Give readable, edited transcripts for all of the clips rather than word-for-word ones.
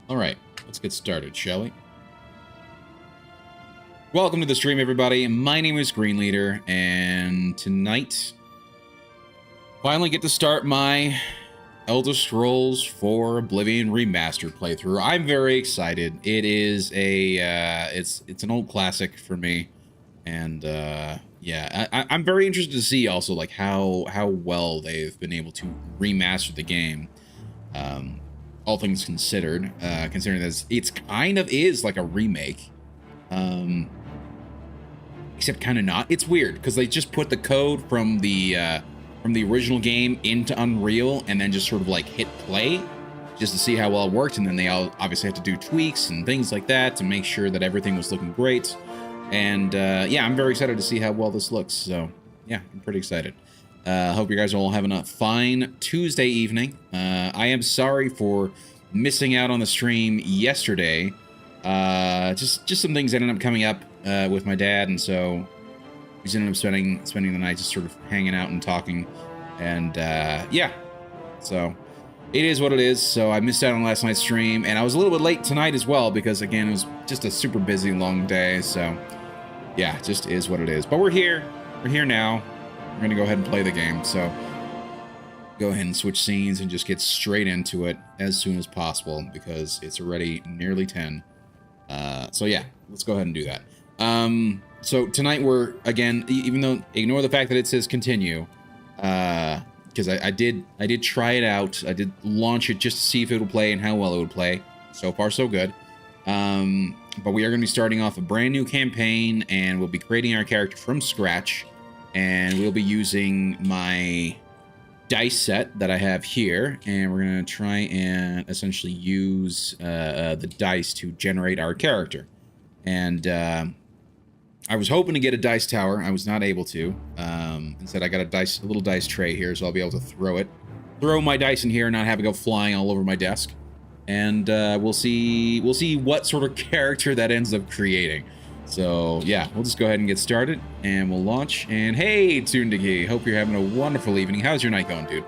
All right, let's get started, shall we? Welcome to the stream, everybody. My name is Green Leader, and tonight, finally get to start my Elder Scrolls 4 Oblivion Remastered playthrough. I'm very excited. It is a, it's an old classic for me, and yeah, I'm very interested to see also like how well they've been able to remaster the game. All things considered, considering that it's kind of is like a remake, except kind of not. It's weird because they just put the code from the original game into Unreal and then just sort of like hit play just to see how well it worked, and then they all obviously have to do tweaks and things like that to make sure that everything was looking great. And yeah, I'm very excited to see how well this looks. So yeah, I'm pretty excited. Hope you guys are all having a fine Tuesday evening. I am sorry for missing out on the stream yesterday. Just some things ended up coming up with my dad, and so we just ended up spending the night just sort of hanging out and talking. And yeah, so it is what it is. So I missed out on last night's stream, and I was a little bit late tonight as well because again it was just a super busy long day. So yeah, it just is what it is. But we're here now. We're gonna go ahead and play the game, so go ahead and switch scenes and just get straight into it as soon as possible because it's already nearly 10. So yeah, let's go ahead and do that. So tonight we're, again, even though, ignore the fact that it says continue, because I did try it out. I did launch it just to see if it would play and how well it would play. So far, so good. But we are going to be starting off a brand new campaign, and we'll be creating our character from scratch. And we'll be using my dice set that I have here, and we're going to try and essentially use the dice to generate our character. And I was hoping to get a dice tower. I was not able to. Instead, I got a little dice tray here, so I'll be able to throw my dice in here and not have it go flying all over my desk. And we'll see what sort of character that ends up creating. So yeah, we'll just go ahead and get started, and we'll launch. And hey, Tundagi, hope you're having a wonderful evening. How's your night going, dude?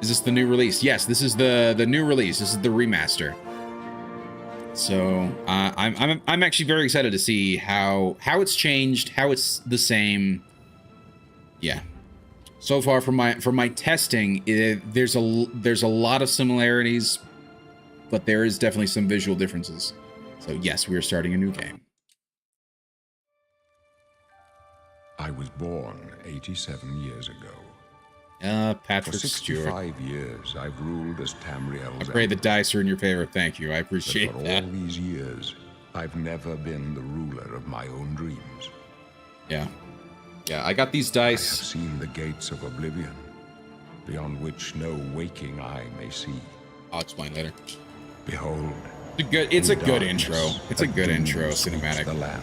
Is this the new release? Yes, this is the new release. This is the remaster. So I'm actually very excited to see how it's changed, how it's the same. Yeah. So far from my testing, there's a lot of similarities, but there is definitely some visual differences. So yes, we are starting a new game. I was born 87 years ago. Patrick For Stewart. 65 years, I've ruled as Tamriel's I pray the emperor. dice are in your favor. Thank you. I appreciate But for that. all these years, I've never been the ruler of my own dreams. Yeah. Yeah, I got these I have dice. seen the gates of Oblivion, beyond which no waking eye may see. I'll explain later. Behold, It's a good darkness, intro. It's a good doom intro sweeps cinematic. the land.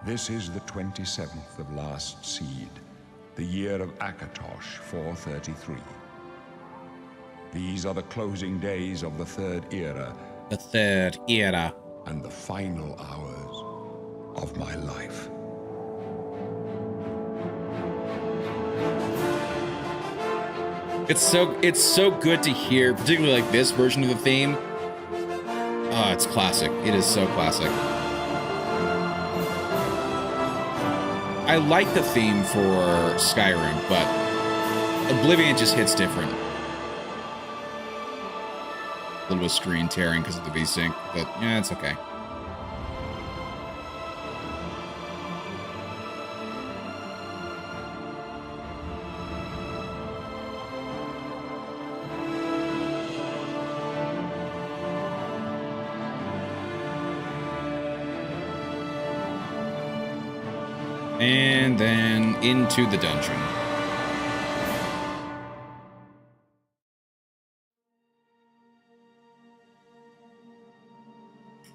This is the 27th of last seed, the year of Akatosh 433. These are the closing days of the third era The third era. and the final hours of my life. It's so good to hear, particularly like this version of the theme. Oh, it's classic. It is so classic. I like the theme for Skyrim, but Oblivion just hits different. A little bit of screen tearing because of the VSync, but yeah, it's okay. And then into the dungeon.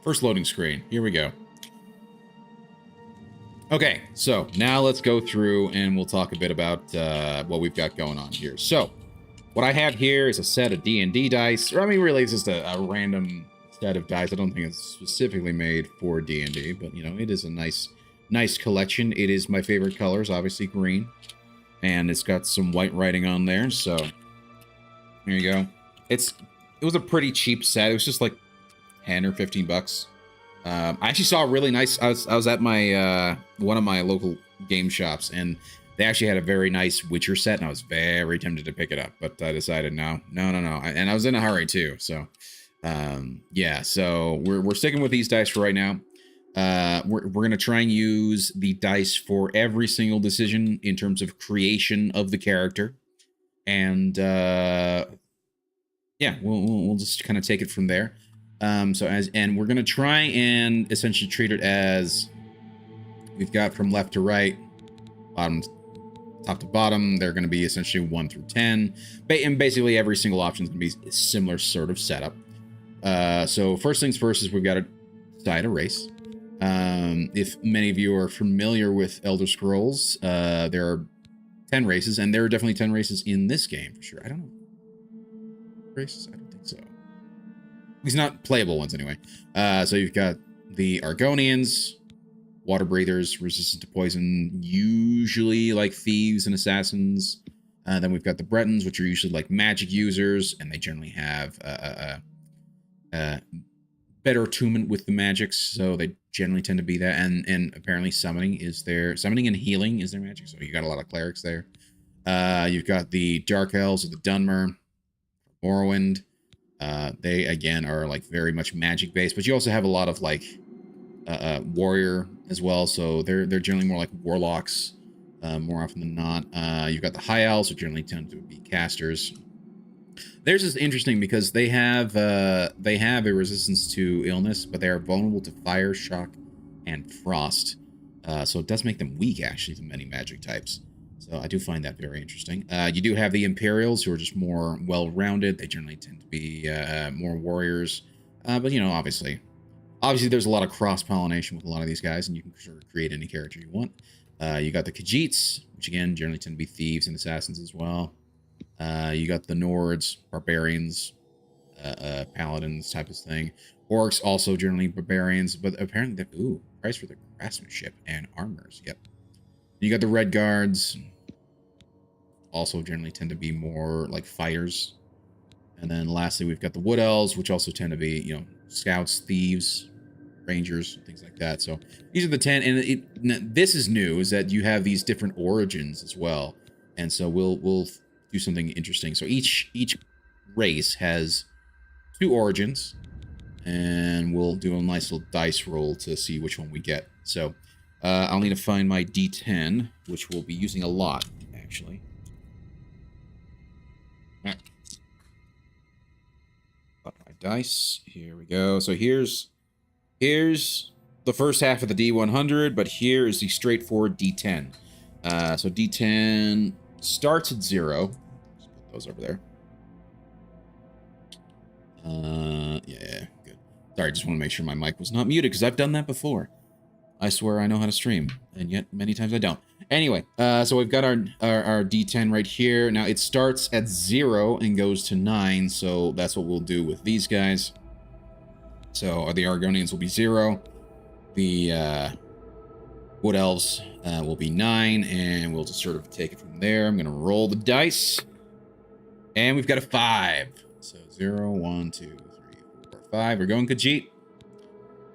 First loading screen. Here we go. Okay, so now let's go through and we'll talk a bit about what we've got going on here. So, What I have here is a set of D&D dice. Or, I mean, really, it's just a random set of dice. I don't think it's specifically made for D&D, but, you know, it is a nice collection. It is my favorite colors, obviously green. And it's got some white writing on there, so there you go. It was a pretty cheap set. It was just like 10 or 15 bucks. I actually saw a really nice. I was at my one of my local game shops, and they actually had a very nice Witcher set, and I was very tempted to pick it up, but I decided no. And I was in a hurry too, so yeah. So we're sticking with these dice for right now. We're gonna try and use the dice for every single decision in terms of creation of the character, and yeah, we'll just kind of take it from there. And we're gonna try and essentially treat it as we've got from left to right, top to bottom. They're going to be essentially 1 through 10, and basically every single option is going to be a similar sort of setup. So first things first is we've got to decide a race. If many of you are familiar with Elder Scrolls, there are 10 races, and there are definitely 10 races in this game for sure. I don't know. Races? I don't think so. These not playable ones anyway. So you've got the Argonians, water breathers, resistant to poison, usually like thieves and assassins. Then we've got the Bretons, which are usually like magic users, and they generally have better attunement with the magics, so they generally tend to be that. And apparently summoning and healing is their magic, so you got a lot of clerics there. You've got the Dark Elves of the Dunmer, Morrowind. They again are like very much magic based, but you also have a lot of like warrior as well, so they're generally more like warlocks more often than not. You've got the High Elves, who generally tend to be casters. Theirs is interesting because they have a resistance to illness, but they are vulnerable to fire, shock, and frost. So it does make them weak actually to many magic types. So I do find that very interesting. You do have the Imperials, who are just more well-rounded. They generally tend to be more warriors. But, you know, obviously there's a lot of cross-pollination with a lot of these guys, and you can sort of create any character you want. You got the Khajiits, which, again, generally tend to be thieves and assassins as well. You got the Nords, barbarians, paladins type of thing. Orcs, also generally barbarians, but apparently, price for the craftsmanship and armors. Yep. You got the Red Guards, also generally tend to be more like fighters. And then lastly, we've got the Wood Elves, which also tend to be, you know, scouts, thieves, rangers, things like that. So these are the 10. And this is new, is that you have these different origins as well. And so we'll do something interesting. So each race has 2 origins, and we'll do a nice little dice roll to see which one we get. So I'll need to find my D10, which we'll be using a lot, actually. All right. Got my dice. Here we go. So here's the first half of the D100, but here is the straightforward D10. So D10 starts at 0. Just put those over there. Yeah, good. Sorry, just want to make sure my mic was not muted, because I've done that before. I swear I know how to stream, and yet many times I don't. Anyway, so we've got our D10 right here. Now it starts at 0 and goes to 9, so that's what we'll do with these guys. So the Argonians will be 0. The Wood Elves will be 9, and we'll just sort of take it from there. I'm going to roll the dice, and we've got a 5. So 0, 1, 2, 3, 4, 5. We're going Khajiit.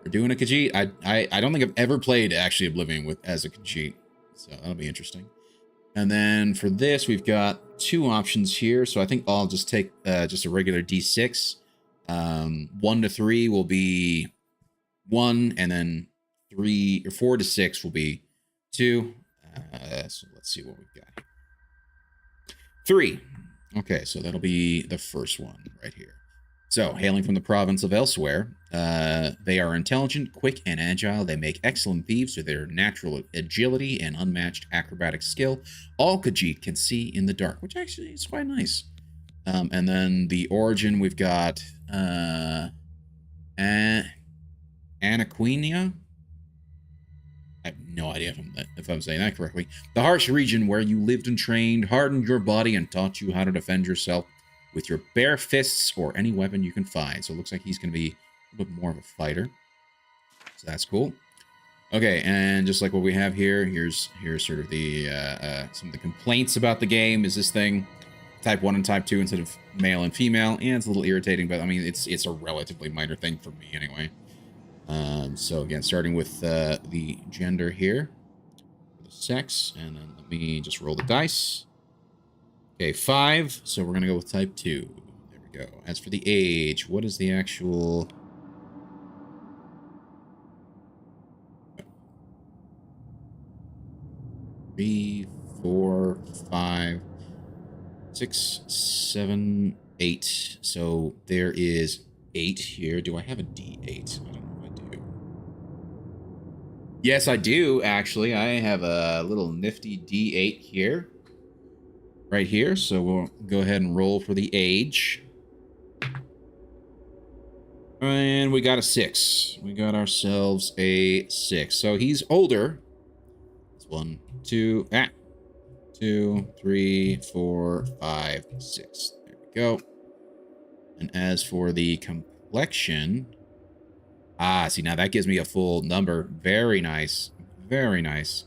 We're doing a Khajiit. I don't think I've ever played actually Oblivion as a Khajiit, so that'll be interesting. And then for this, we've got 2 options here. So I think I'll just take just a regular D6. 1 to 3 will be 1, and then 4 to 6 will be 2. So let's see what we've got. 3. Okay, so that'll be the first one right here. So, hailing from the province of Elsewhere, they are intelligent, quick, and agile. They make excellent thieves with their natural agility and unmatched acrobatic skill. All Khajiit can see in the dark, which actually is quite nice. And then the origin, we've got Anaquinia. I have no idea if I'm saying that correctly. The harsh region where you lived and trained, hardened your body, and taught you how to defend yourself with your bare fists or any weapon you can find. So it looks like he's going to be a little bit more of a fighter. So that's cool. Okay, and just like what we have here, here's sort of the some of the complaints about the game. Is this thing type 1 and type 2 instead of male and female? And it's a little irritating, but I mean, it's a relatively minor thing for me anyway. So again, starting with the gender here, the sex, and then let me just roll the dice. Okay, 5, so we're going to go with type 2. There we go. As for the age, what is the actual... 3, 4, 5, 6, 7, 8. So there is 8 here. Do I have a D8? I don't know if I do. Yes, I do, actually. I have a little nifty D8 here. Right here. So we'll go ahead and roll for the age. And we got a 6. We got ourselves a 6. So he's older. It's 1, 2, 3, 4, 5, 6. There we go. And as for the complexion, see, now that gives me a full number. Very nice. Very nice.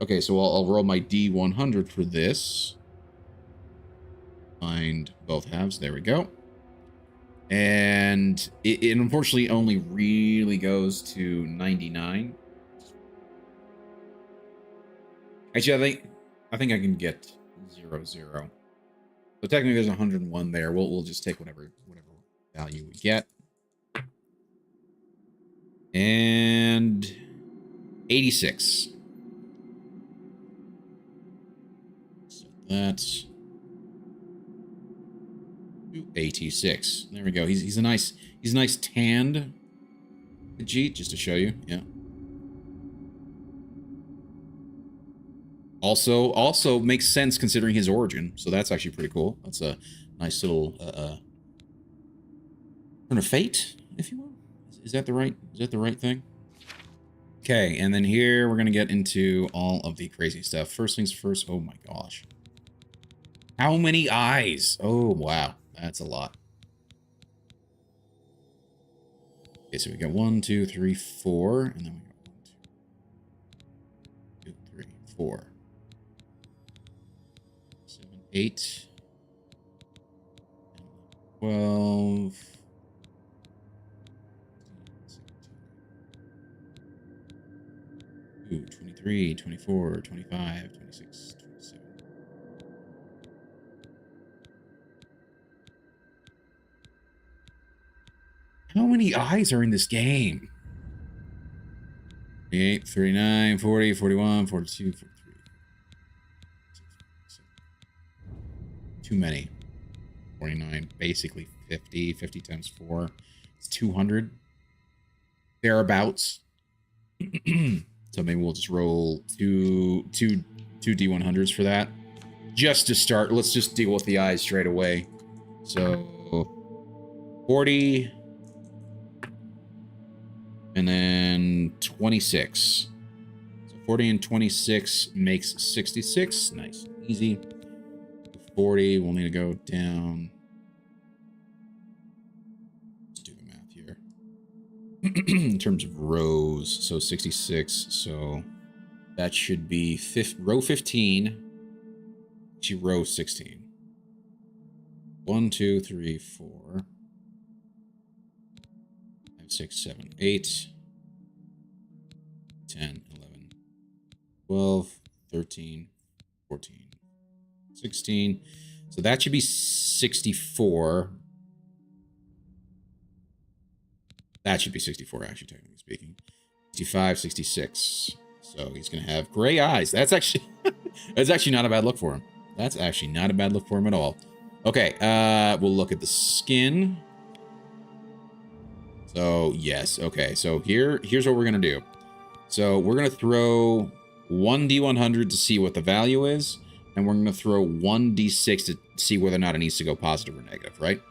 Okay, so I'll roll my D100 for this. Find both halves. There we go. And it unfortunately only really goes to 99. Actually, I think I can get 0, 0. So technically there's 101 there. We'll just take whatever value we get. And 86. So that's 86. There we go. He's a nice tanned Khajiit, just to show you. Yeah. Also makes sense considering his origin, so that's actually pretty cool. That's a nice little turn of fate, if you will. Is that the right thing? Okay, and then here we're gonna get into all of the crazy stuff. First things first. Oh my gosh, how many eyes? Oh wow, that's a lot. Okay, so we got 1, 2, 3, 4, and then we got 1, 2, 3, 4. 8, 12, 23, 24, 25, 26, 27. How many eyes are in this game? 38, 39, 40, 41, 42, 43. Too many. 49, basically 50. 50 times 4. It's 200. Thereabouts. So maybe we'll just roll two D100s for that. Just to start, let's just deal with the eyes straight away. So 40. And then 26. So 40 and 26 makes 66. Nice. Easy. 40, we'll need to go down. Let's do the math here. In terms of rows, so 66, so that should be row 15. Actually, row 16. 1, 2, 3, 4, 5, 6, 7, 8, 10, 11, 12, 13, 14. 16. So that should be 64. That should be 64, actually, technically speaking. 65, 66. So he's going to have gray eyes. That's actually not a bad look for him. That's actually not a bad look for him at all. Okay, we'll look at the skin. So, yes, okay. So here's what we're going to do. So we're going to throw 1 D100 to see what the value is. And we're going to throw 1 D6 to see whether or not it needs to go positive or negative, right?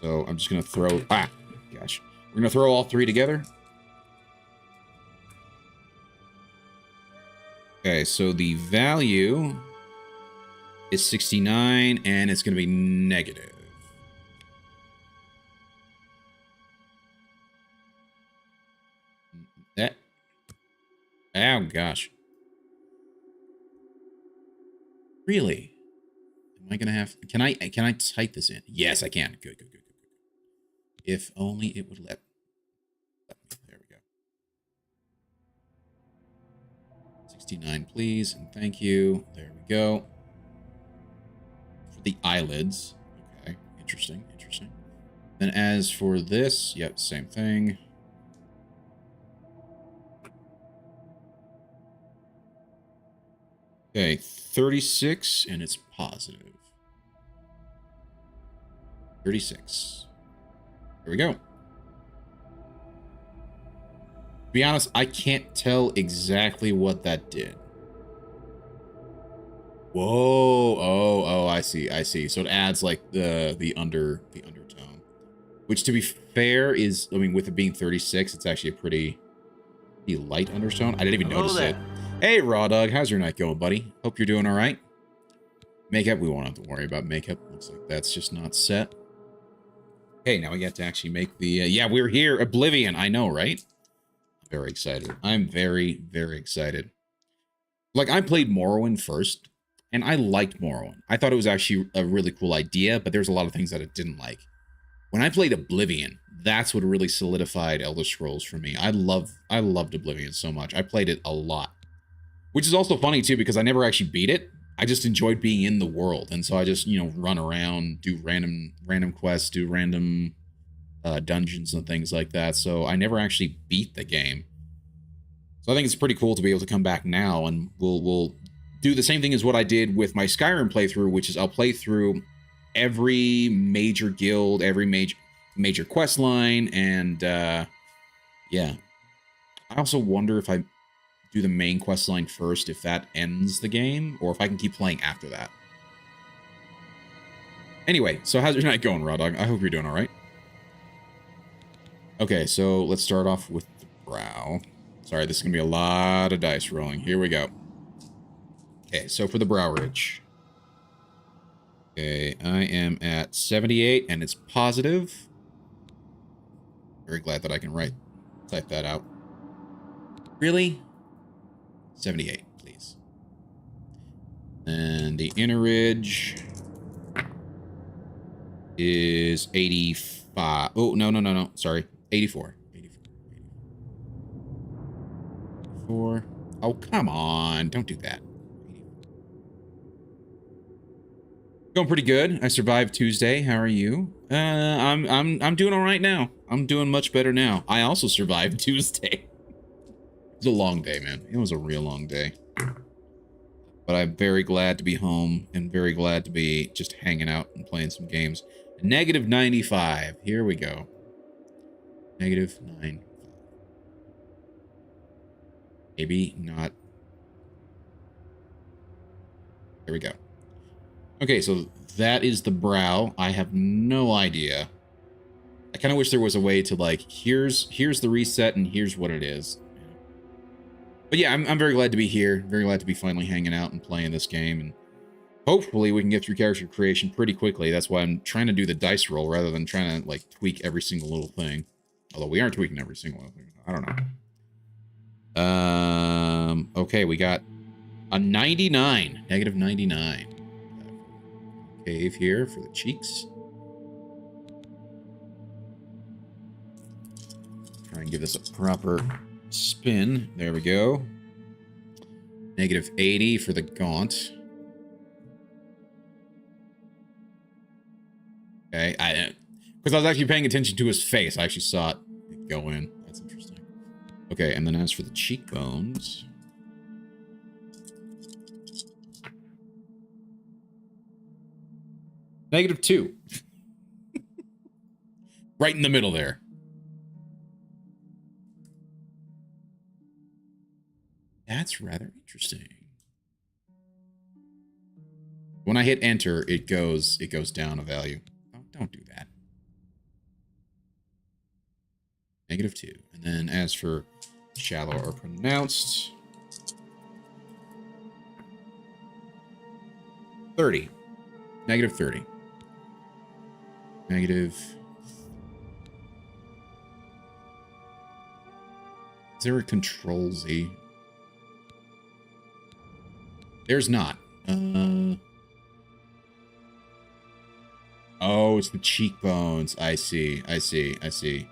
So I'm just going to throw... Gosh. We're going to throw all 3 together. Okay, so the value is 69, and it's going to be negative. That. Oh gosh. Really? Am I gonna have? Can I type this in? Yes, I can. Good, good, good, good, good. If only it would let me. There we go. 69, please, and thank you. There we go. For the eyelids. Okay, interesting, interesting. Then as for this, yep, same thing. Okay, 36, and it's positive. 36. There we go. To be honest, I can't tell exactly what that did. Whoa! Oh! I see. I see. So it adds like the undertone, which, to be fair, is, I mean, with it being 36, it's actually a pretty light undertone. I didn't even notice it. Hey, Raw Dog, how's your night going, buddy? Hope you're doing all right. Makeup, we won't have to worry about makeup. Looks like that's just not set. Okay, now we get to actually make the... yeah, we're here. Oblivion, I know, right? Very excited. I'm very, very excited. Like, I played Morrowind first, and I liked Morrowind. I thought it was actually a really cool idea, but there's a lot of things that I didn't like. When I played Oblivion, that's what really solidified Elder Scrolls for me. I loved Oblivion so much. I played it a lot. Which is also funny, too, because I never actually beat it. I just enjoyed being in the world, and so I just, you know, run around, do random quests, do random dungeons and things like that. So I never actually beat the game. So I think it's pretty cool to be able to come back now, and we'll do the same thing as what I did with my Skyrim playthrough, which is I'll play through every major guild, every major quest line, and yeah. I also wonder if I do the main quest line first, if that ends the game, or if I can keep playing after that. Anyway, so how's your night going, Raw Dog? I hope you're doing all right. Okay, so let's start off with the brow. Sorry, this is going to be a lot of dice rolling. Here we go. Okay, so for the brow ridge. Okay, I am at 78, and it's positive. Very glad that I can type that out. Really? 78, please. And the inner ridge is 85. Oh, no. Sorry. 84. 84. Oh, come on. Don't do that. Going pretty good. I survived Tuesday. How are you? I'm doing all right now. I'm doing much better now. I also survived Tuesday. It was a long day, man. It was a real long day. But I'm very glad to be home and very glad to be just hanging out and playing some games. Negative 95. Here we go. Negative 9. Maybe not. There we go. Okay, so that is the brow. I have no idea. I kind of wish there was a way to, like, here's the reset and here's what it is. But yeah, I'm very glad to be here. Very glad to be finally hanging out and playing this game. And hopefully we can get through character creation pretty quickly. That's why I'm trying to do the dice roll rather than trying to, like, tweak every single little thing. Although we aren't tweaking every single little thing. I don't know. Okay, we got a 99. Negative 99. Cave here for the cheeks. Try and give this a proper spin. There we go. Negative 80 for the gaunt. Okay, because I was actually paying attention to his face. I actually saw it go in. That's interesting. Okay, and then as for the cheekbones... Negative 2. Right in the middle there. That's rather interesting. When I hit enter, it goes down a value. Oh, don't do that. Negative 2. And then as for shallow or pronounced... 30. Negative 30. Negative. Is there a Control Z? There's not. Oh, it's the cheekbones. I see. I see. I see.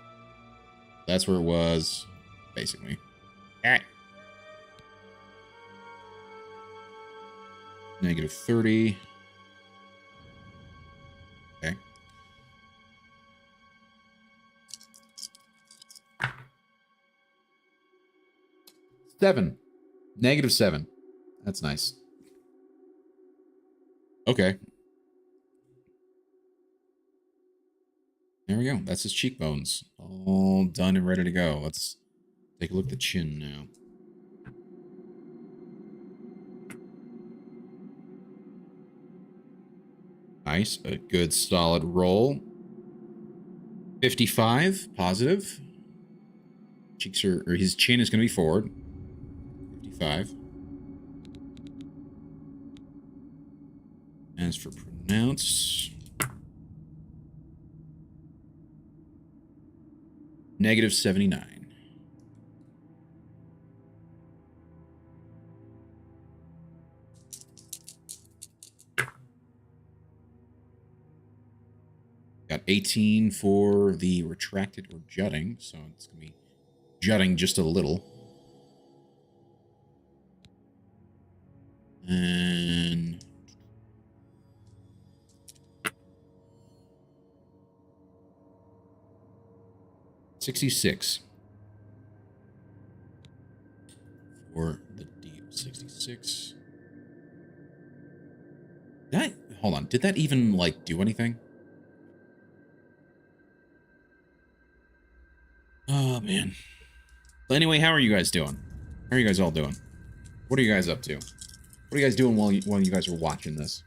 That's where it was, basically. Alright. Negative 30. Okay. Seven. Negative 7. That's nice. Okay. There we go. That's his cheekbones. All done and ready to go. Let's take a look at the chin now. Nice. A good solid roll. 55. Positive. Cheeks are, or his chin is going to be forward. 55. As for pronounce, negative 79. Got 18 for the retracted or jutting, so it's going to be jutting just a little. And 66 for the D of 66. Hold on, did that even like do anything? Oh man. But anyway, how are you guys doing? How are you guys all doing? What are you guys up to? What are you guys doing while you guys are watching this?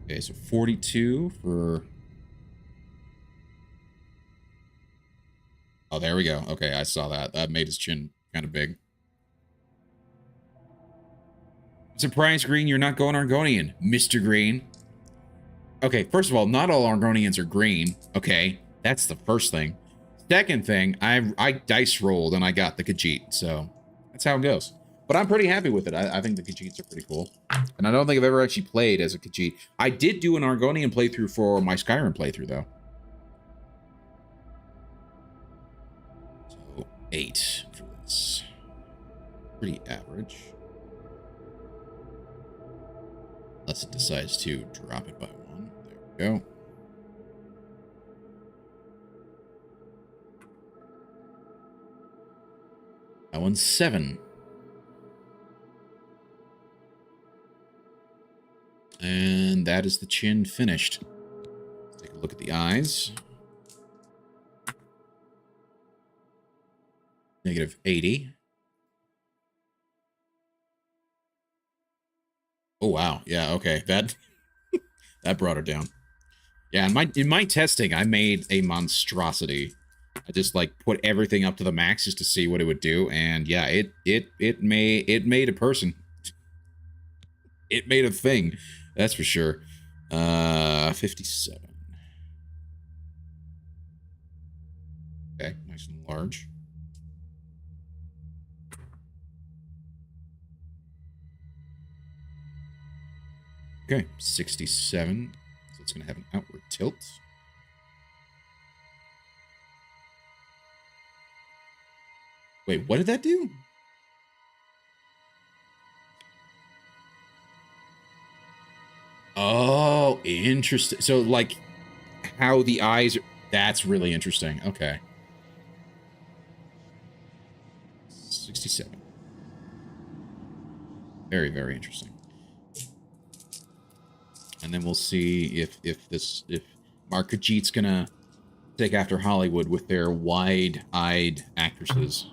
Okay, so 42 for... Oh, there we go. Okay, I saw that. That made his chin kind of big. Surprise, Green, you're not going Argonian, Mr. Green. Okay, first of all, not all Argonians are green. Okay, that's the first thing. Second thing, I dice rolled and I got the Khajiit, so that's how it goes. But I'm pretty happy with it. I think the Khajiits are pretty cool. And I don't think I've ever actually played as a Khajiit. I did do an Argonian playthrough for my Skyrim playthrough, though. So, 8 for this. Pretty average. Unless it decides to drop it by 1. There we go. That one's 7. And that is the chin finished. Let's take a look at the eyes. Negative 80. Oh wow, yeah, okay. That that brought her down. Yeah, in my testing, I made a monstrosity. I just like put everything up to the max just to see what it would do, and yeah, it made a person. It made a thing. That's for sure. 57. Okay, nice and large. Okay, 67. So it's going to have an outward tilt. Wait, what did that do? Oh, interesting. So, like, how the eyes... That's really interesting. Okay. 67. Very, very interesting. And then we'll see if Mark Khajiit's gonna take after Hollywood with their wide-eyed actresses.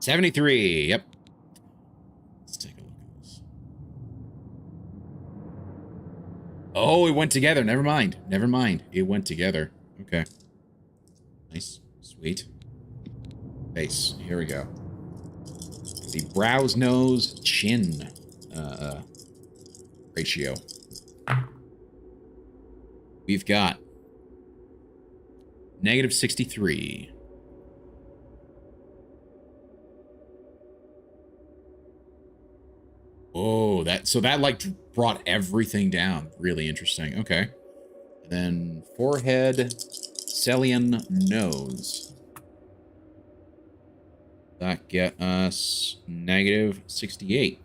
73. Yep. Let's take a look at this. Oh, it went together. Never mind. Never mind. It went together. Okay. Nice. Sweet. Base. Here we go. The brows, nose, chin ratio. We've got -63. Oh, that like brought everything down. Really interesting. Okay. And then forehead, Celian nose. That get us -68.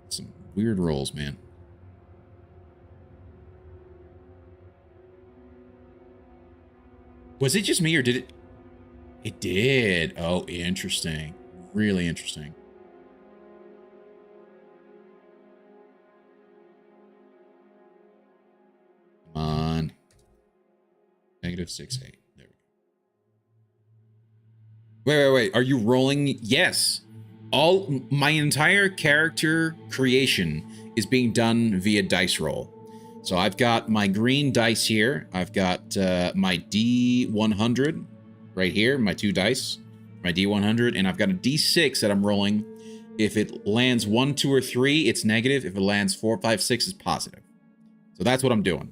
Some weird rolls, man. Was it just me or did it? It did. Oh, interesting. Really interesting. Come on. -68. There we go. Wait. Are you rolling? Yes. My entire character creation is being done via dice roll. So I've got my green dice here. I've got my D100 right here, my 2 dice, my D100, and I've got a D6 that I'm rolling. If it lands 1, 2, or 3, it's negative. If it lands 4, 5, 6, it's positive. So that's what I'm doing.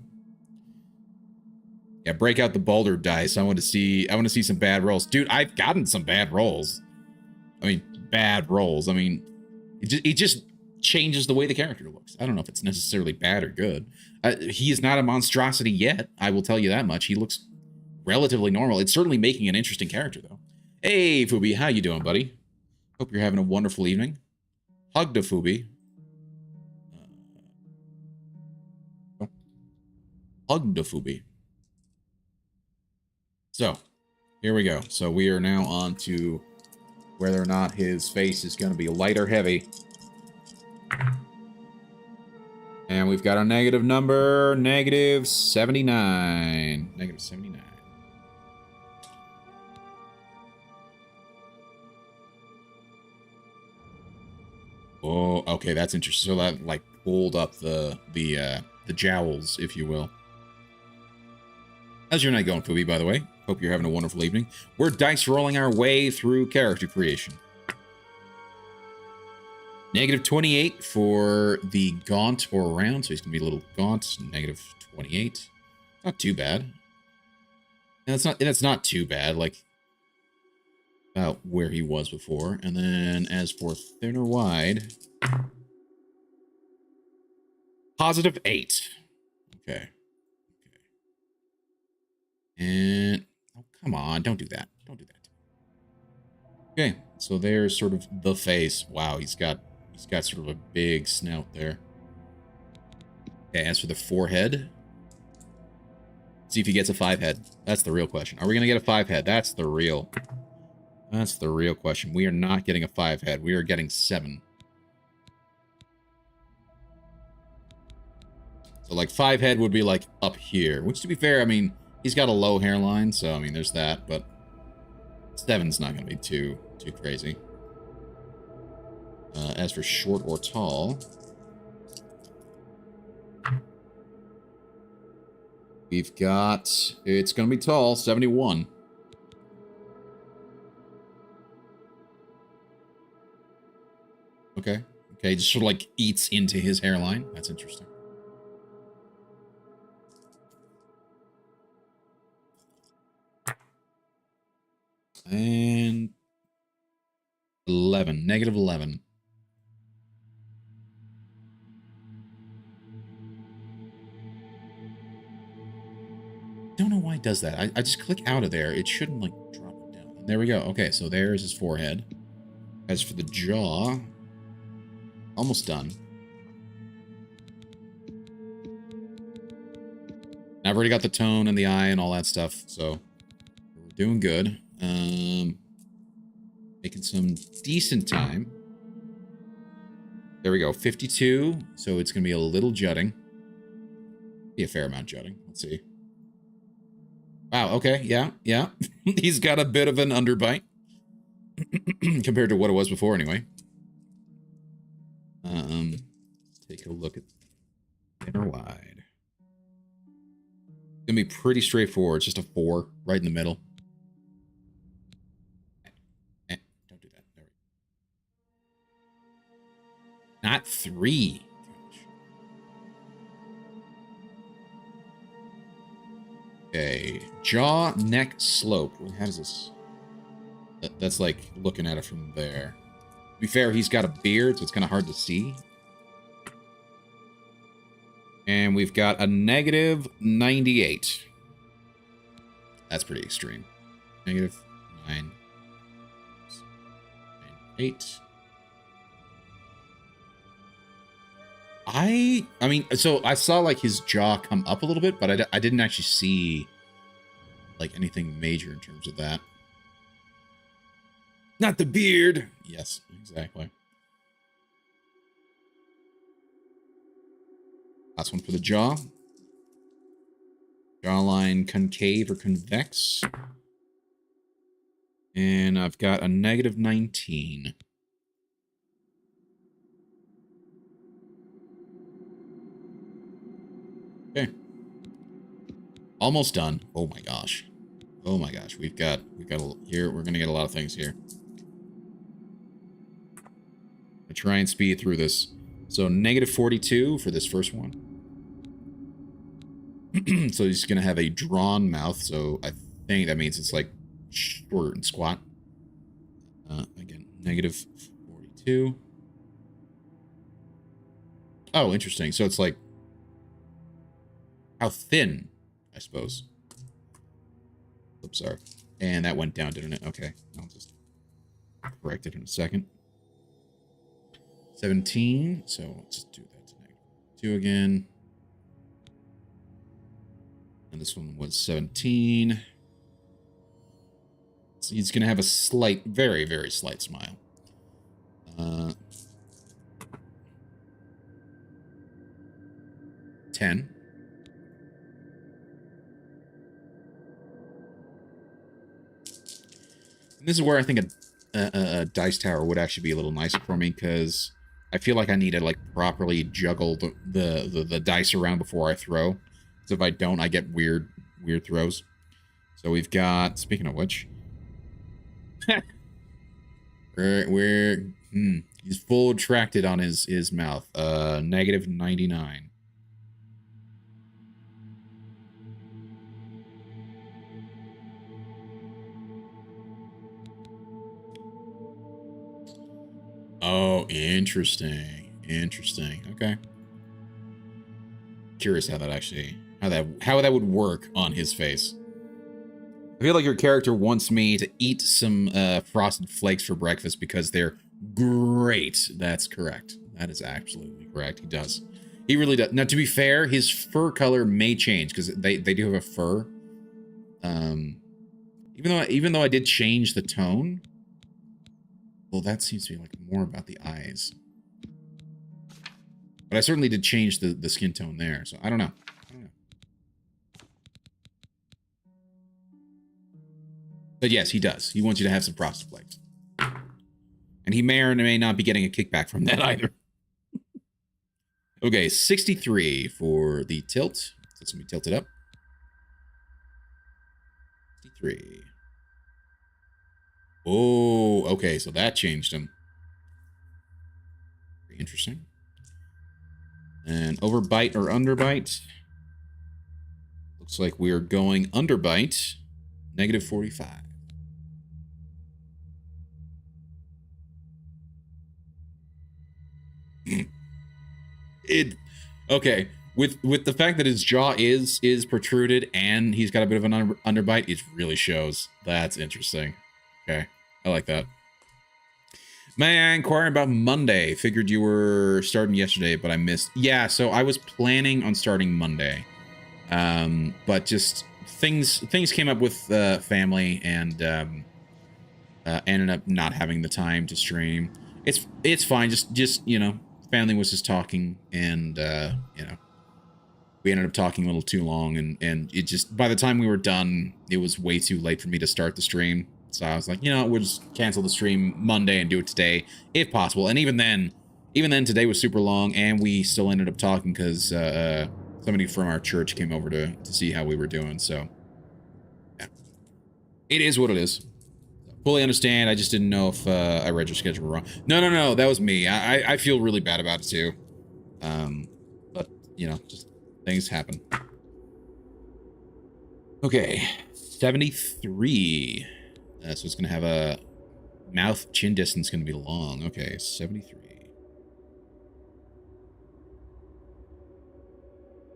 Yeah, break out the boulder dice. I want to see some bad rolls. Dude, I've gotten some bad rolls. I mean, bad rolls. I mean, it just changes the way the character looks. I don't know if it's necessarily bad or good. He is not a monstrosity yet. I will tell you that much. He looks relatively normal. It's certainly making an interesting character, though. Hey, Fubi, how you doing, buddy? Hope you're having a wonderful evening. Hug to Fubi. Hug to Fubi. So, here we go. So we are now on to whether or not his face is going to be light or heavy. And we've got a negative number, -79. -79. Oh, okay, that's interesting. So that like pulled up the jowls, if you will. How's your night going, Fubi, by the way? Hope you're having a wonderful evening. We're dice rolling our way through character creation. -28 for the gaunt or round, so he's gonna be a little gaunt. -28, not too bad. And it's not too bad, like about where he was before. And then as for thin or wide, +8. Okay. And oh, come on, don't do that. Don't do that. Okay, so there's sort of the face. Wow, he's got sort of a big snout there. Okay, as for the forehead, see if he gets a 5 head. That's the real question. Are we gonna get a 5 head? That's the real question. We are not getting a 5 head. We are getting 7. So like 5 head would be like up here, which to be fair, I mean, he's got a low hairline, so I mean, there's that, but 7's not gonna be too crazy. As for short or tall, we've got, it's going to be tall, 71. Okay. Okay, just sort of like eats into his hairline. That's interesting. And 11, -11. Don't know why it does that. I just click out of there. It shouldn't like drop it down. There we go. Okay, so there's his forehead. As for the jaw, almost done. I've already got the tone and the eye and all that stuff, so we're doing good. Making some decent time. There we go, 52. So it's gonna be a little jutting. Be a fair amount jutting. Let's see. Wow, okay, yeah. He's got a bit of an underbite. Compared to what it was before, anyway. Let's take a look at thin or wide. It's gonna be pretty straightforward. It's just a 4 right in the middle. Don't do that. There we go. 63. Okay, jaw, neck, slope. How does this? That's like looking at it from there. To be fair, he's got a beard, so it's kind of hard to see. And we've got a negative 98. That's pretty extreme. Negative 9.8. I mean, so I saw like his jaw come up a little bit, but I didn't actually see like anything major in terms of that. Not the beard. Yes, exactly. Last one for the jaw. Jawline concave or convex. And I've got a negative 19. Okay. Almost done. Oh my gosh. Oh my gosh. We've got here. We're gonna get a lot of things here. I try and speed through this. So negative 42 for this first one. So he's gonna have a drawn mouth. So I think that means it's like short and squat. Again, negative 42. Oh, interesting. So it's like how thin, I suppose. Oops, sorry. And that went down, didn't it? Okay. I'll just correct it in a second. 17. So let's do that to negative 2 again. And this one was 17. So he's going to have a slight, very, very slight smile. 10. And this is where I think a dice tower would actually be a little nicer for me, because I feel like I need to like properly juggle the dice around before I throw. Because if I don't, I get weird throws. So we've got, speaking of which, he's full retracted on his mouth. Negative 99. Oh, interesting. Interesting. Okay. Curious how that actually, how that would work on his face. I feel like your character wants me to eat some frosted flakes for breakfast because they're great. That's correct. That is absolutely correct. He does. He really does. Now, to be fair, his fur color may change because they do have a fur. Even though I did change the tone. Well, that seems to be like more about the eyes. But I certainly did change the skin tone there, so I don't know. But yes, he does. He wants you to have some frosted flakes. And he may or may not be getting a kickback from that either. Okay, 63 for the tilt. So it's going to be tilted up. 63. Oh, okay, so that changed him. Very interesting. And overbite or underbite. Looks like we are going underbite. Negative 45. Okay, with the fact that his jaw is protruded and he's got a bit of an underbite, it really shows. That's interesting. Okay, I like that. May I inquire about Monday? Figured you were starting yesterday, but I missed. Yeah, so I was planning on starting Monday, but just things came up with family and ended up not having the time to stream. It's fine. Just you know, family was just talking, and you know, we ended up talking a little too long, and it just, by the time we were done, it was way too late for me to start the stream. So I was like, you know, we'll just cancel the stream Monday and do it today, if possible. And even then today was super long, and we still ended up talking because somebody from our church came over to see how we were doing. So yeah, it is what it is. So, Fully understand. I just didn't know if I read your schedule wrong. No. That was me. I feel really bad about it too. But you know, just things happen. Okay, 73. So it's gonna have a mouth chin distance. Gonna be long. Okay, 73.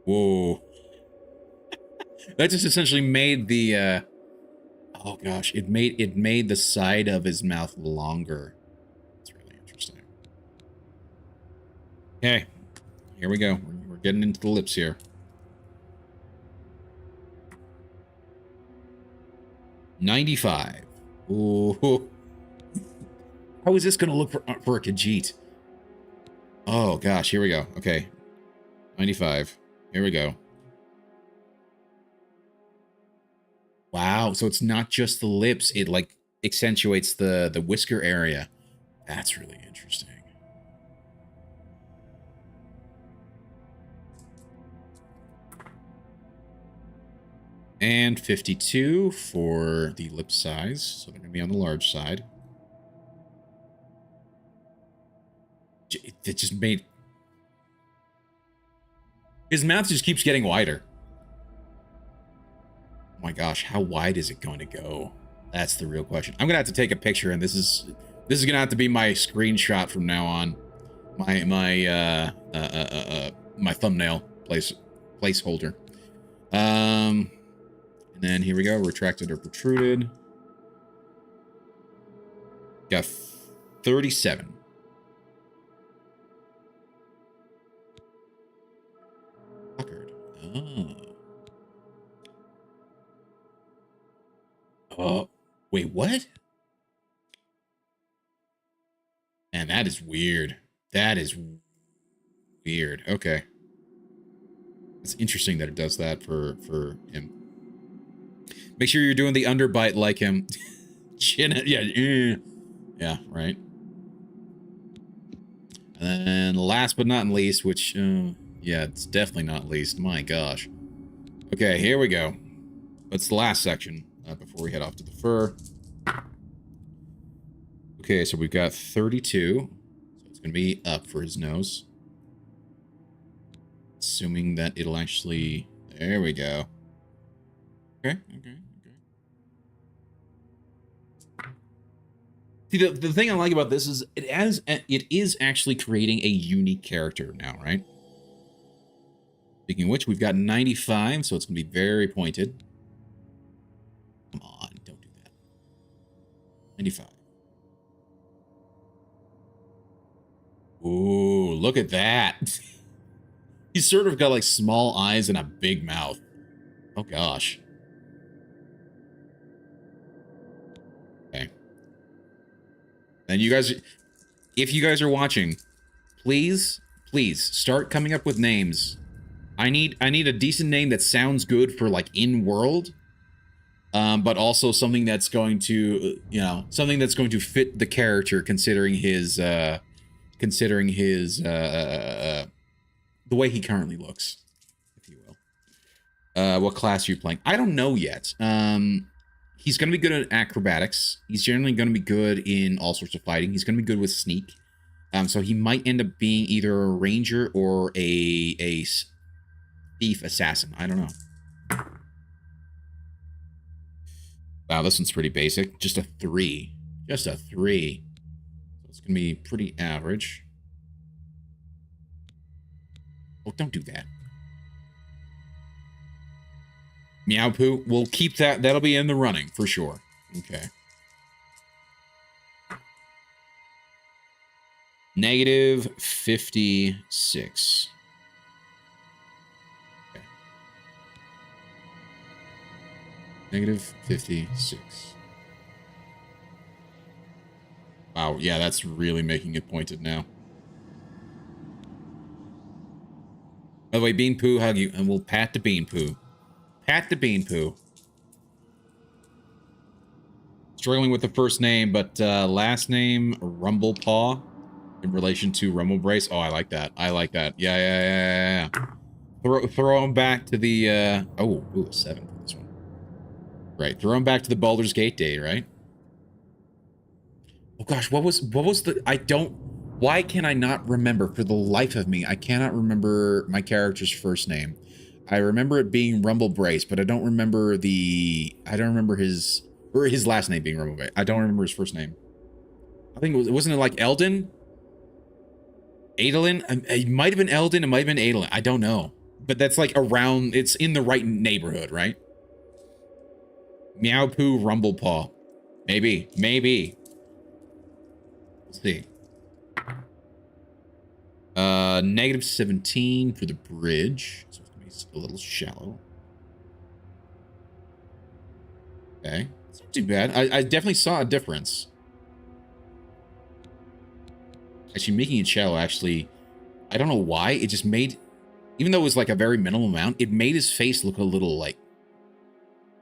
Whoa. That just essentially made the oh gosh, it made the side of his mouth longer. It's really interesting. Okay, here we go. We're getting into the lips here. 95. Ooh. How is this gonna look for a Khajiit? Oh gosh, here we go. Okay. 95. Here we go. Wow, so it's not just the lips, it like accentuates the whisker area. That's really interesting. And 52 for the lip size, so they're gonna be on the large side. It just made... His mouth just keeps getting wider. Oh my gosh, how wide is it going to go? That's the real question. I'm gonna have to take a picture, and this is gonna have to be my screenshot from now on. My thumbnail placeholder. And then here we go, retracted or protruded. Got 37. Puckered. Oh. Oh, wait, what? Man, that is weird. That is weird. Okay. It's interesting that it does that for him. Make sure you're doing the underbite like him. Chin it. Yeah. Yeah, right. And then last but not least, which, yeah, it's definitely not least. My gosh. Okay, here we go. That's the last section before we head off to the fur. Okay, so we've got 32. So it's going to be up for his nose. Assuming that it'll actually... There we go. Okay. See, the thing I like about this is it is actually creating a unique character now, right? Speaking of which, we've got 95, so it's going to be very pointed. Come on, don't do that. 95. Ooh, look at that. He's sort of got like small eyes and a big mouth. Oh gosh. Okay. And you guys, if you guys are watching, please start coming up with names. I need a decent name that sounds good for like in-world, but also something that's going to, you know, something that's going to fit the character considering his the way he currently looks, if you will. What class are you playing? I don't know yet. He's going to be good at acrobatics. He's generally going to be good in all sorts of fighting. He's going to be good with sneak. So he might end up being either a ranger or a thief assassin. I don't know. Wow, this one's pretty basic. Just a 3. Just a 3. So it's going to be pretty average. Oh, don't do that. Meowpu, we'll keep that. That'll be in the running for sure. Okay. Negative 56. Okay. Negative 56. Wow, yeah, that's really making it pointed now. By the way, Beanpoo, hug you, and we'll pat the Beanpoo. Pat the Beanpoo. Struggling with the first name, but last name, Rumblepaw, in relation to Rumblebrace. Oh, I like that. I like that. Yeah. Throw him back to the, ooh, a 7 for this one. Right, throw him back to the Baldur's Gate day, right? Oh gosh, what was the, why can I not remember for the life of me? I cannot remember my character's first name. I remember it being Rumblebrace, but I don't remember his last name being Rumblebrace. I don't remember his first name. I think wasn't it like Eldon? Adolin? It might have been Eldon, it might have been Adolin. I don't know. But that's like around, it's in the right neighborhood, right? Meowpu Rumblepaw. Maybe. Let's see. -17 for the bridge. So it's gonna be a little shallow. Okay. It's not too bad. I definitely saw a difference. Actually, making it shallow, actually, I don't know why. It just made, even though it was like a very minimal amount, it made his face look a little like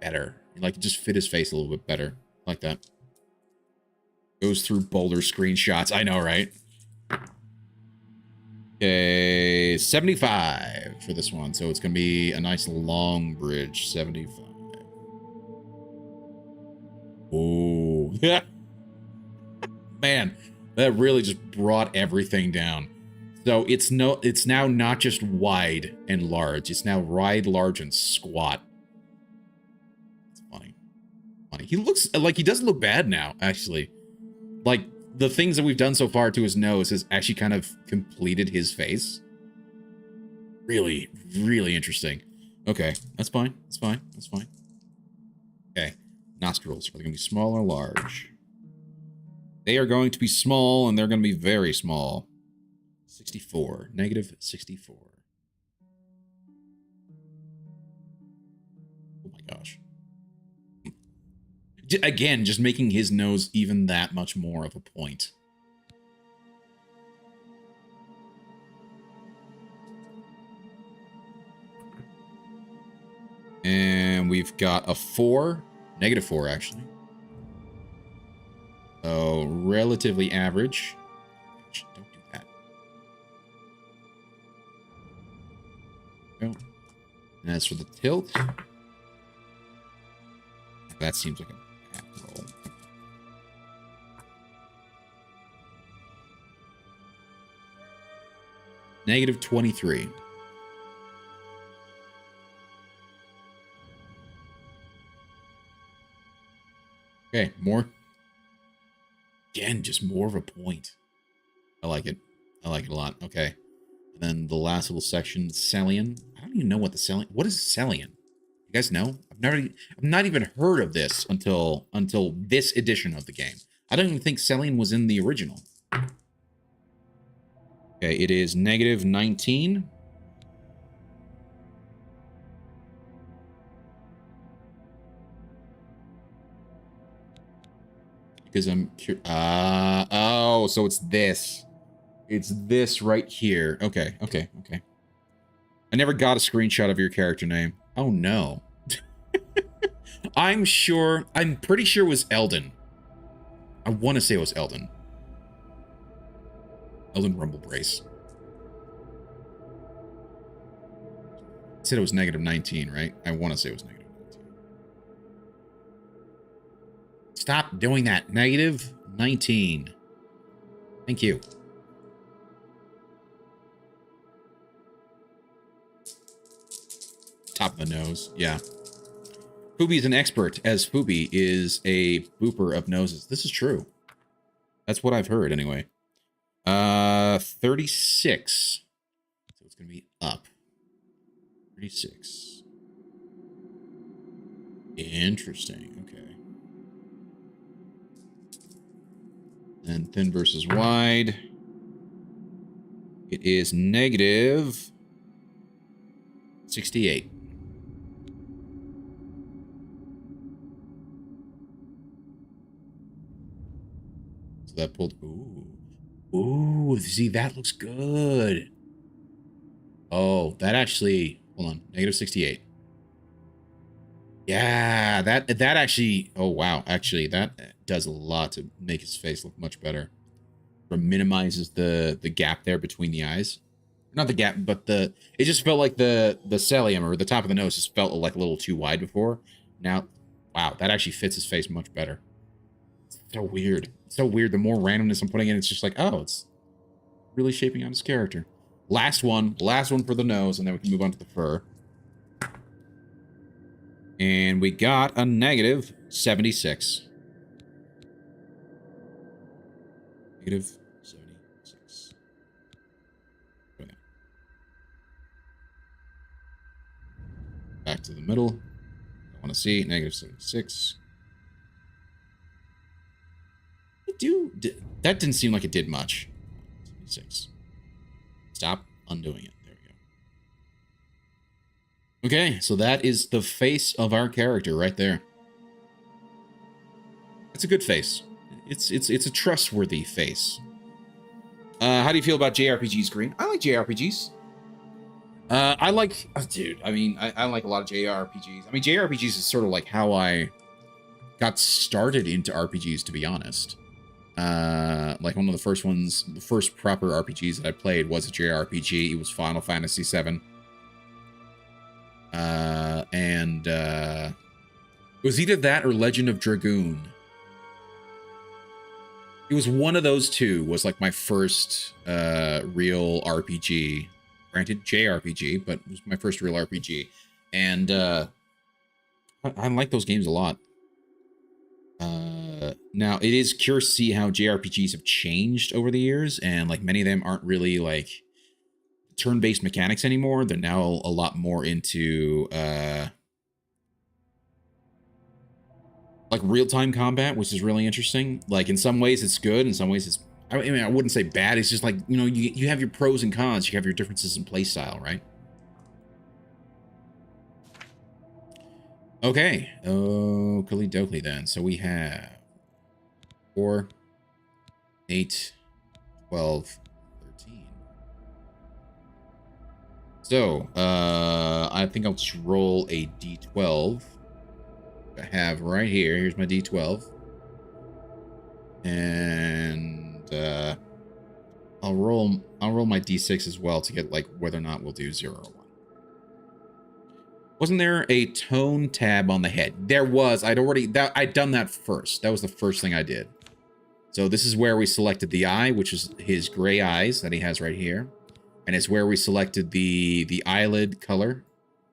better. Like it just fit his face a little bit better. Like that. Goes through boulder screenshots. I know, right? Okay, 75 for this one. So it's going to be a nice long bridge. 75. Oh, yeah. Man, that really just brought everything down. So it's now not just wide and large. It's now wide, large, and squat. It's funny. He looks like he doesn't look bad now, actually. Like, the things that we've done so far to his nose has actually kind of completed his face. Really, really interesting. Okay, that's fine. That's fine. That's fine. Okay, nostrils. Are they going to be small or large? They are going to be small, and they're going to be very small. 64. -64. Oh my gosh. Again, just making his nose even that much more of a point. And we've got a 4. -4, actually. So, relatively average. Don't do that. Oh. And as for the tilt, that seems like a bad roll. -23. Okay, more. Again, just more of a point. I like it. I like it a lot. Okay. And then the last little section, Celian. I don't even know what the Celian. What is Celian? You guys know? I've not even heard of this until this edition of the game. I don't even think Celian was in the original. Okay, it is -19. Because I'm oh, so it's this. It's this right here. Okay. I never got a screenshot of your character name. Oh no. I'm pretty sure it was Eldon. I want to say it was Eldon. Eldon Rumblebrace. I said it was -19, right? I want to say it was -19. Stop doing that. -19. Thank you. Top of the nose. Yeah. Fubi is an expert, as Fubi is a booper of noses. This is true. That's what I've heard, anyway. 36. So it's going to be up. 36. Interesting. Okay. And thin versus wide. It is -68. So that pulled. Ooh, see, that looks good. Oh, that actually, hold on, -68. Yeah, that actually, oh wow, actually that does a lot to make his face look much better. Or minimizes the gap there between the eyes. Not the gap, but it just felt like the cilium or the top of the nose just felt like a little too wide before. Now, wow, that actually fits his face much better. So weird. So weird. The more randomness I'm putting in, it's just like, oh, it's really shaping out his character. Last one for the nose, and then we can move on to the fur. And we got a negative 76. Negative 76. Okay. Back to the middle. I want to see negative 76. That didn't seem like it did much. 76. Stop undoing it. There we go. Okay, so that is the face of our character right there. It's a good face. It's a trustworthy face. How do you feel about JRPGs, Green? I like JRPGs. I like, dude. I mean, I like a lot of JRPGs. I mean, JRPGs is sort of like how I got started into RPGs, to be honest. Like one of the first ones, the first proper RPGs that I played was a JRPG. It was Final Fantasy VII. It was either that or Legend of Dragoon. It was one of those two was like my first real RPG. Granted, JRPG, but it was my first real RPG. And I like those games a lot. Now, it is curious to see how JRPGs have changed over the years, and like many of them aren't really like turn-based mechanics anymore. They're now a lot more into like real-time combat, which is really interesting. Like in some ways it's good, in some ways it's, I mean, I wouldn't say bad. It's just like, you know, you have your pros and cons, you have your differences in play style, right? Okay. Oh, Oakley dokley then. So we have 4, 8, 12, 13. So, I think I'll just roll a d12. I have right here. Here's my d12. And I'll roll my d6 as well to get like whether or not we'll do 0 or 1. Wasn't there a tone tab on the head? There was. I'd done that first. That was the first thing I did. So this is where we selected the eye, which is his gray eyes that he has right here. And it's where we selected the eyelid color.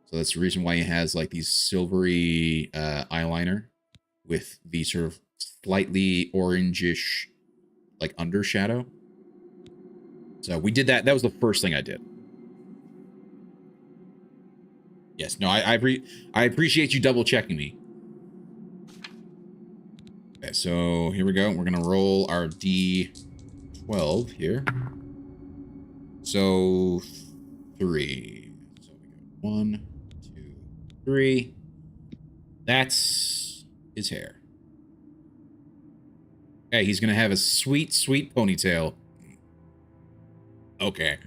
So that's the reason why he has like these silvery eyeliner with the sort of slightly orangish like undershadow. So we did that. That was the first thing I did. Yes, no, I appreciate you double checking me. Okay, so here we go. We're gonna roll our D12 here. So 3. So we go 1, 2, 3. That's his hair. Okay, he's gonna have a sweet, sweet ponytail. Okay.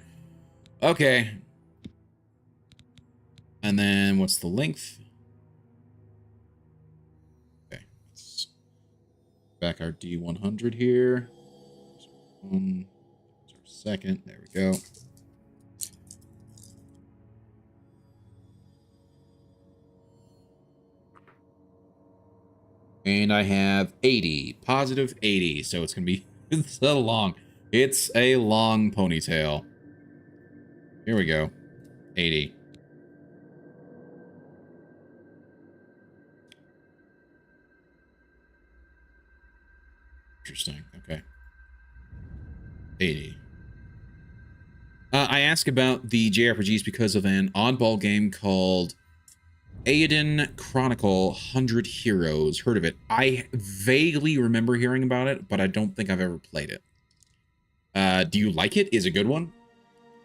Okay. And then what's the length? Okay. Let's back our D100 here. There's our second. There we go. And I have 80. Positive 80. So it's going to be it's a long ponytail. Here we go. 80. Interesting. Okay. 80. I ask about the JRPGs because of an oddball game called Aiden Chronicle 100 Heroes. Heard of it? I vaguely remember hearing about it, but I don't think I've ever played it. Do you like it? Is it a good one?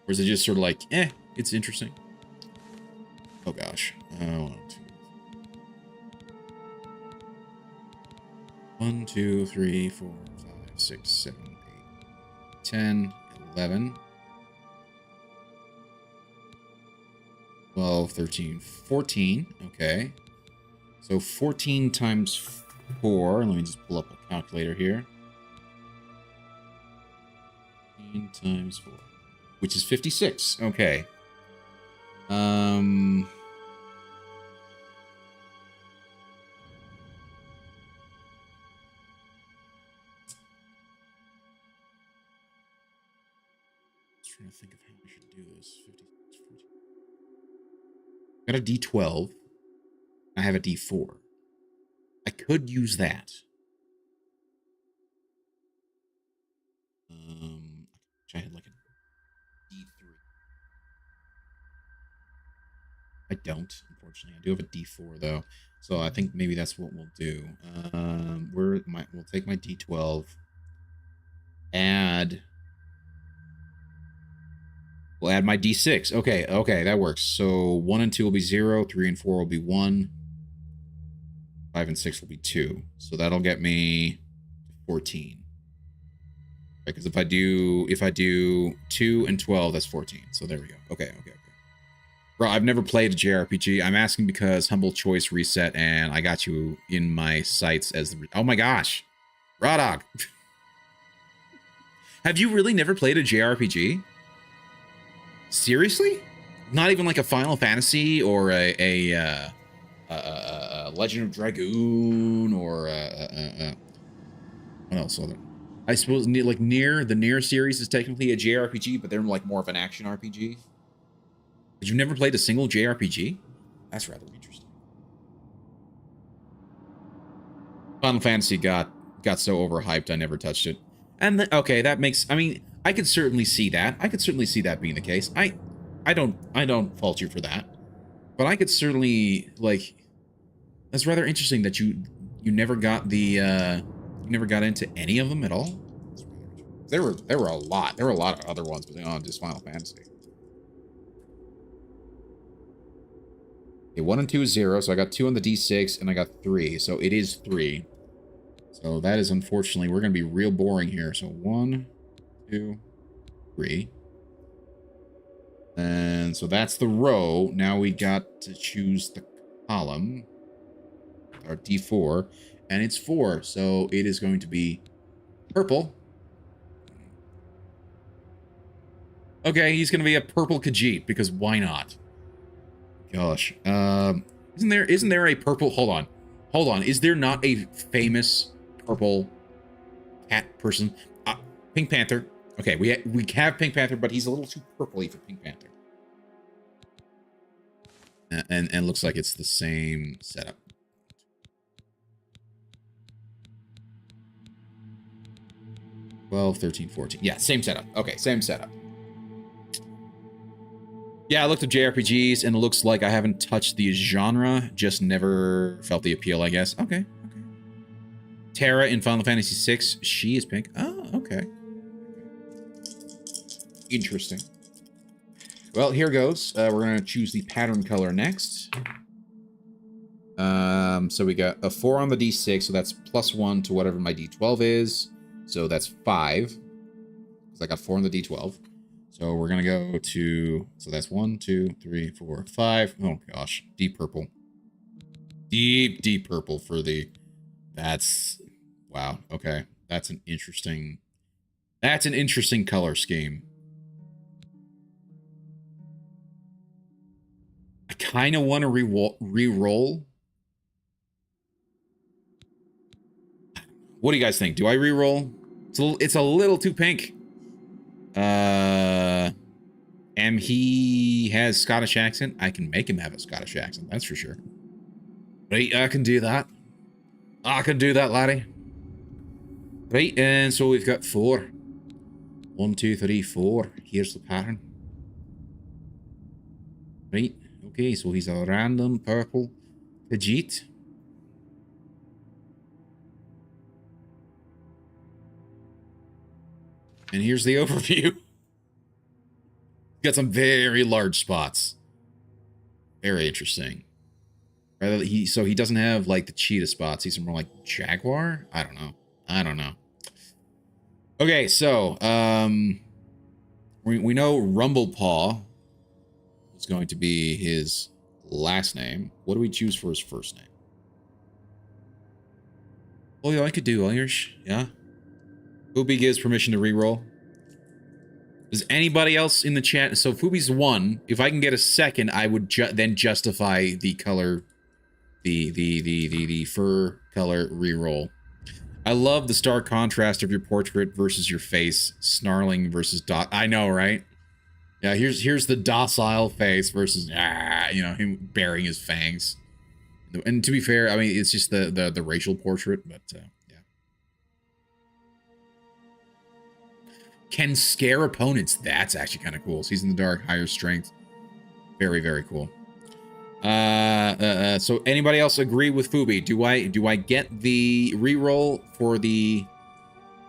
Or is it just sort of like, it's interesting? Oh gosh. 1, 2, 3, 4, 5, 6, 7, 8, 10, 11, 12, 13, 14. Okay. So 14 times 4. Let me just pull up a calculator here. 14 times 4. Which is 56. Okay. trying to think of how we should do this. 56, 14. Got a D12. I have a D4. I could use that. I had like a D3. I don't, unfortunately. I do have a D4 though, so I think maybe that's what we'll do. We'll take my D12, we'll add my D6. Okay, that works. So 1 and 2 will be 0, 3 and 4 will be 1, 5 and 6 will be 2. So that'll get me 14. Because if I do 2 and 12, that's 14. So there we go. Okay. Bro, I've never played a JRPG. I'm asking because Humble Choice reset, and I got you in my sights as the... Oh my gosh. Raw dog. Have you really never played a JRPG? Seriously? Not even like a Final Fantasy or a Legend of Dragoon or what else? I suppose like the Nier series is technically a JRPG, but they're like more of an action RPG. But you've never played a single JRPG? That's rather interesting. Final Fantasy got so overhyped I never touched it. And okay, that makes, I mean, I could certainly see that. I could certainly see that being the case. I don't fault you for that. But I could certainly, like, that's rather interesting that you never got the you never got into any of them at all? There were a lot. There were a lot of other ones, but just Final Fantasy. Okay, 1 and 2 is 0, so I got 2 on the D6, and I got 3, so it is 3. So that is, unfortunately, we're going to be real boring here. So 1, 2, 3. And so that's the row. Now we got to choose the column. Our D4. And it's 4, so it is going to be purple. Okay, he's going to be a purple Khajiit, because why not? Gosh. Isn't there a purple... Hold on. Is there not a famous purple cat person? Pink Panther. Okay, we have Pink Panther, but he's a little too purpley for Pink Panther. And looks like it's the same setup. $12, $13, $14. Yeah, same setup. Okay, same setup. Yeah, I looked at JRPGs, and it looks like I haven't touched the genre, just never felt the appeal, I guess. Okay. Terra in Final Fantasy VI, she is pink. Oh, okay. Interesting. Well, here goes. We're going to choose the pattern color next. So we got a 4 on the D6, so that's +1 to whatever my D12 is. So that's 5. Because I got 4 on the D12. So we're going to go to... So that's 1, 2, 3, 4, 5. Oh, gosh. Deep purple. Deep purple for the... That's... Wow. Okay. That's an interesting color scheme. I kind of want to re-roll. What do you guys think? Do I re-roll? It's a little too pink. And he has Scottish accent. I can make him have a Scottish accent, that's for sure. Right, I can do that. I can do that, laddie. Right, and so we've got 4. 1, 2, 3, 4. Here's the pattern. Right, okay, so he's a random purple Khajiit. And here's the overview. Got some very large spots. Very interesting. Rather, so he doesn't have like the cheetah spots. He's more like jaguar. I don't know. Okay, so we know Rumblepaw is going to be his last name. What do we choose for his first name? Oh yeah, I could do Irish. Yeah. Fubi gives permission to reroll. Does anybody else in the chat? So Fubi's 1. If I can get a second, I would then justify the color, the fur color reroll. I love the stark contrast of your portrait versus your face, snarling versus dot. I know, right? Yeah, here's the docile face versus you know, him baring his fangs. And to be fair, I mean, it's just the racial portrait, but yeah. Can scare opponents. That's actually kind of cool. Sees in the dark, higher strength. Very, very cool. So anybody else agree with Fubi? Do I get the reroll for the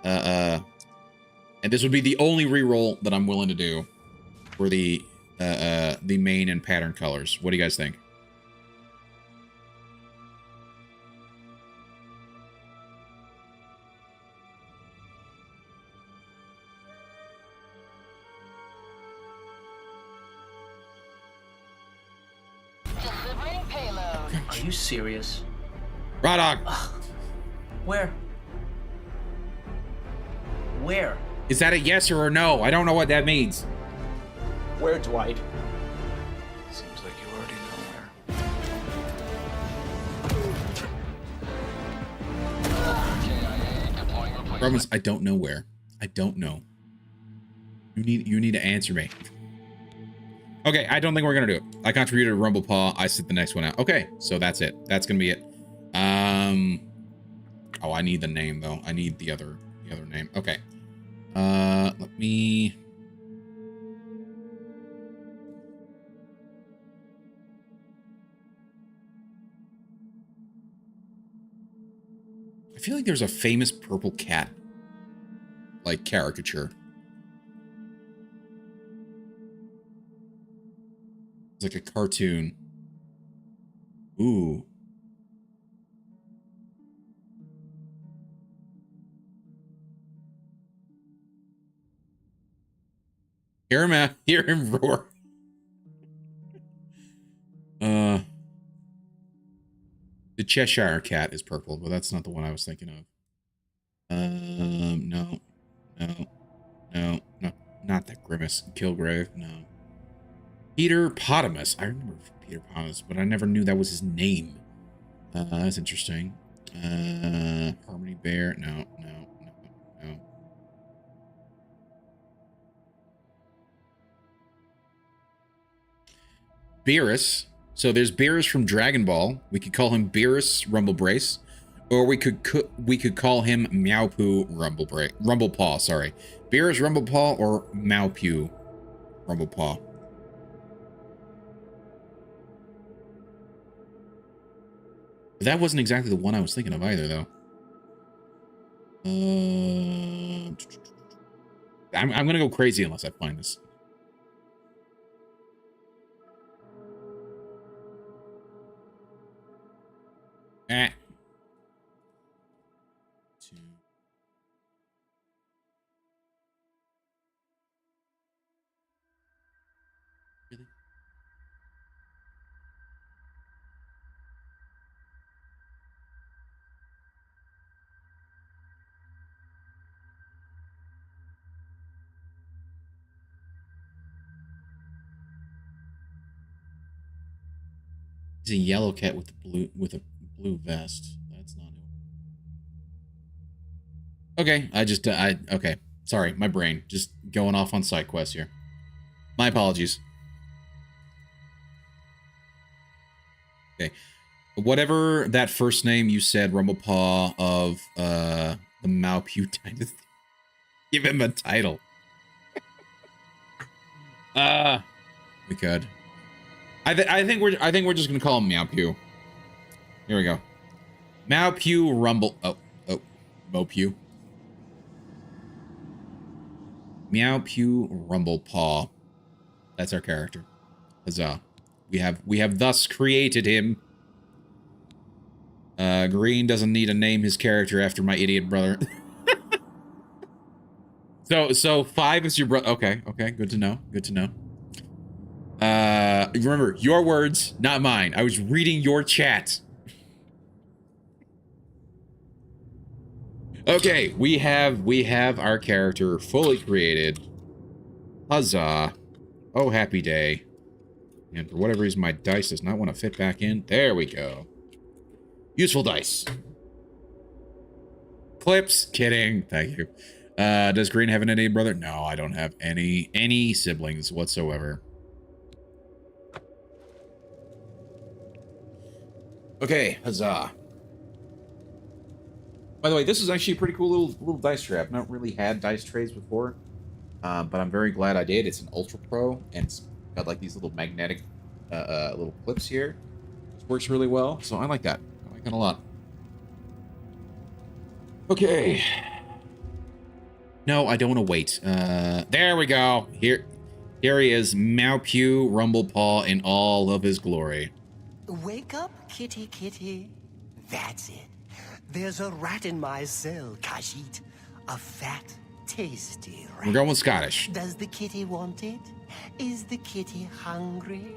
and this would be the only reroll that I'm willing to do for the main and pattern colors. What do you guys think? Delivering payload. Are you serious? Rodog! Where? Where? Is that a yes or a no? I don't know what that means. Where, Dwight? Seems like you already know where. Romans, I don't know where. I don't know. You need to answer me. Okay, I don't think we're gonna do it. I contributed to Rumblepaw. I sit the next one out. Okay, so that's it. That's gonna be it. Oh, I need the name though. I need the other name. Okay. Let me. I feel like there's a famous purple cat, like, caricature. It's like a cartoon. Ooh. Hear him roar. The Cheshire Cat is purple, but that's not the one I was thinking of. No, not that Grimace. Kilgrave, no. Peter Potamus. I remember Peter Potamus, but I never knew that was his name. That's interesting. Harmony Bear, no. Beerus. So there's Beerus from Dragon Ball. We could call him Beerus Rumblebrace, or we could call him Meowpu Rumblepaw. Sorry, Beerus Rumblepaw or Meowpu Rumblepaw. That wasn't exactly the one I was thinking of either, though. I'm gonna go crazy unless I find this. Eh. Really? He's a yellow cat with a blue vest. That's not it. Okay, okay. Sorry, my brain just going off on side quests here. My apologies. Okay. Whatever that first name you said, Rumblepaw of the Meowpu dynasty. Give him a title. We could. I think we're just gonna call him Meowpu. Here we go. Meowpu Rumble. Oh, Meowpu. Meowpu Rumblepaw. That's our character. Huzzah! We have thus created him. Green doesn't need to name his character after my idiot brother. So 5 is your brother. Okay, good to know. Good to know. Remember, your words, not mine. I was reading your chat. Okay, we have our character fully created. Huzzah. Oh, happy day. And for whatever reason, my dice does not want to fit back in. There we go. Useful dice. Clips. Kidding. Thank you. Does Green have an any brother? No, I don't have any siblings whatsoever. Okay, huzzah. By the way, this is actually a pretty cool little dice tray. I've not really had dice trays before, but I'm very glad I did. It's an Ultra Pro, and it's got like these little magnetic little clips here. It works really well, so I like that. I like that a lot. Okay. No, I don't want to wait. There we go. Here he is, Meowpu, Rumblepaw in all of his glory. Wake up, kitty kitty. That's it. There's a rat in my cell, Khajiit. A fat, tasty rat. We're going with Scottish. Does the kitty want it? Is the kitty hungry?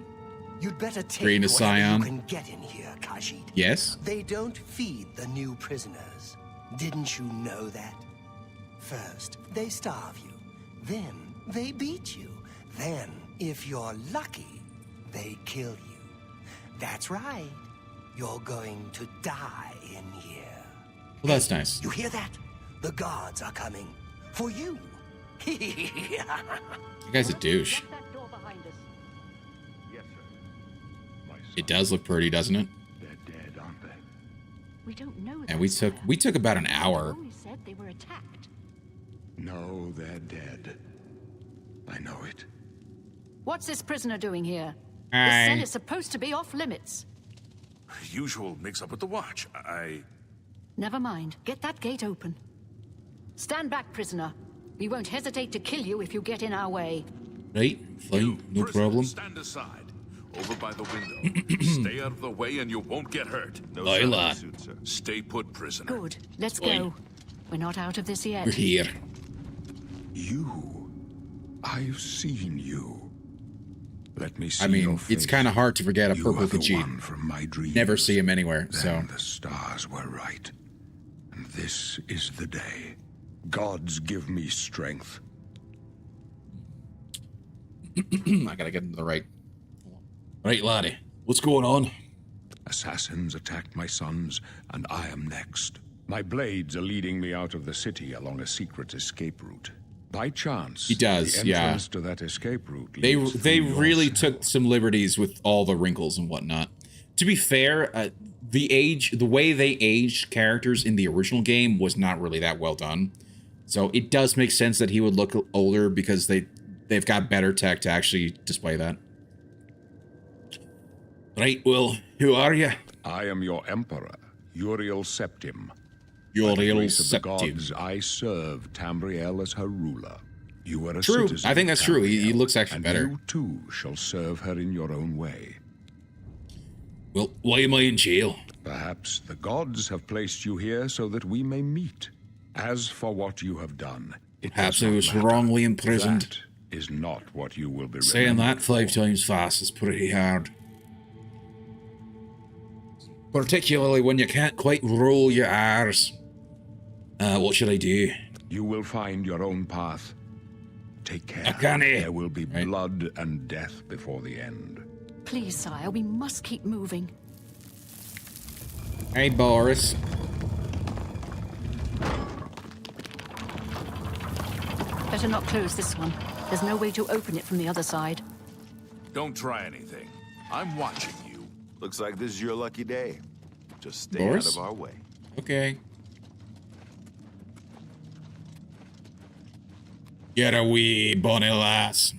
You'd better take Green is whatever Scion. you can get in here, Khajiit. Yes? They don't feed the new prisoners. Didn't you know that? First, they starve you. Then, they beat you. Then, if you're lucky, they kill you. That's right. You're going to die in here. Well, that's nice. You hear that? The guards are coming. For you. You guy's a douche. Lock that door behind us. Yes, sir. My It does look pretty, doesn't it? They're dead, aren't they? We don't know. And we took about an hour. Only said they were attacked. No, they're dead. I know it. What's this prisoner doing here? Aye. This cell is supposed to be off limits. Usual mix-up with the watch. Never mind. Get that gate open. Stand back, prisoner. We won't hesitate to kill you if you get in our way. Right? Fine. No prisoner, problem. Stand aside. Over by the window. Stay out of the way and you won't get hurt. No Aye, lad. suit, sir. Stay put, prisoner. Good. Let's Fine. go. We're not out of this yet. We're here. You. I've seen you. Let me see I your mean, face. it's kind of hard to forget a You purple are the Khajiit. one from my dreams. Never see him anywhere, so. Then the stars were right. And this is the day. Gods give me strength. I gotta get into the right. Right, laddie. What's going on? Assassins attacked my sons, and I am next. My blades are leading me out of the city along a secret escape route. By chance, He does, the yeah. entrance to that escape route They leads they through your really cell. took some liberties with all the wrinkles and whatnot. To be fair, the way they aged characters in the original game was not really that well done. So it does make sense that he would look older because they've got better tech to actually display that. Right, well, who are you? I am your emperor, Uriel Septim. You're By the real grace of the septim. gods, I serve Tamriel as her ruler. You are a True. citizen I think of that's true. He Tamriel, looks actually and better. you too shall serve her in your own way. Well, why am I in jail? Perhaps the gods have placed you here so that we may meet. As for what you have done, it Perhaps does I not was matter. wrongly imprisoned. That is not what you will be Saying remembered that 5 for. times fast is pretty hard. Particularly when you can't quite roll your R's. What should I do? You will find your own path. Take care. Alchemy. There will be Right. blood and death before the end. Please, sire, we must keep moving. Hey, Boris. Better not close this one. There's no way to open it from the other side. Don't try anything. I'm watching you. Looks like this is your lucky day. Just stay Boris? out of our way. Okay. Get a wee bonny lass.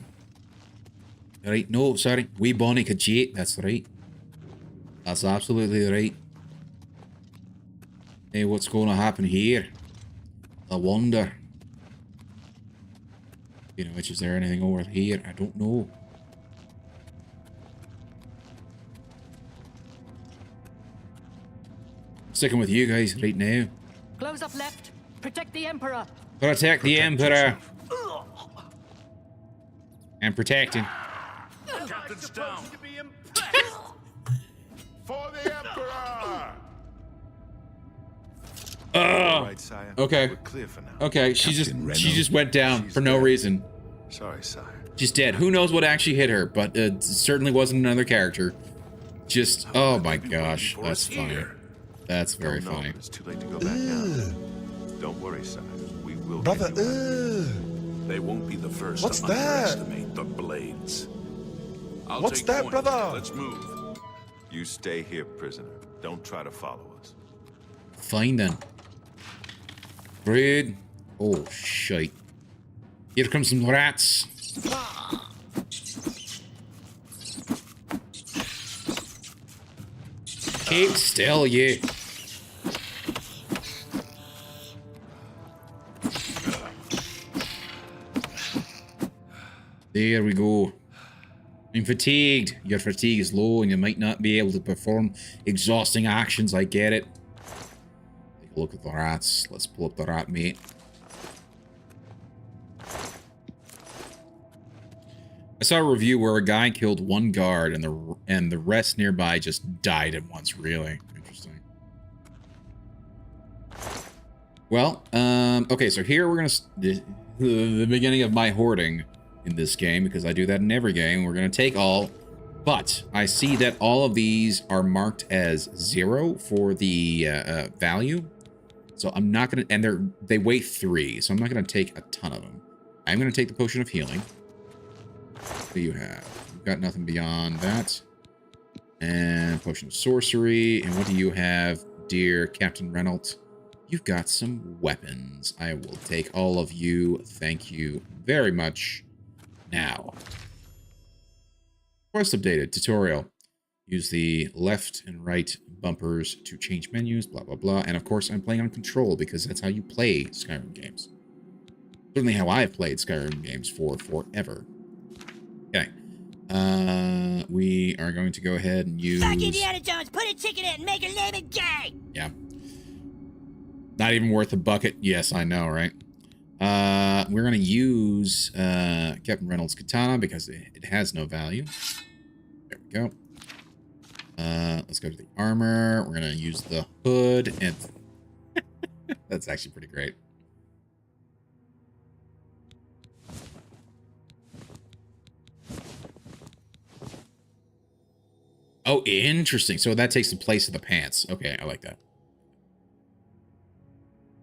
Right, no, sorry. Wee bonny Khajiit, that's right. That's absolutely right. Hey, what's going to happen here? I wonder. You know, which is there anything over here? I don't know. Sticking with you guys right now. Close up left. Protect the Emperor. Protect the Emperor. And protecting. Captain's down. For the Emperor! Oh, Right, sire. okay. We're clear for now. Okay, she Captain just went down She's for no dead. reason. Sorry, sire. She's dead. Who knows what actually hit her, but it certainly wasn't another character. Just, oh my gosh, for that's us funny. here. That's very No, funny. it's too late to go back now. Don't worry, sire. We We'll Brother, get you out. They won't be the first What's to that? underestimate the blades. I'll What's take that, point. brother? Let's move. You stay here, prisoner. Don't try to follow us. Fine then. Rude. Oh, shite. Here comes some rats. Keep still, you. There we go. I'm fatigued. Your fatigue is low and you might not be able to perform exhausting actions. I get it. Take a look at the rats. Let's pull up the rat mate. I saw a review where a guy killed one guard and the rest nearby just died at once. Really interesting. Well, okay, so here we're gonna the beginning of my hoarding in this game, because I do that in every game. We're gonna take all, but I see that all of these are marked as 0 for the value, so I'm not gonna, and they weigh 3, so I'm not gonna take a ton of them. I'm gonna take the potion of healing. What do you have? You've got nothing beyond that. And potion of sorcery. And what do you have, dear Captain Reynolds? You've got some weapons. I will take all of you. Thank you very much. Now, quest updated. Tutorial. Use the left and right bumpers to change menus, blah, blah, blah. And of course, I'm playing on control because that's how you play Skyrim games. Certainly how I've played Skyrim games for forever. Okay. We are going to go ahead and use... Fuck Indiana Jones, put a ticket in and make her name it gay! Yeah. Not even worth a bucket. Yes, I know, right? We're going to use Captain Reynolds' katana because it has no value. There we go. Let's go to the armor. We're going to use the hood. And that's actually pretty great. Oh, interesting. So that takes the place of the pants. Okay, I like that.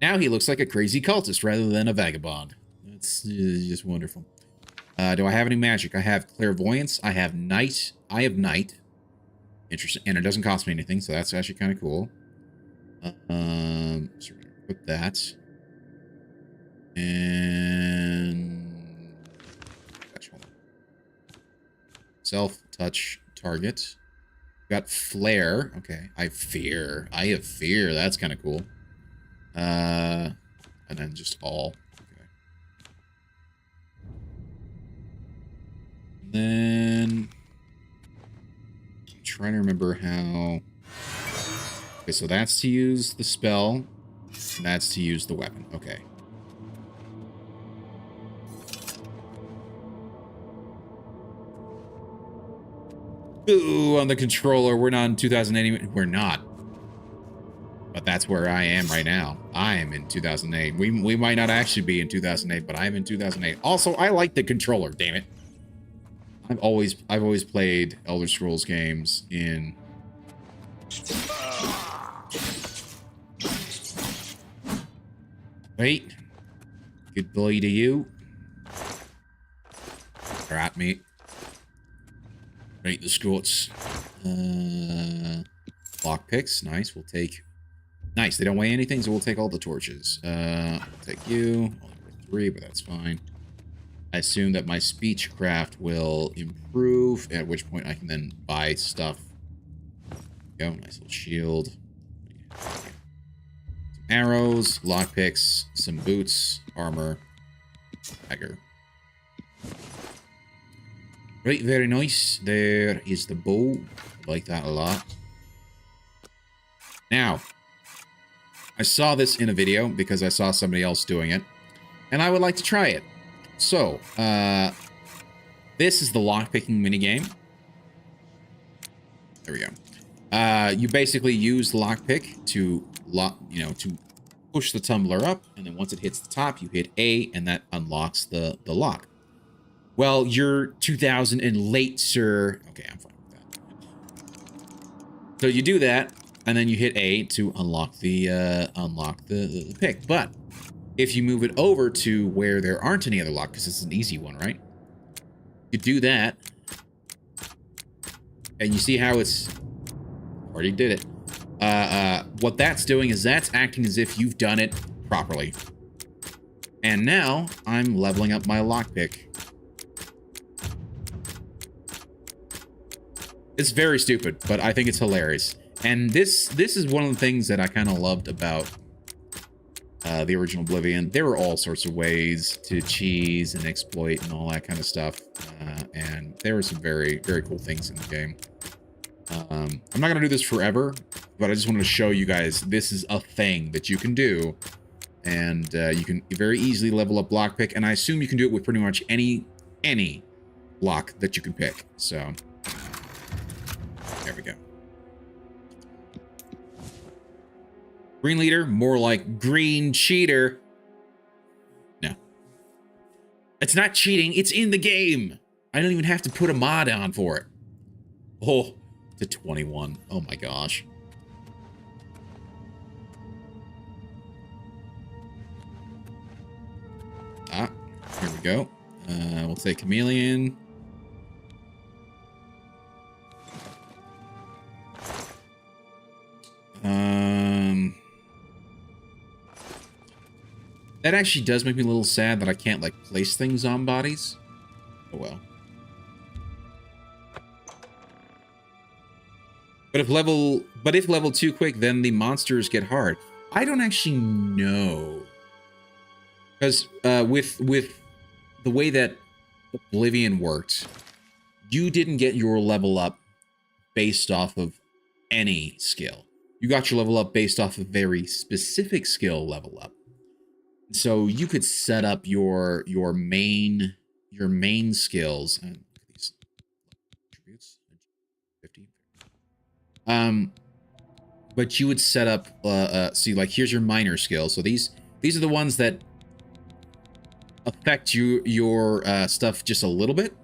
Now he looks like a crazy cultist rather than a vagabond. That's just wonderful. Do I have any magic? I have clairvoyance. I have night. I have night. Interesting. And it doesn't cost me anything, so that's actually kind of cool. So we're going to put that. And... Gosh, hold on. Self-touch target. Got flare. Okay. I have fear. That's kind of cool. And then just all. Okay. And then I'm trying to remember how. Okay, so that's to use the spell. And that's to use the weapon. Okay. Ooh, on the controller. We're not in 2008. We're not. But that's where I am right now. I am in 2008. We might not actually be in 2008, but I am in 2008. Also, I like the controller, damn it. I've always played Elder Scrolls games in... Wait. Goodbye to you. Alright, mate. Right, the Scots. Lockpicks, nice. We'll take... Nice, they don't weigh anything, so we'll take all the torches. We'll take you. Only worth 3, but that's fine. I assume that my speechcraft will improve, at which point I can then buy stuff. There we go, nice little shield. Some arrows, lockpicks, some boots, armor, dagger. Right, very nice. There is the bow. I like that a lot. Now, I saw this in a video because I saw somebody else doing it, and I would like to try it. So, this is the lockpicking minigame. There we go. You basically use the lockpick to to push the tumbler up, and then once it hits the top, you hit A, and that unlocks the lock. Well, you're 2000 and late, sir. Okay, I'm fine with that. So you do that, and then you hit A to unlock the pick. But if you move it over to where there aren't any other locks, because it's an easy one, right? You do that, and you see how it's already did it. What that's doing is that's acting as if you've done it properly. And now I'm leveling up my lockpick. It's very stupid, but I think it's hilarious. And this is one of the things that I kind of loved about the original Oblivion. There were all sorts of ways to cheese and exploit and all that kind of stuff. And there were some very, very cool things in the game. I'm not going to do this forever, but I just wanted to show you guys this is a thing that you can do. And you can very easily level up lockpick. And I assume you can do it with pretty much any lock that you can pick. So there we go. Green leader, more like green cheater. No. It's not cheating, it's in the game. I don't even have to put a mod on for it. Oh, to 21. Oh my gosh. Ah, here we go. We'll say chameleon. That actually does make me a little sad that I can't, like, place things on bodies. Oh, well. But if level 2 quick, then the monsters get hard. I don't actually know. Because with the way that Oblivion worked, you didn't get your level up based off of any skill. You got your level up based off of very specific skill level up. So you could set up your main skills and these attributes 50. But you would set up see, like, here's your minor skills. So these are the ones that affect your stuff just a little bit.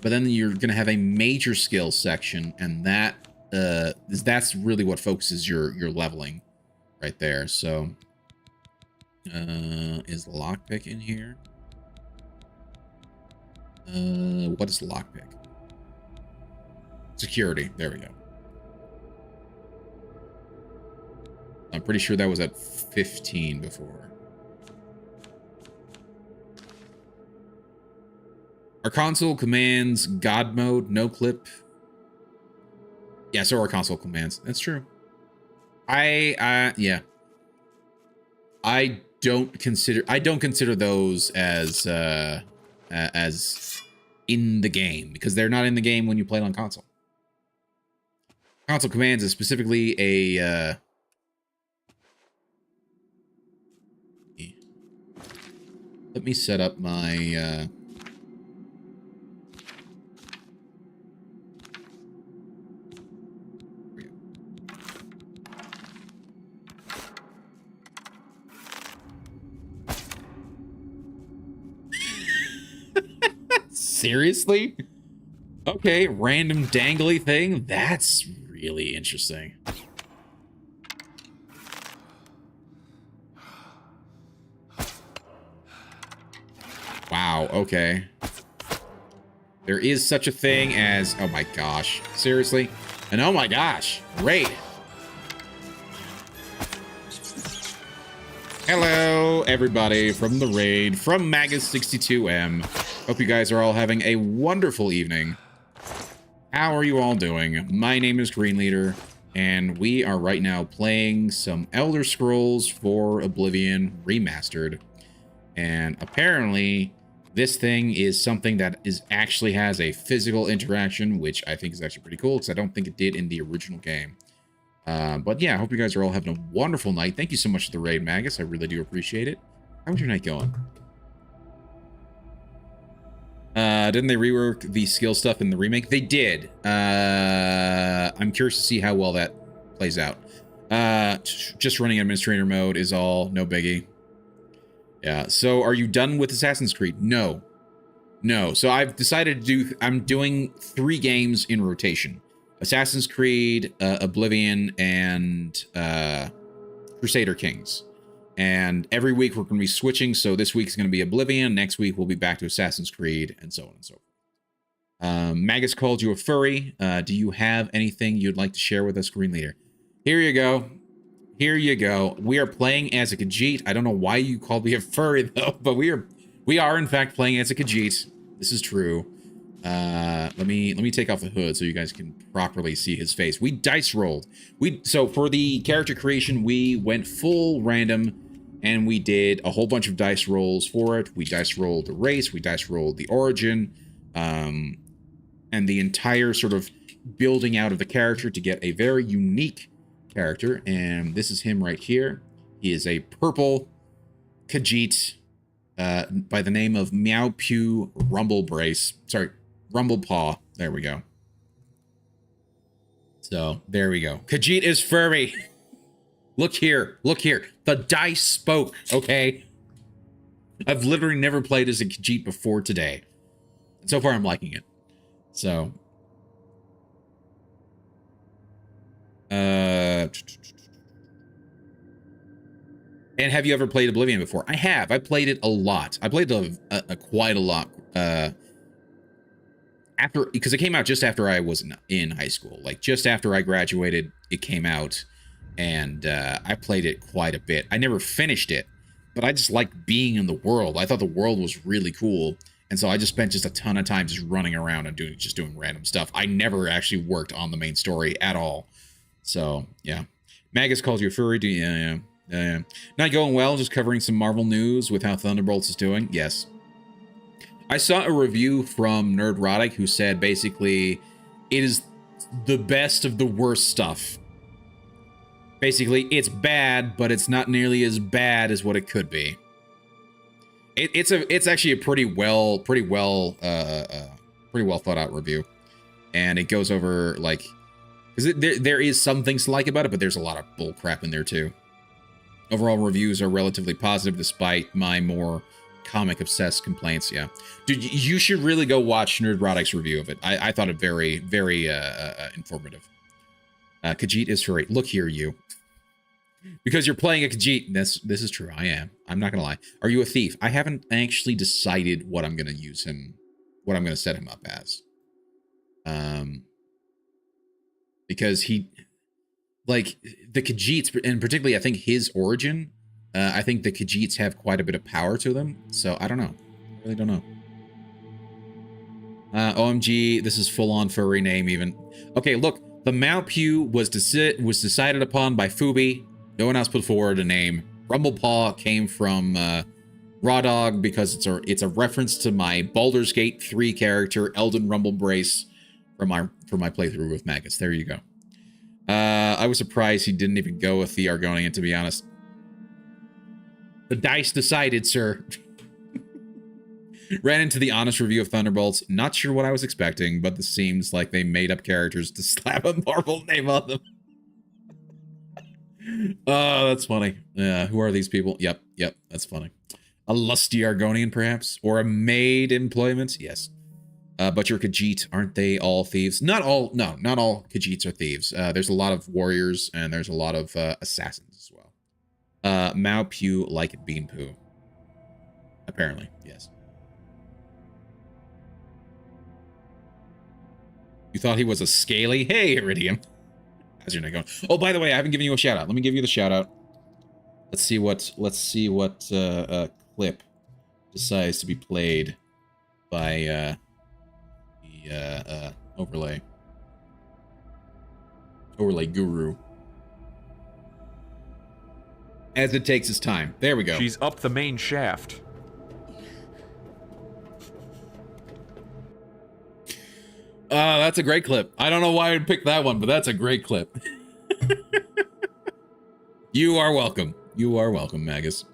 But then you're gonna have a major skill section, and that's really what focuses your leveling right there. So is lockpick in here? What is lockpick? Security. There we go. I'm pretty sure that was at 15 before. Our console commands God mode, no clip. Yeah, so our console commands. That's true. Yeah. I don't consider those as in the game, because they're not in the game when you play it on console. Console commands is specifically a let me set up my Seriously? Okay, random dangly thing? That's really interesting. Wow, okay. There is such a thing as... Oh my gosh. Seriously? And oh my gosh. Great. Hello, everybody, from the raid, from Magus62M. Hope you guys are all having a wonderful evening. How are you all doing? My name is Green Leader, and we are right now playing some Elder Scrolls for Oblivion Remastered. And apparently, this thing is something that actually has a physical interaction, which I think is actually pretty cool, because I don't think it did in the original game. But yeah, I hope you guys are all having a wonderful night. Thank you so much for the raid, Magus. I really do appreciate it. How's your night going? Didn't they rework the skill stuff in the remake? They did. I'm curious to see how well that plays out. Just running administrator mode is all, no biggie. Yeah, so are you done with Assassin's Creed? No. No, so I've decided to I'm doing 3 games in rotation. Assassin's Creed, Oblivion, and Crusader Kings. And every week we're going to be switching. So this week's going to be Oblivion. Next week we'll be back to Assassin's Creed, and so on and so forth. Magus called you a furry. Do you have anything you'd like to share with us, Green Leader? Here you go. Here you go. We are playing as a Khajiit. I don't know why you called me a furry though, but we are in fact playing as a Khajiit. This is true. Let me take off the hood so you guys can properly see his face. We dice rolled. So for the character creation, we went full random and we did a whole bunch of dice rolls for it. We dice rolled the race, we dice rolled the origin, and the entire sort of building out of the character to get a very unique character. And this is him right here. He is a purple Khajiit by the name of Meowpu Rumblepaw. There we go. So there we go. Khajiit is furry. Look here. Look here. The dice spoke. Okay. I've literally never played as a Khajiit before today. And so far I'm liking it. So. And have you ever played Oblivion before? I have. I played it a lot. I played quite a lot. Because it came out just after I was in high school. Like, just after I graduated, it came out. And I played it quite a bit. I never finished it, but I just liked being in the world. I thought the world was really cool. And so I just spent just a ton of time just running around and doing random stuff. I never actually worked on the main story at all. So, yeah. Magus calls you a furry. Not going well, just covering some Marvel news with how Thunderbolts is doing. Yes. I saw a review from Nerdrotic who said basically it is the best of the worst stuff. Basically, it's bad, but it's not nearly as bad as what it could be. It's actually a pretty well thought out review, and it goes over like, because there is some things to like about it, but there's a lot of bull crap in there too. Overall reviews are relatively positive despite my more comic obsessed complaints. Yeah, dude, you should really go watch Nerdrotic's review of it. I thought it very informative. Khajiit is furry. Look here, you. Because you're playing a Khajiit. This is true. I am. I'm not gonna lie. Are you a thief? I haven't actually decided what I'm gonna use him, what I'm gonna set him up as. Because he, like the Khajiits, and particularly I think his origin. I think the Khajiits have quite a bit of power to them. So I don't know. I really don't know. OMG, this is full on furry name even. Okay, look. The Meowpu was decided upon by Fubi. No one else put forward a name. Rumblepaw came from Raw Dog because it's a reference to my Baldur's Gate 3 character, Elden Rumblebrace, from my playthrough with Magus. There you go. I was surprised he didn't even go with the Argonian, to be honest. The dice decided, sir. Ran into the honest review of Thunderbolts. Not sure what I was expecting, but this seems like they made up characters to slap a Marvel name on them. Oh, that's funny. Yeah, who are these people? Yep, that's funny. A lusty Argonian, perhaps? Or a maid employment? Yes. But your Khajiit, aren't they all thieves? Not all Khajiits are thieves. There's a lot of warriors, and there's a lot of assassins as well. Meowpu like it bean poo. Apparently, yes. You thought he was a scaly? Hey, Iridium. How's your night going? Oh, by the way, I haven't given you a shout out. Let me give you the shout out. Let's see what clip decides to be played by the overlay guru. As it takes its time. There we go. She's up the main shaft. That's a great clip. I don't know why I would pick that one, but that's a great clip. You are welcome. You are welcome, Magus.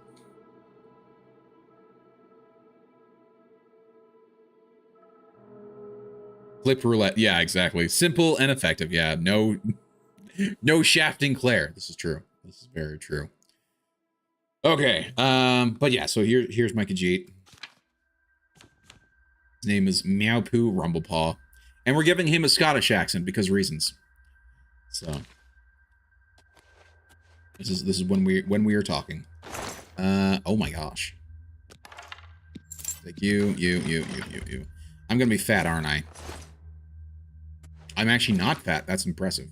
Clip roulette. Yeah, exactly. Simple and effective. Yeah, no shafting Claire. This is true. This is very true. Okay. But yeah, so here's my Khajiit. His name is Meowpu Rumblepaw. And we're giving him a Scottish accent because reasons. So this is when we are talking. Oh my gosh. Like you. I'm gonna be fat, aren't I? I'm actually not fat. That's impressive.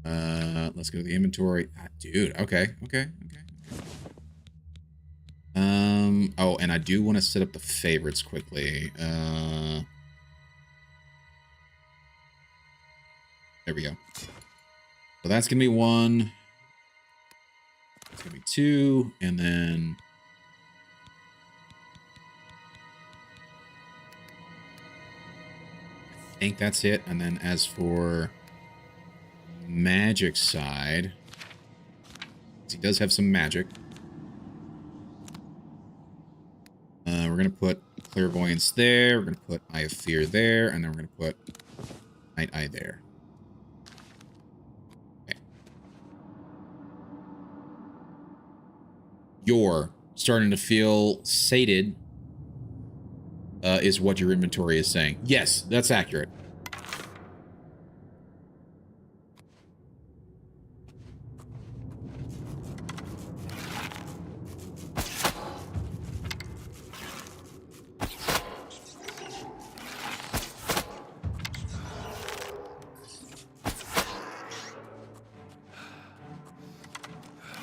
Let's go to the inventory. Ah, dude, okay. Oh, and I do want to set up the favorites quickly. There we go. So that's gonna be 1. It's gonna be 2, and then I think that's it. And then as for magic side, he does have some magic. We're gonna put clairvoyance there. We're gonna put Eye of Fear there, and then we're gonna put Night Eye there. Okay. You're starting to feel sated, is what your inventory is saying. Yes, that's accurate.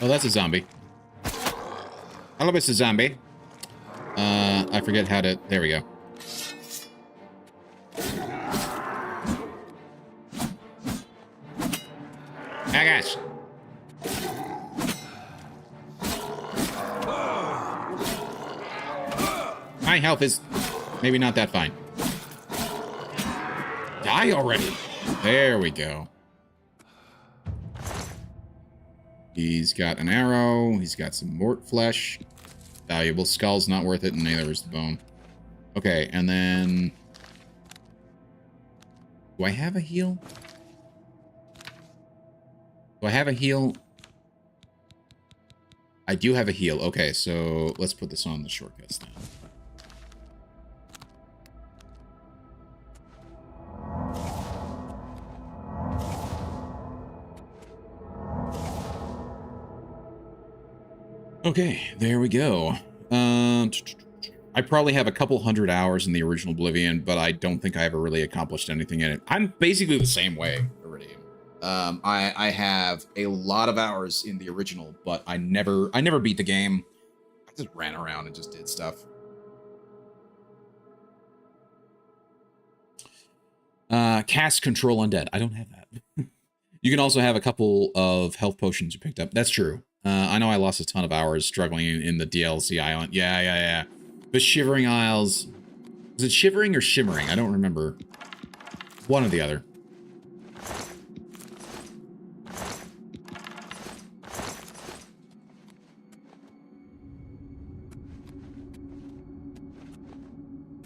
Oh, that's a zombie. I love it's a zombie. I forget how to... There we go. Ah, gosh. My health is maybe not that fine. Die already. There we go. He's got an arrow. He's got some mort flesh. Valuable skull's not worth it, and neither is the bone. Okay, and then... Do I have a heal? Do I have a heal? I do have a heal. Okay, so let's put this on the shortcuts now. Okay, there we go. I probably have a couple 100 hours in the original Oblivion, but I don't think I ever really accomplished anything in it. I'm basically the same way, Iridium. I have a lot of hours in the original, but I never beat the game. I just ran around and just did stuff. Cast Control Undead. I don't have that. You can also have a couple of health potions you picked up. That's true. I know I lost a ton of hours struggling in the DLC island. Yeah. The Shivering Isles. Was it Shivering or Shimmering? I don't remember. One or the other.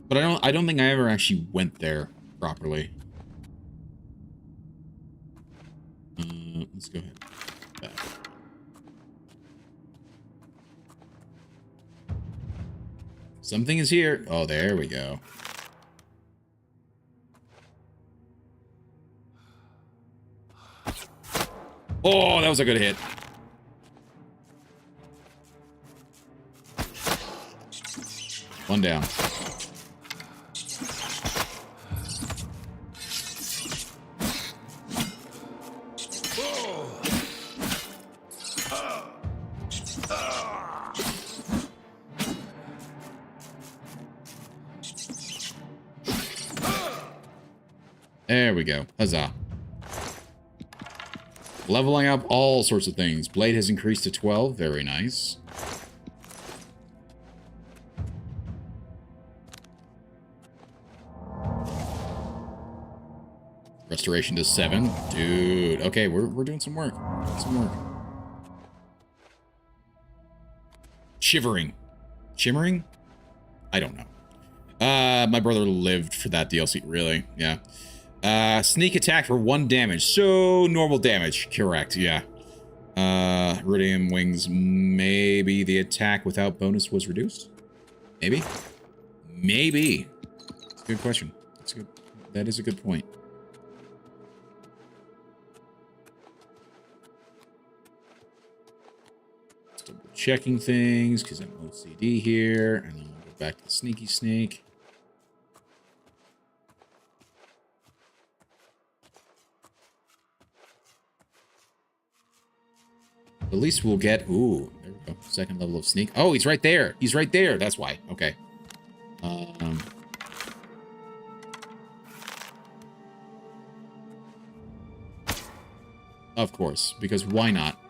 But I don't think I ever actually went there properly. Let's go ahead. Back. Something is here. Oh, there we go. Oh, that was a good hit. One down. There we go. Huzzah. Leveling up all sorts of things. Blade has increased to 12. Very nice. Restoration to 7. Dude. Okay, we're doing some work. Shivering. Shimmering? I don't know. My brother lived for that DLC. Really? Yeah. Sneak attack for 1 damage. So, normal damage. Correct, yeah. Iridium wings. Maybe the attack without bonus was reduced? Maybe? Maybe. That's a good question. That's good. That is a good point. Let's double checking things because I'm OCD here, and then we'll go back to the sneaky sneak. At least we'll get, ooh, there we go. Second level of sneak. Oh, he's right there. He's right there. That's why. Okay. Of course, because why not?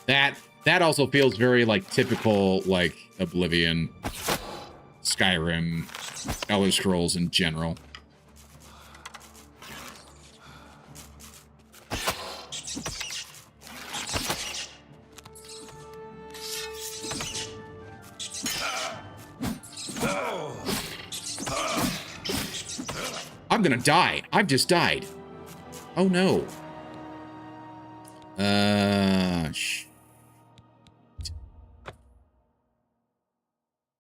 That also feels very like typical like Oblivion, Skyrim, Elder Scrolls in general. I'm gonna die. I've just died. Oh no.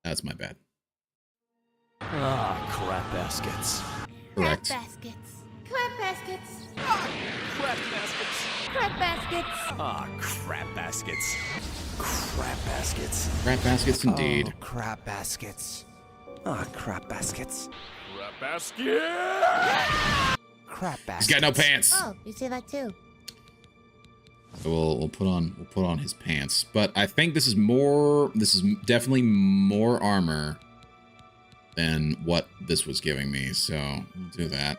That's my bad. Ah, crap baskets. Correct. Crap baskets. Crap baskets. Crap baskets. Crap baskets. Ah, crap baskets. Crap baskets. Crap baskets indeed. Oh, crap baskets. Ah, crap baskets. Crap basket. Crap baskets. He's got no pants. Oh, you say that too. So we'll put on his pants. But I think this is definitely more armor than what this was giving me. So we'll do that.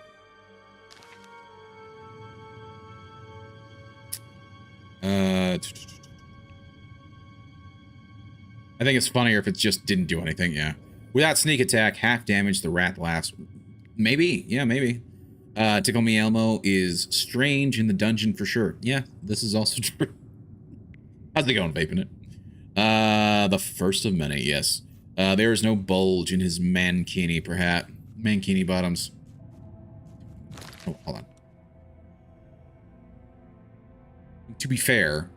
I think it's funnier if it just didn't do anything, yeah. Without sneak attack, half damage, the rat lasts. Maybe, yeah, maybe. Tickle Me Elmo is strange in the dungeon for sure. Yeah, this is also true. How's it going, vaping it? The first of many, yes. There is no bulge in his mankini, perhaps. Mankini bottoms. Oh, hold on. To be fair.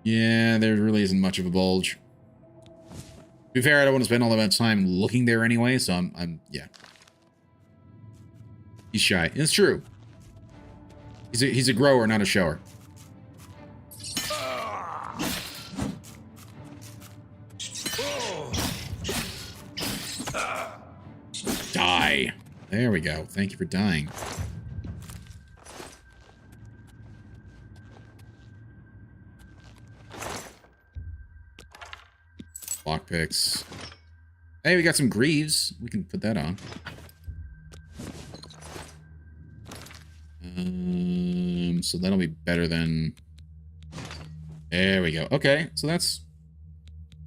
Yeah, there really isn't much of a bulge. To be fair, I don't want to spend all that time looking there anyway, so I'm yeah. He's shy. It's true. He's a grower, not a shower. Die. There we go. Thank you for dying. Lockpicks. Hey, we got some greaves. We can put that on. So that'll be better than... There we go. Okay, so that's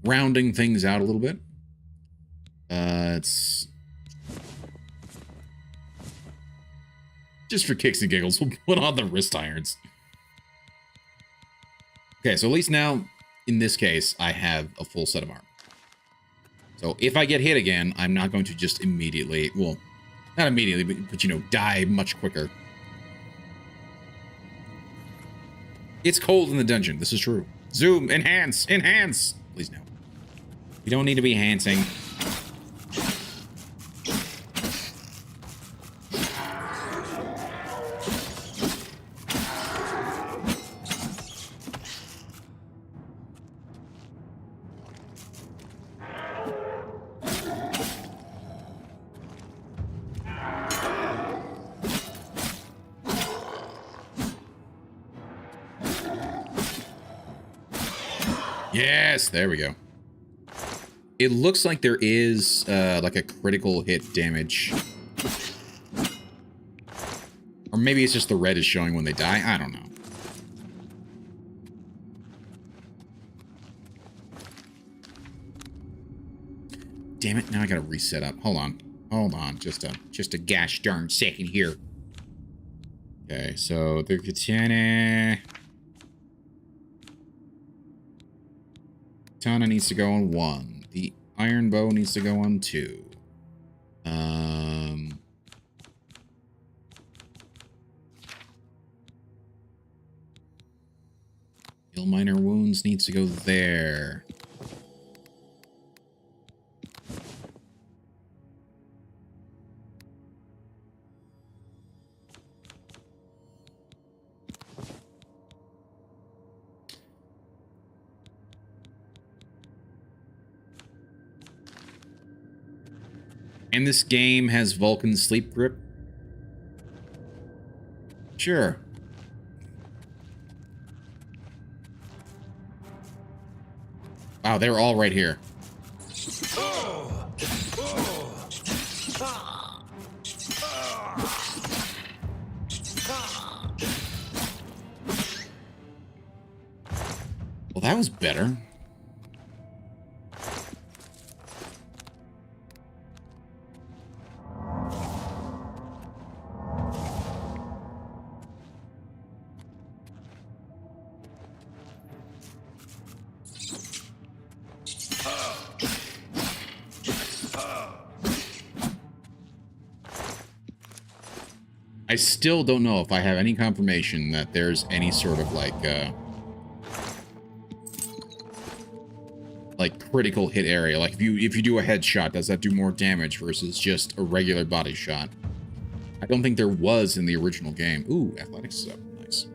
rounding things out a little bit. It's... Just for kicks and giggles, we'll put on the wrist irons. Okay, so at least now, in this case, I have a full set of armor. So if I get hit again, I'm not going to just immediately, well, not immediately, but you know, die much quicker. It's cold in the dungeon. This is true. Zoom, enhance, enhance. Please no. You don't need to be enhancing. Yes, there we go. It looks like there is like a critical hit damage. Or maybe it's just the red is showing when they die. I don't know. Damn it, now I gotta reset up. Hold on. Hold on. Just a gosh darn second here. Okay, so the katana... Katana needs to go on 1. The iron bow needs to go on 2. Heal minor wounds needs to go there. And this game has Vulcan sleep grip. Sure. Wow, they're all right here. Well, that was better. I still don't know if I have any confirmation that there's any sort of like critical hit area. Like if you do a headshot, does that do more damage versus just a regular body shot? I don't think there was in the original game. Ooh, athletics is up. Nice.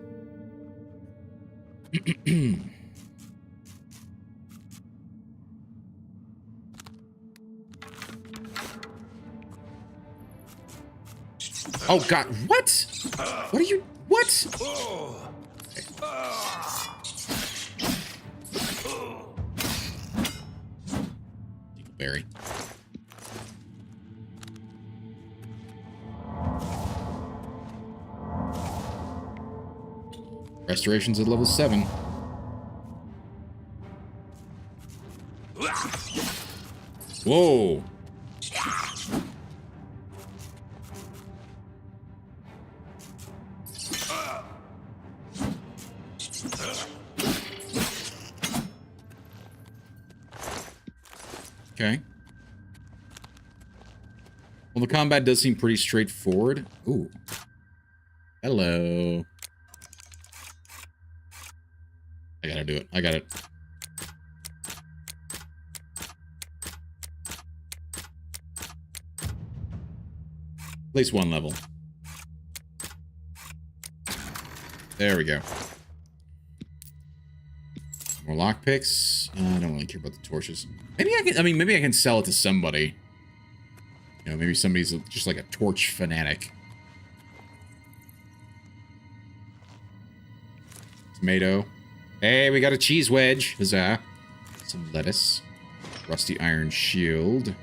Oh god, what? What are you, what? Berry. Restoration's at level 7. Whoa. Okay. Well, the combat does seem pretty straightforward. Ooh. Hello. I gotta do it. I got it. At least one level. There we go. More lockpicks. I don't really care about the torches. Maybe I can, I mean, maybe I can sell it to somebody. You know, maybe somebody's just like a torch fanatic. Tomato. Hey, we got a cheese wedge. Huzzah. Some lettuce. Rusty iron shield.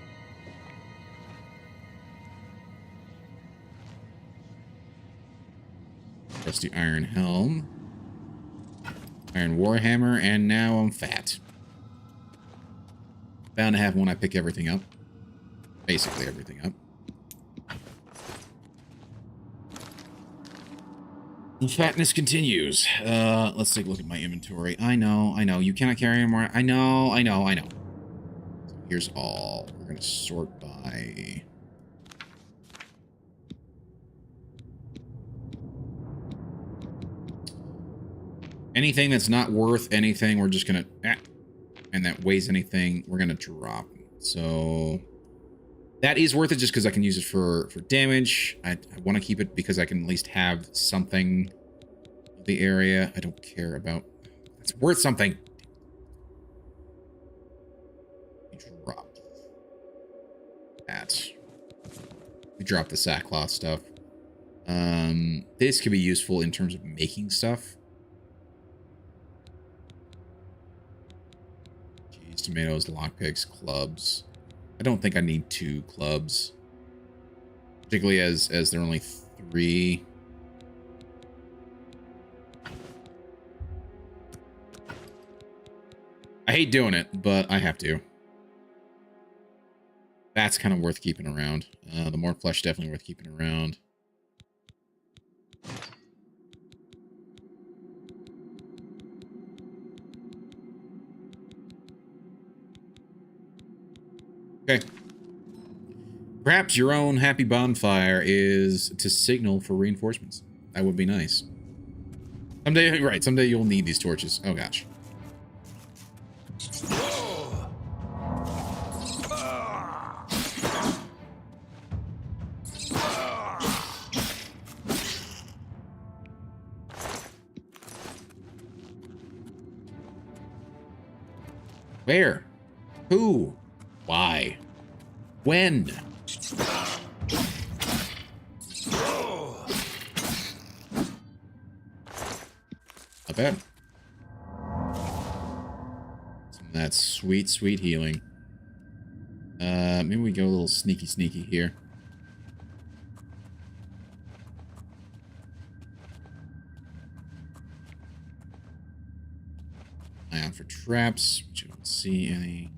Rusty iron helm. Iron warhammer, and now I'm fat. Bound to have when I pick everything up. Basically everything up. The fatness continues. Let's take a look at my inventory. I know. You cannot carry anymore. I know. So here's all. We're gonna sort by... anything that's not worth anything, we're just gonna... and that weighs anything, we're gonna drop. So... that is worth it just because I can use it for damage. I want to keep it because I can at least have something of the area. I don't care about... it's worth something. Drop that. We drop the sackcloth stuff. This could be useful in terms of making stuff. Cheese, tomatoes, lockpicks, clubs. I don't think I need 2 clubs. Particularly as there are only 3. I hate doing it, but I have to. That's kind of worth keeping around. The more flesh definitely worth keeping around. Okay. Perhaps your own happy bonfire is to signal for reinforcements. That would be nice. Someday, right, someday you'll need these torches. Oh gosh. Where? Who? Why? When? Not bad. Some of that sweet, sweet healing. Maybe we go a little sneaky, sneaky here. Eye out for traps, which I don't see any.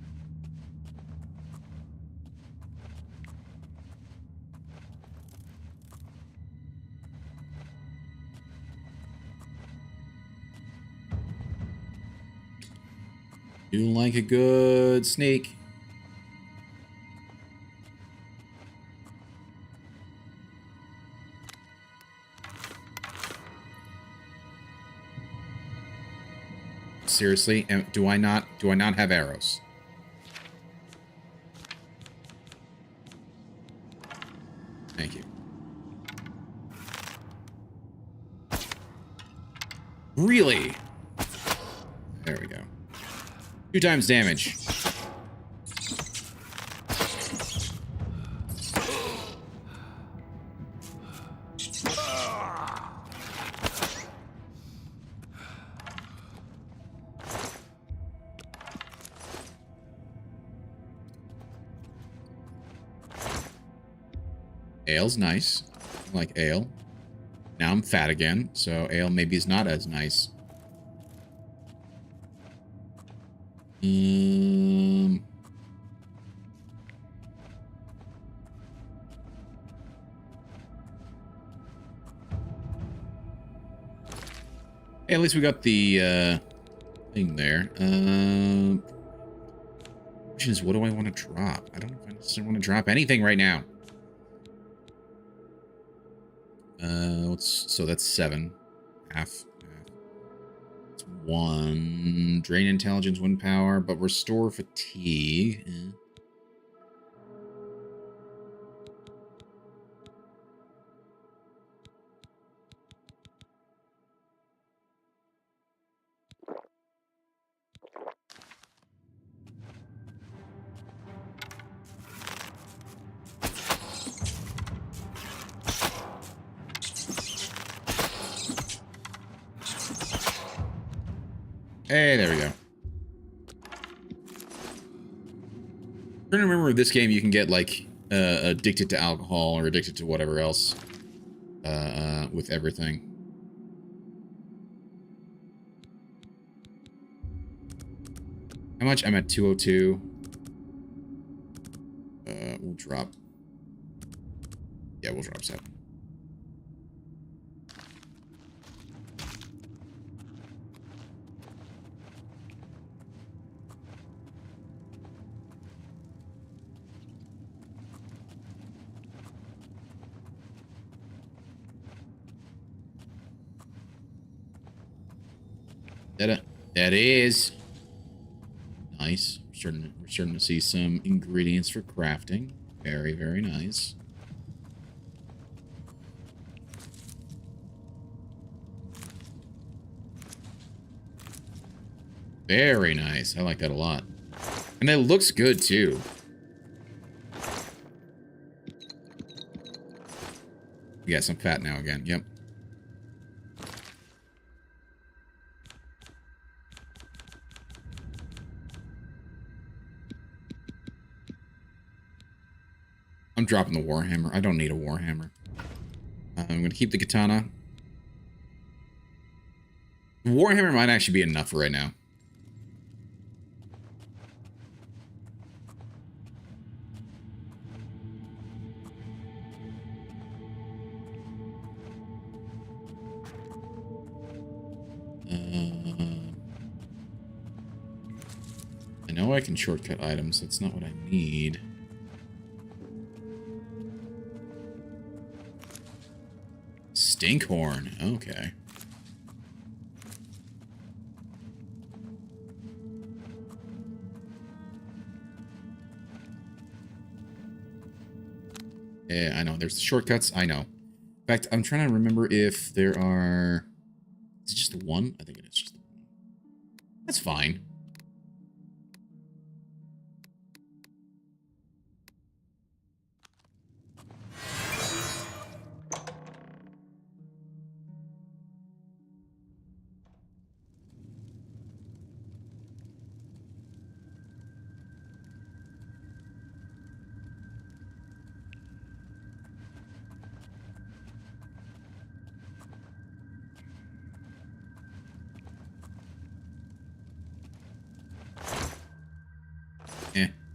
Do like a good sneak. Seriously, do I not have arrows? Thank you. Really? There we go. 2 times damage. Ale's nice. I like ale. Now I'm fat again, so ale maybe is not as nice. Hey, at least we got the thing there. Question is, what do I want to drop? I don't know if I necessarily want to drop anything right now. So that's 7. Half. It's 1. Drain intelligence, 1 power, but restore fatigue. Hey, there we go. I'm trying to remember if this game you can get, like, addicted to alcohol or addicted to whatever else with everything. How much? I'm at 202. We'll drop. Yeah, we'll drop 7. That is nice. We're starting to see some ingredients for crafting. Very, very nice. Very nice. I like that a lot. And it looks good too. Yeah, some fat now again. Yep. I'm dropping the Warhammer. I don't need a Warhammer. I'm going to keep the katana. Warhammer might actually be enough for right now. I know I can shortcut items. That's not what I need. Stinkhorn. Okay. Yeah, I know. There's the shortcuts. I know. In fact, I'm trying to remember if there are... Is it just the one? I think it is just the one. That's fine.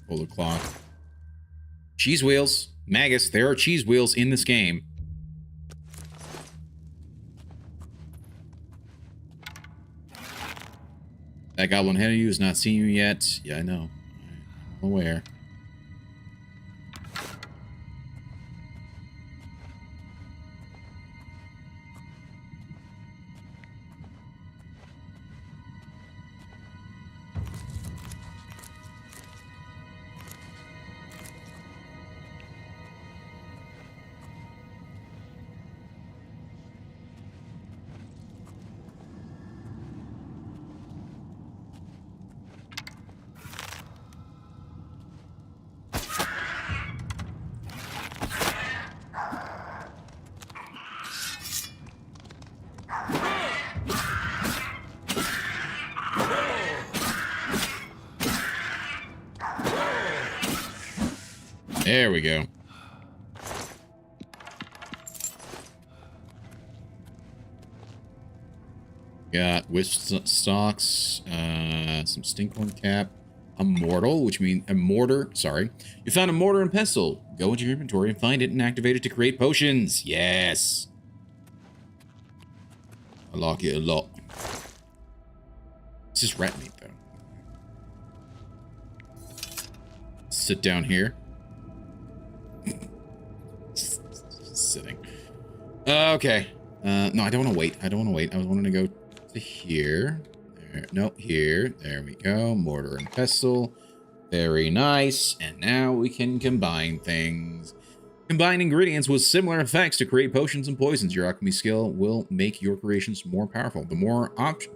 Pull the cloth. Cheese wheels. Magus, there are cheese wheels in this game. That goblin ahead of you has not seen you yet. Yeah, I know. I'm aware. There we go. Got wisp stalks, some stinkhorn cap, a mortal, which means a mortar. Sorry, you found a mortar and pestle. Go into your inventory and find it and activate it to create potions. Yes, I like it a lot. It's just rat meat, though. Sit down here. Sitting. Okay. No, I don't want to wait. I don't want to wait. I was wanting to go to here. There. No, here. There we go. Mortar and pestle. Very nice. And now we can combine things. Combine ingredients with similar effects to create potions and poisons. Your alchemy skill will make your creations more powerful. The more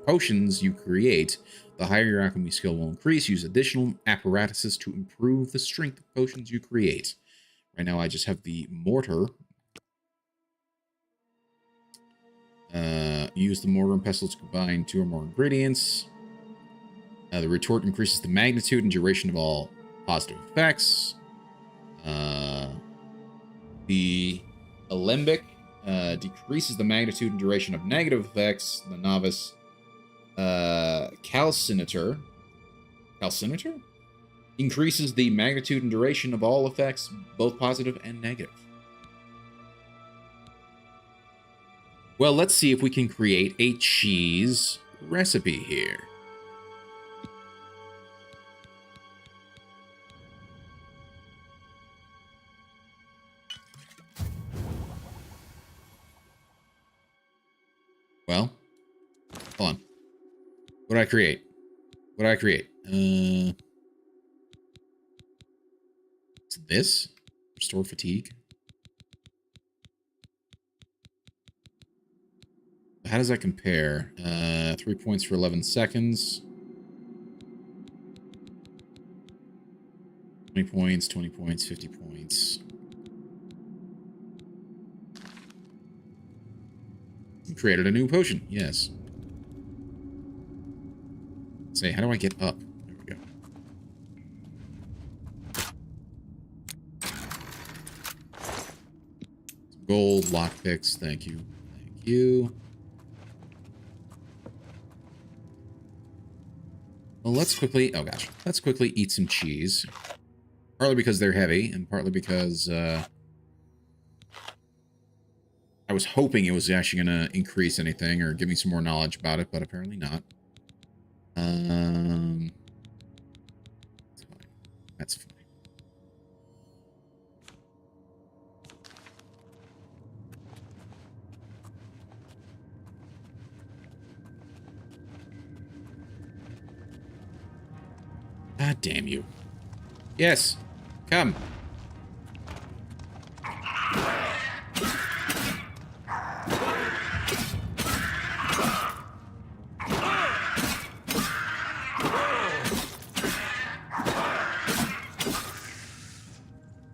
potions you create, the higher your alchemy skill will increase. Use additional apparatuses to improve the strength of potions you create. Right now, I just have the mortar. Use the mortar and pestle to combine 2 or more ingredients. The retort increases the magnitude and duration of all positive effects. The alembic decreases the magnitude and duration of negative effects. The novice calcinator increases the magnitude and duration of all effects, both positive and negative. Well, let's see if we can create a cheese recipe here. Well, hold on. What did I create? What did I create? It's this? Restore fatigue. How does that compare? 3 points for 11 seconds. 20 points, 20 points, 50 points. You created a new potion, yes. Say, how do I get up? There we go. Some gold, lockpicks, thank you. Thank you. Well, let's quickly eat some cheese. Partly because they're heavy, and partly because I was hoping it was actually going to increase anything or give me some more knowledge about it, but apparently not. That's fine. God damn you. Yes. Come.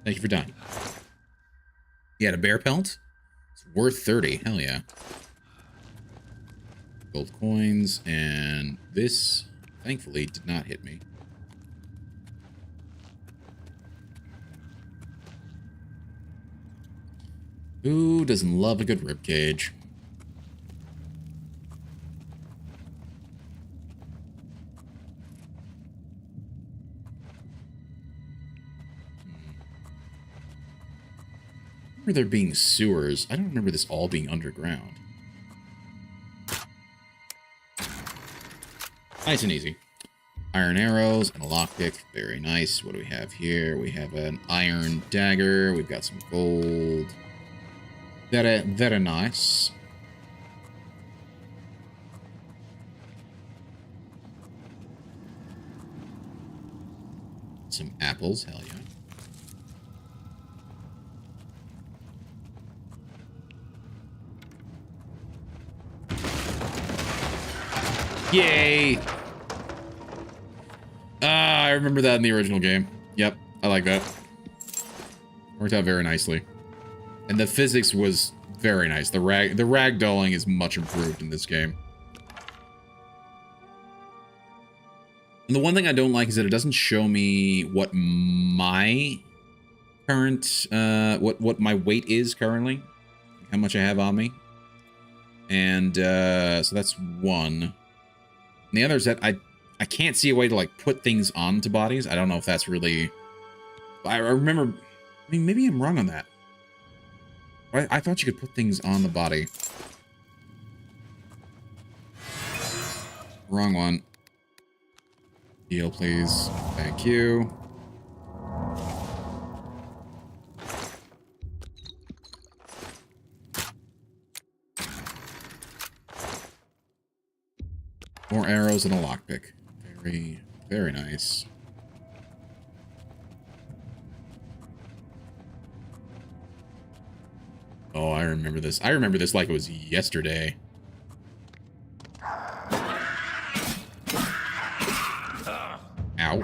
Thank you for dying. You had a bear pelt? It's worth 30. Hell yeah. Gold coins, and this, thankfully, did not hit me. Who doesn't love a good ribcage? remember there being sewers. I don't remember this all being underground. Nice and easy. Iron arrows and a lockpick. Very nice. What do we have here? We have an iron dagger. We've got some gold. Very nice. Some apples. Hell yeah. Yay! I remember that in the original game. Yep, I like that. Worked out very nicely. And the physics was very nice. The ragdolling is much improved in this game. And the one thing I don't like is that it doesn't show me what my current, what my weight is currently. How much I have on me. And, so that's one. And the other is that I can't see a way to, like, put things onto bodies. I don't know if that's really... I remember... I mean, maybe I'm wrong on that. I thought you could put things on the body. Wrong one. Heal, please. Thank you. More arrows and a lockpick. Very, very nice. Oh, I remember this. I remember this like it was yesterday. Ow.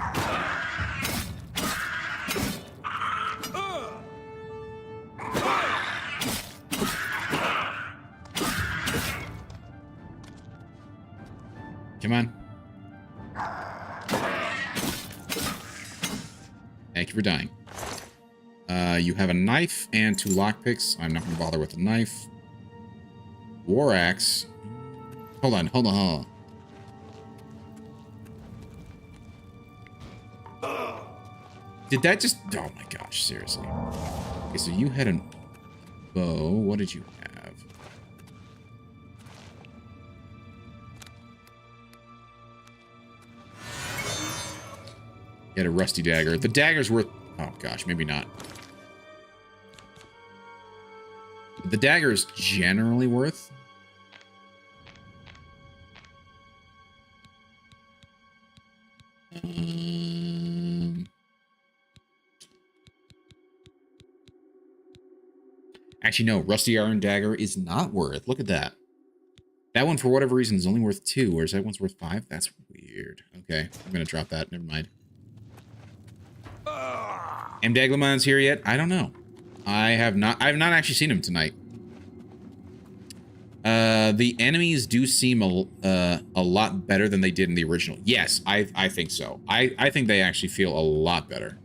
Come on. Thank you for dying. You have a knife and 2 lockpicks. I'm not going to bother with the knife. War axe. Hold on. Did that just... Oh my gosh, seriously. Okay, so you had a bow. What did you have? You had a rusty dagger. The dagger's worth... Oh gosh, maybe not. The dagger is generally worth... Actually, no. Rusty Iron Dagger is not worth. Look at that. That one, for whatever reason, is only worth 2, whereas that one's worth 5. That's weird. Okay, I'm going to drop that. Never mind. Am Daglamon's here yet? I don't know. I've not actually seen him tonight. The enemies do seem a lot better than they did in the original. Yes, I think so. I think they actually feel a lot better.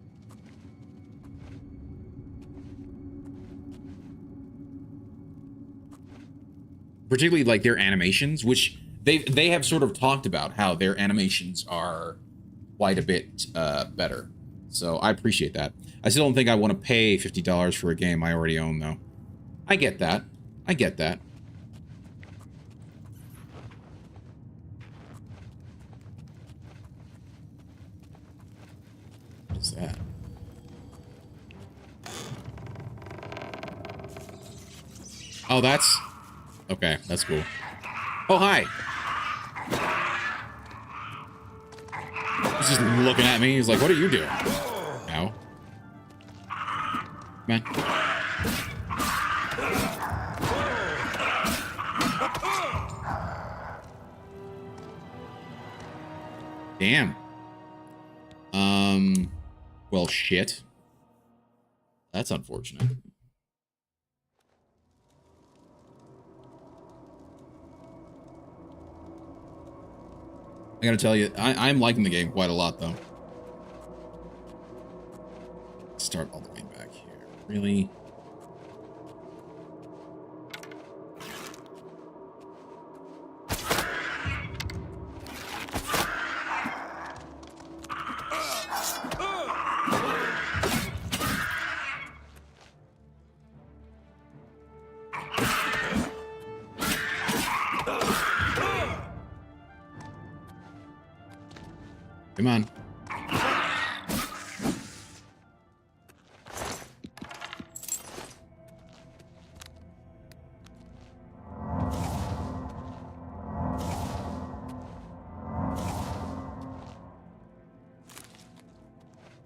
Particularly like their animations, which they have sort of talked about how their animations are quite a bit better. So I appreciate that. I still don't think I want to pay $50 for a game I already own, though. I get that. I get that. What is that? Oh, that's... Okay, that's cool. Oh, hi! He's just looking at me. He's like, what are you doing? Ow. Man. Damn. Well, shit. That's unfortunate. I gotta tell you, I'm liking the game quite a lot, though. Start all the way back here. Really? Come on.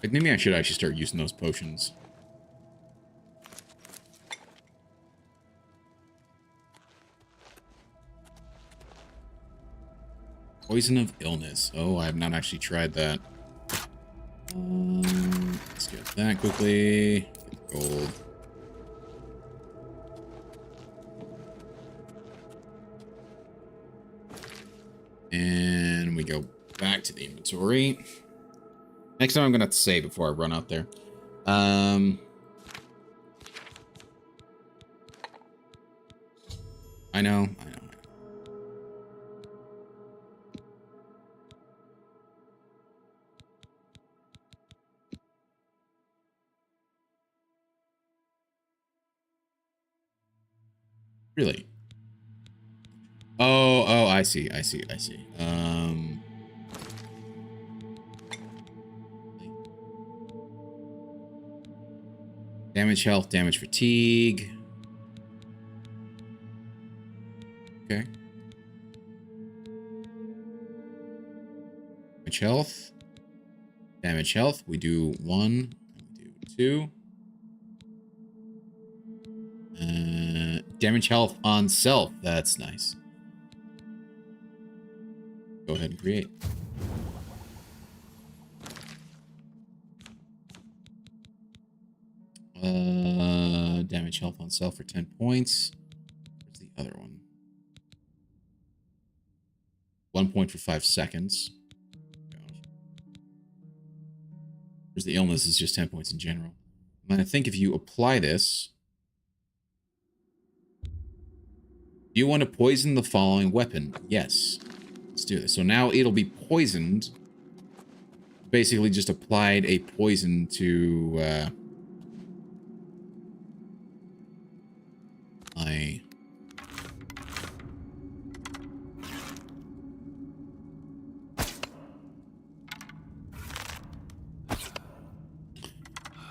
Like, maybe I should actually start using those potions. Poison of illness. Oh, I have not actually tried that. Let's get that quickly. Get the gold. And we go back to the inventory. Next time I'm gonna have to save before I run out there. I know. Really? Oh, I see. Damage health, damage fatigue. Okay. Damage health. Damage health. We do 1. We do 2. Damage health on self. That's nice. Go ahead and create. Damage health on self for 10 points. Where's the other one? 1 point for 5 seconds. Gosh. Where's the illness is just 10 points in general. And I think if you apply this, do you want to poison the following weapon? Yes. Let's do this. So now it'll be poisoned. Basically just applied a poison to my...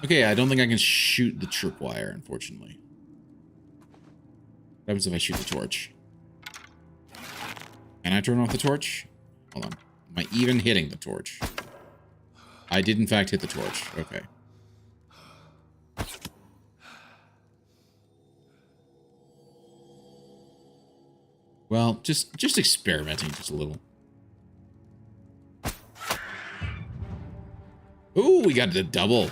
Okay, I don't think I can shoot the tripwire, unfortunately. What happens if I shoot the torch? Can I turn off the torch? Hold on. Am I even hitting the torch? I did, in fact, hit the torch. Okay. Well, just experimenting just a little. Ooh, we got the double.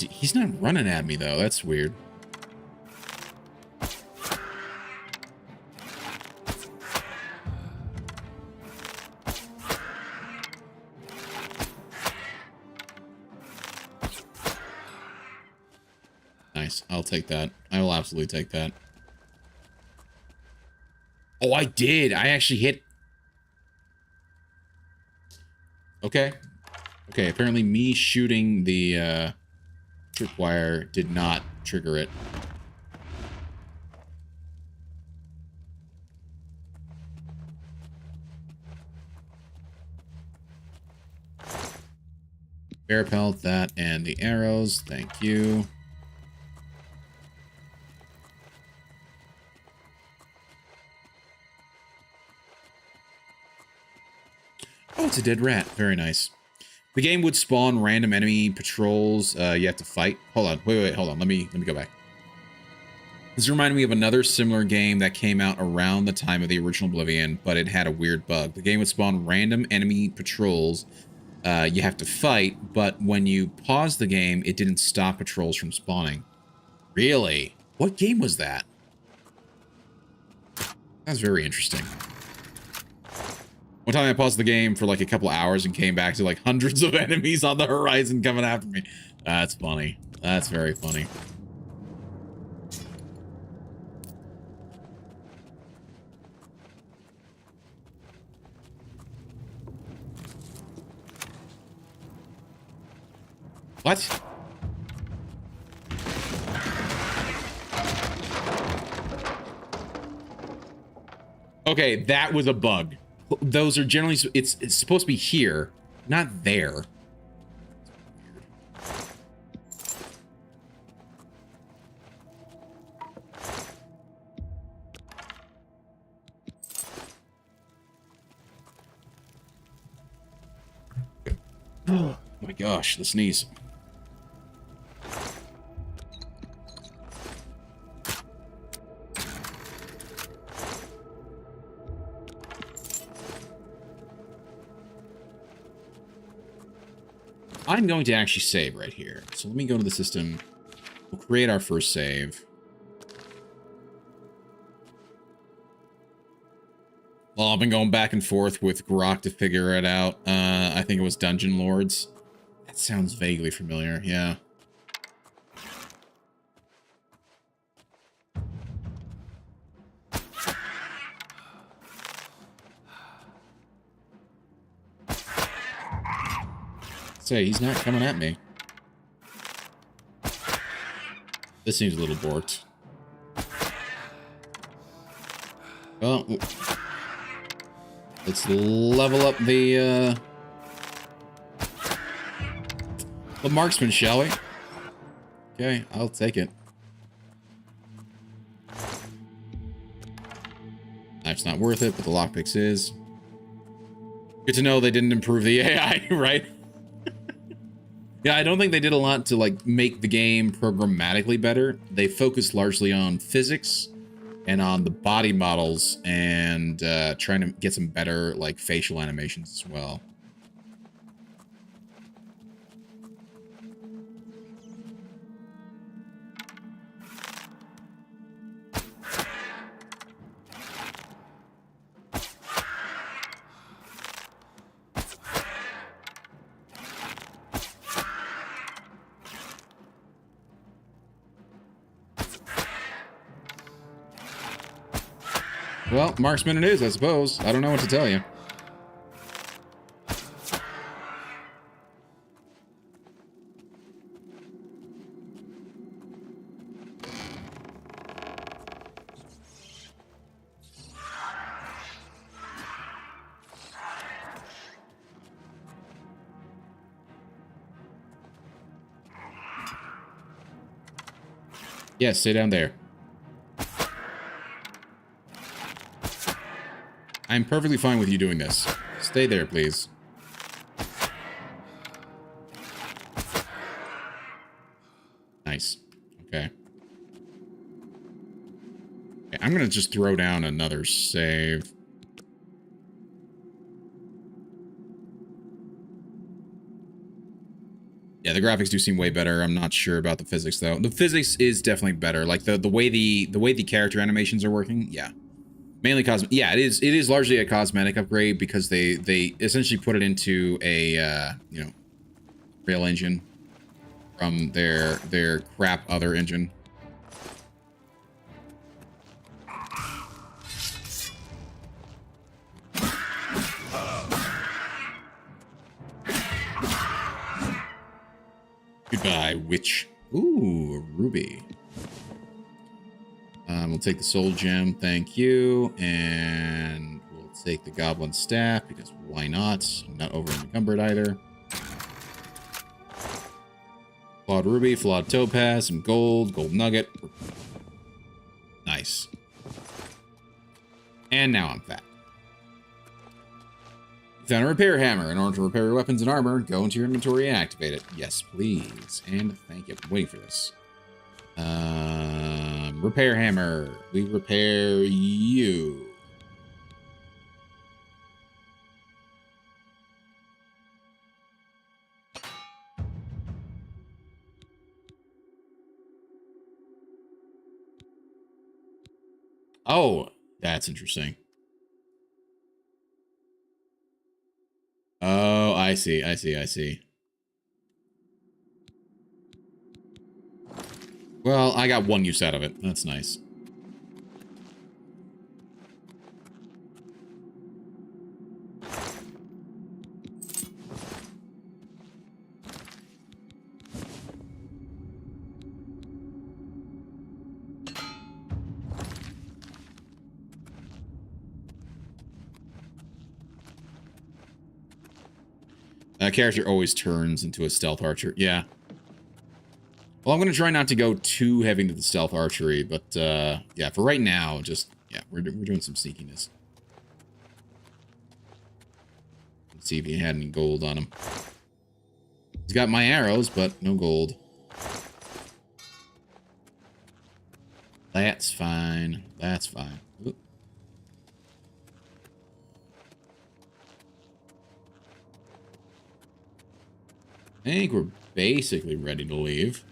He's not running at me, though. That's weird. Nice. I'll take that. I will absolutely take that. Oh, I did. I actually hit... Okay. Okay, apparently me shooting the, tripwire did not trigger it. Bear pelt, that, and the arrows. Thank you. Oh, it's a dead rat. Very nice. The game would spawn random enemy patrols you have to fight. Hold on. Wait, hold on. Let me go back. This reminded me of another similar game that came out around the time of the original Oblivion, but it had a weird bug. The game would spawn random enemy patrols you have to fight, but when you pause the game, it didn't stop patrols from spawning. Really? What game was that? That's very interesting. One time I paused the game for like a couple hours and came back to like hundreds of enemies on the horizon coming after me. That's funny. That's very funny. What? Okay, that was a bug. Those are generally, it's supposed to be here, not there. Oh my gosh, the sneeze. I'm going to actually save right here. So let me go to the system. We'll create our first save. Well, I've been going back and forth with Grok to figure it out. I think it was Dungeon Lords. That sounds vaguely familiar, yeah. Say, he's not coming at me. This seems a little borked. Well, let's level up the marksman, shall we? Okay, I'll take it. Knife's not worth it, but the lockpicks is. Good to know they didn't improve the AI, right? Yeah, I don't think they did a lot to like make the game programmatically better. They focused largely on physics and on the body models and trying to get some better like facial animations as well. Well, marksman it is, I suppose. I don't know what to tell you. Yes, stay down there. I'm perfectly fine with you doing this. Stay there, please. Nice. Okay. Okay, I'm gonna just throw down another save. Yeah, the graphics do seem way better. I'm not sure about the physics though. The physics is definitely better. Like the way the character animations are working. Yeah. Mainly cosmetic. Yeah, it is largely a cosmetic upgrade because they essentially put it into a you know, Real engine from their crap other engine. Goodbye, witch. Ooh, a ruby. We'll take the soul gem, thank you, and we'll take the goblin staff because why not? I'm not over encumbered either. Flawed ruby, flawed topaz, some gold, gold nugget. Nice. And now I'm fat. You found a repair hammer. In order to repair your weapons and armor, go into your inventory and activate it. Yes, please. And thank you. I'm waiting for this. Repair hammer. We repair you. Oh, that's interesting. Oh, I see. I see. Well, I got one use out of it. That's nice. Character always turns into a stealth archer. Yeah. Well, I'm going to try not to go too heavy into the stealth archery, but yeah, for right now, just, yeah, we're doing some sneakiness. Let's see if he had any gold on him. He's got my arrows, but no gold. That's fine. That's fine. Oop. I think we're basically ready to leave.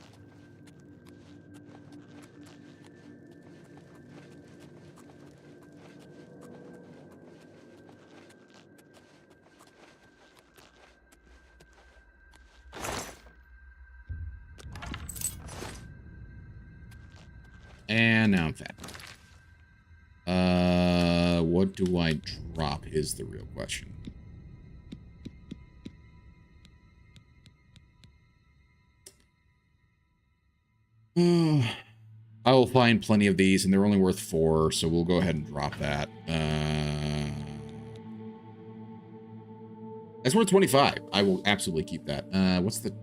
And now I'm fat. What do I drop is the real question. I will find plenty of these, and they're only worth 4, so we'll go ahead and drop that. That's worth 25. I will absolutely keep that. What's the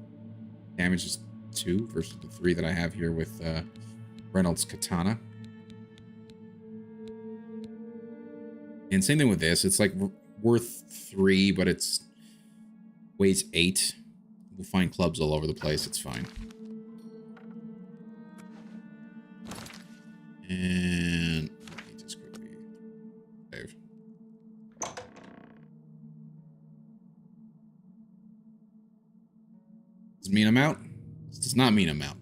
damage? Is 2 versus the 3 that I have here with Reynolds Katana. And same thing with this. It's like worth 3, but it's weighs 8. We'll find clubs all over the place. It's fine. And let me just quickly save. Does it mean I'm out? This does not mean I'm out.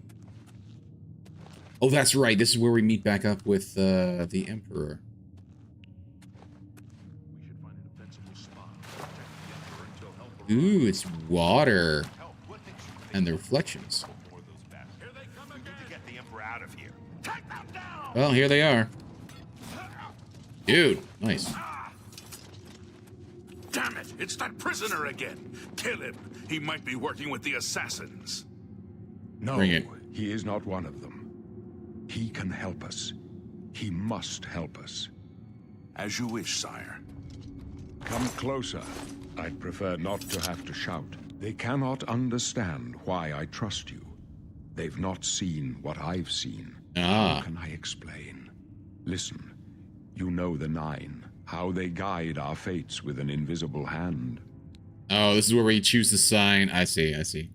Oh, that's right. This is where we meet back up with the Emperor. Ooh, it's water. And the reflections. Well, here they are. Dude, nice. Damn it! It's that prisoner again! Kill him! He might be working with the assassins. No, Bring it. he is not one of them. He can help us. He must help us. As you wish, sire. Come closer. I'd prefer not to have to shout. They cannot understand why I trust you. They've not seen what I've seen. How can I explain? Listen, you know the 9, how they guide our fates with an invisible hand. Oh, this is where we choose the sign. I see, I see.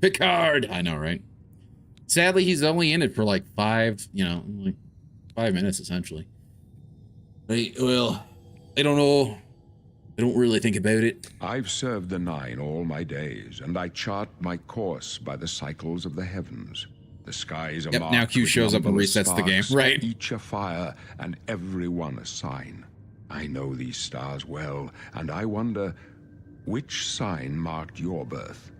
Picard! I know, right? Sadly, he's only in it for like 5, you know, like 5 minutes, essentially. Well, I don't know. I don't really think about it. I've served the 9 all my days, and I chart my course by the cycles of the heavens. The skies are Yep, marked now Q with shows up and numberless resets the game, sparks, right? Each a fire, and every one a sign. I know these stars well, and I wonder, which sign marked your birth?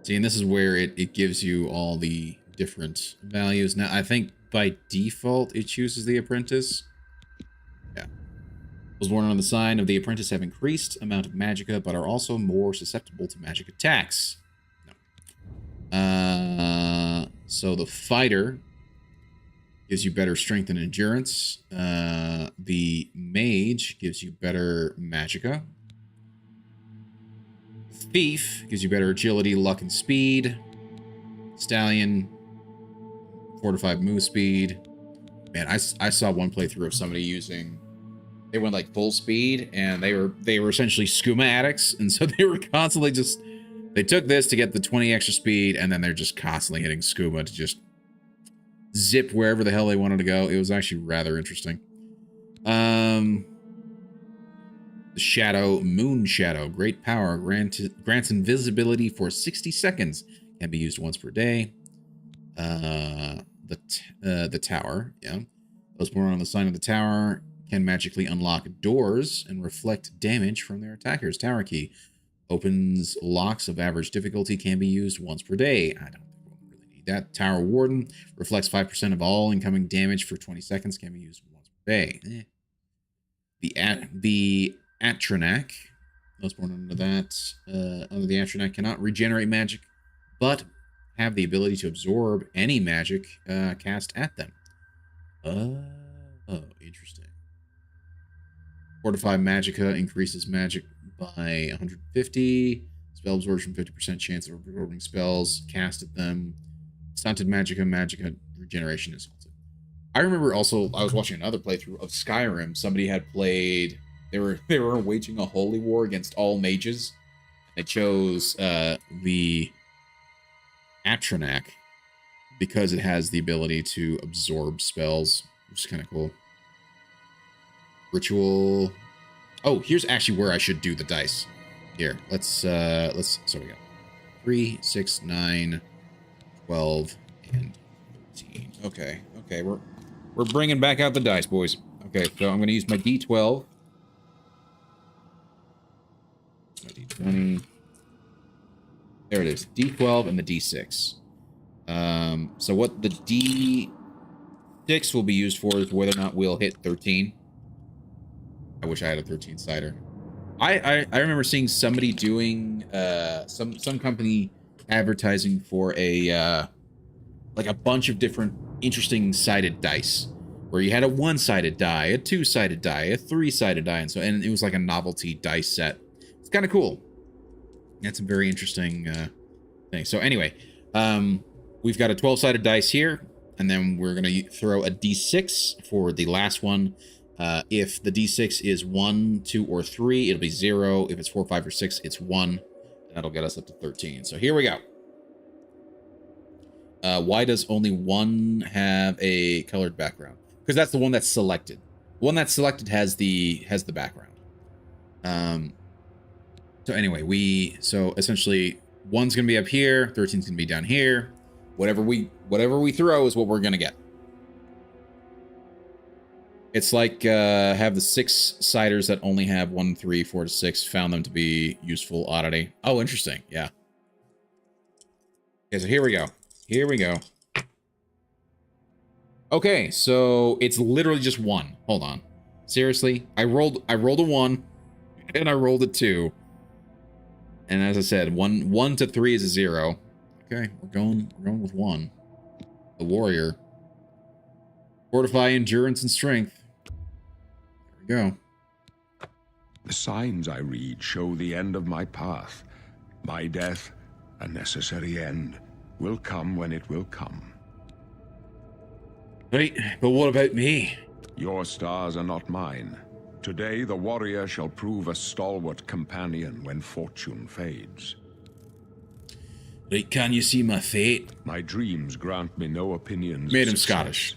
See, and this is where it gives you all the different values. Now, I think by default, it chooses the apprentice. Yeah. Was born on the sign of the apprentice have increased amount of magicka, but are also more susceptible to magic attacks. No. So the fighter gives you better strength and endurance. The mage gives you better magicka. Thief gives you better agility, luck, and speed. Stallion, 4 to 5 move speed. Man, I saw one playthrough of somebody using. They went like full speed, and they were essentially skooma addicts, and so they were constantly just. They took this to get the 20 extra speed, and then they're just constantly hitting skooma to just zip wherever the hell they wanted to go. It was actually rather interesting. The Shadow, Moon Shadow, great power, grants invisibility for 60 seconds, can be used once per day. The Tower, yeah. Those born on the sign of the Tower can magically unlock doors and reflect damage from their attackers. Tower key opens locks of average difficulty, can be used once per day. I don't think we'll really need that. Tower Warden reflects 5% of all incoming damage for 20 seconds, can be used once per day. The Atronak, those born under that, under the Atronak cannot regenerate magic, but have the ability to absorb any magic cast at them. Oh, interesting. 4 to 5 magicka increases magic by 150. Spell absorption, 50% chance of absorbing spells cast at them. Stunted magicka regeneration is also. I remember also I was watching another playthrough of Skyrim. Somebody had played. They were waging a holy war against all mages. They chose the Atronak because it has the ability to absorb spells, which is kind of cool. Ritual. Oh, here's actually where I should do the dice. Here, let's so we got 3, 6, 9, 12, and 13. Okay, we're bringing back out the dice, boys. Okay, so I'm gonna use my D12. My D20. There it is, D12 and the D6. So what the D6 will be used for is whether or not we'll hit 13. I wish I had a 13-sider. I remember seeing somebody doing some company advertising for a like a bunch of different interesting sided dice, where you had a one-sided die, a two-sided die, a three-sided die, and it was like a novelty dice set. It's kind of cool. That's a very interesting thing. So anyway, we've got a 12-sided dice here, and then we're gonna throw a D6 for the last one. If the D6 is 1, 2, or 3, it'll be 0. If it's 4, 5, or 6, it's 1. That'll get us up to 13. So here we go. Why does only one have a colored background? Because that's the one that's selected. The one that's selected has the background. So anyway, so essentially 1's gonna be up here, 13's gonna be down here. Whatever we throw is what we're gonna get. It's like have the 6-siders that only have 1, 3, 4 to 6. Found them to be useful oddity. Oh, interesting. Yeah. Okay, so here we go. Here we go. Okay, so it's literally just 1. Hold on. Seriously, I rolled a 1, and I rolled a 2. And as I said, 1 to 3 is a 0. Okay, we're going with 1. The warrior. Fortify endurance and strength. There we go. The signs I read show the end of my path. My death, a necessary end, will come when it will come. Right, but what about me? Your stars are not mine. Today the warrior shall prove a stalwart companion when fortune fades. Right, can you see my fate? My dreams grant me no opinions. Made him Scottish.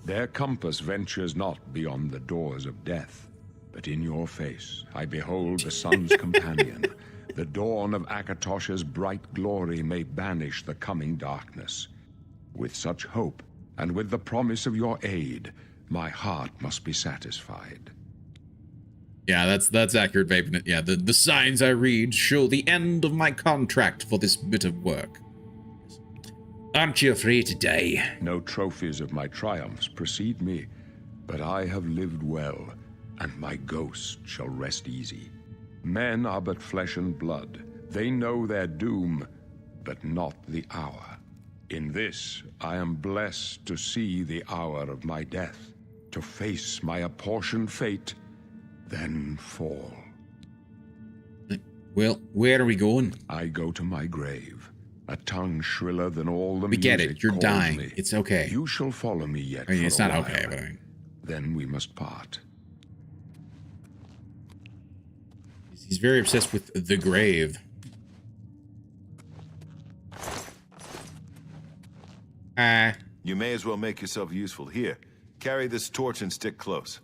Their compass ventures not beyond the doors of death. But in your face I behold the sun's companion. The dawn of Akatosh's bright glory may banish the coming darkness. With such hope, and with the promise of your aid, my heart must be satisfied. Yeah, that's accurate, babe. Yeah, the signs I read show the end of my contract for this bit of work. Aren't you afraid to die? No trophies of my triumphs precede me, but I have lived well, and my ghost shall rest easy. Men are but flesh and blood. They know their doom, but not the hour. In this, I am blessed to see the hour of my death, to face my apportioned fate, then fall. Well, where are we going? I go to my grave, a tongue shriller than all the music. We get it. You're dying. Me. It's okay. You shall follow me yet. I mean, it's not while. okay, but I mean, then we must part. He's very obsessed with the grave. You may as well make yourself useful. Here, carry this torch and stick close.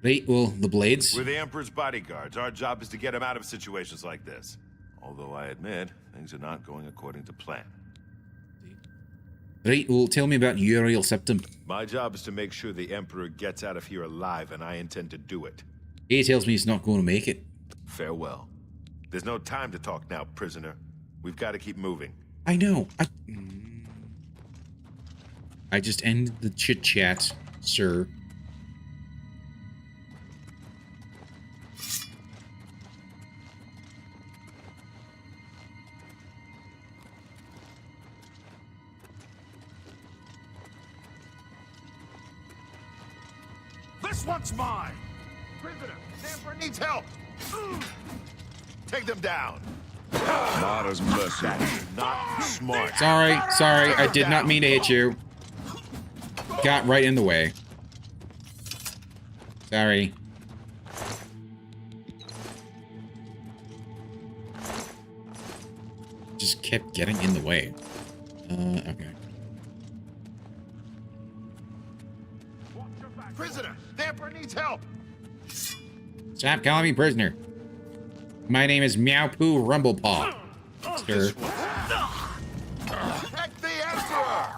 Wait, well, the blades? We're the Emperor's bodyguards. Our job is to get him out of situations like this. Although I admit, things are not going according to plan. Right, well, tell me about Uriel Septim. My job is to make sure the Emperor gets out of here alive, and I intend to do it. He tells me he's not going to make it. Farewell. There's no time to talk now, prisoner. We've got to keep moving. I know. I just ended the chit-chat, sir. This one's mine! Prisoner, Stanford needs help. Take them down. Mara's mercy. Not smart. Sorry, I did not mean to hit you. Got right in the way. Sorry. Just kept getting in the way. Okay. Prisoner, Stanford needs help. Stop calling me prisoner. My name is Meowpu Rumblepaw. Sir. Protect the Emperor.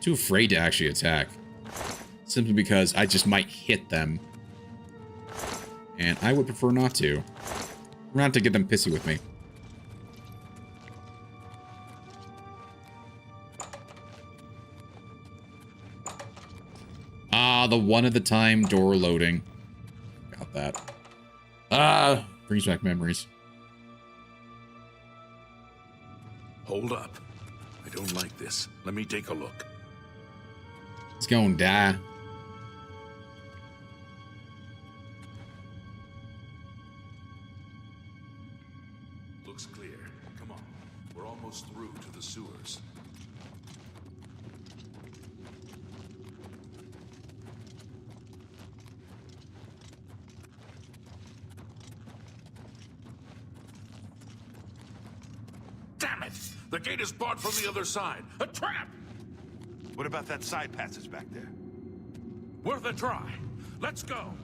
Too afraid to actually attack. Simply because I just might hit them. And I would prefer not to. Not to get them pissy with me. Ah, the one at a time door loading. Got that. Ah, brings back memories. Hold up. I don't like this. Let me take a look. He's gonna die. Looks clear. Come on. We're almost through to the sewers. Damn it! The gate is barred from the other side. A trap! What about that side passage back there? Worth a try. Let's go.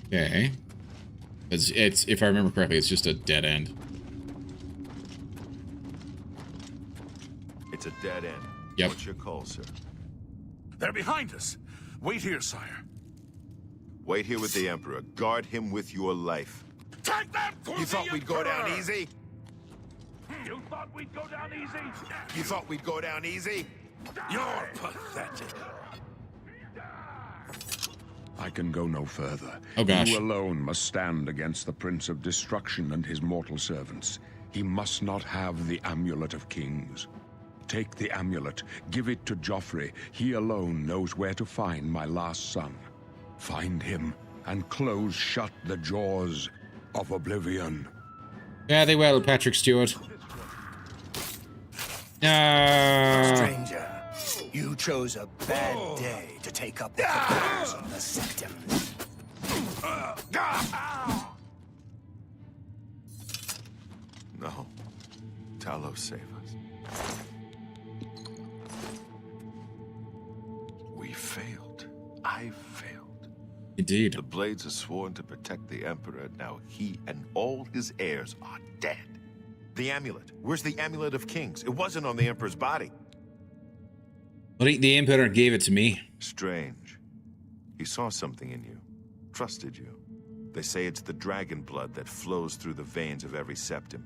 Okay. It's if I remember correctly, it's just a dead end. It's a dead end. Yep. What's your call, sir? They're behind us. Wait here, sire. Wait here with the Emperor. Guard him with your life. Take them for You thought we'd go down easy? You thought we'd go down easy? You thought we'd go down easy? You're pathetic. I can go no further. Oh, gosh. You alone must stand against the Prince of Destruction and his mortal servants. He must not have the Amulet of Kings. Take the amulet, give it to Joffrey. He alone knows where to find my last son. Find him and close shut the jaws of Oblivion. Yeah, they will, Patrick Stewart. Stranger, you chose a bad day to take up the cause of the Sanctum. No. Talos, save us. We failed. I failed. Indeed. The Blades are sworn to protect the Emperor. Now he and all his heirs are dead. The amulet. Where's the Amulet of Kings? It wasn't on the Emperor's body. But the Emperor gave it to me. Strange. He saw something in you. Trusted you. They say it's the dragon blood that flows through the veins of every septim.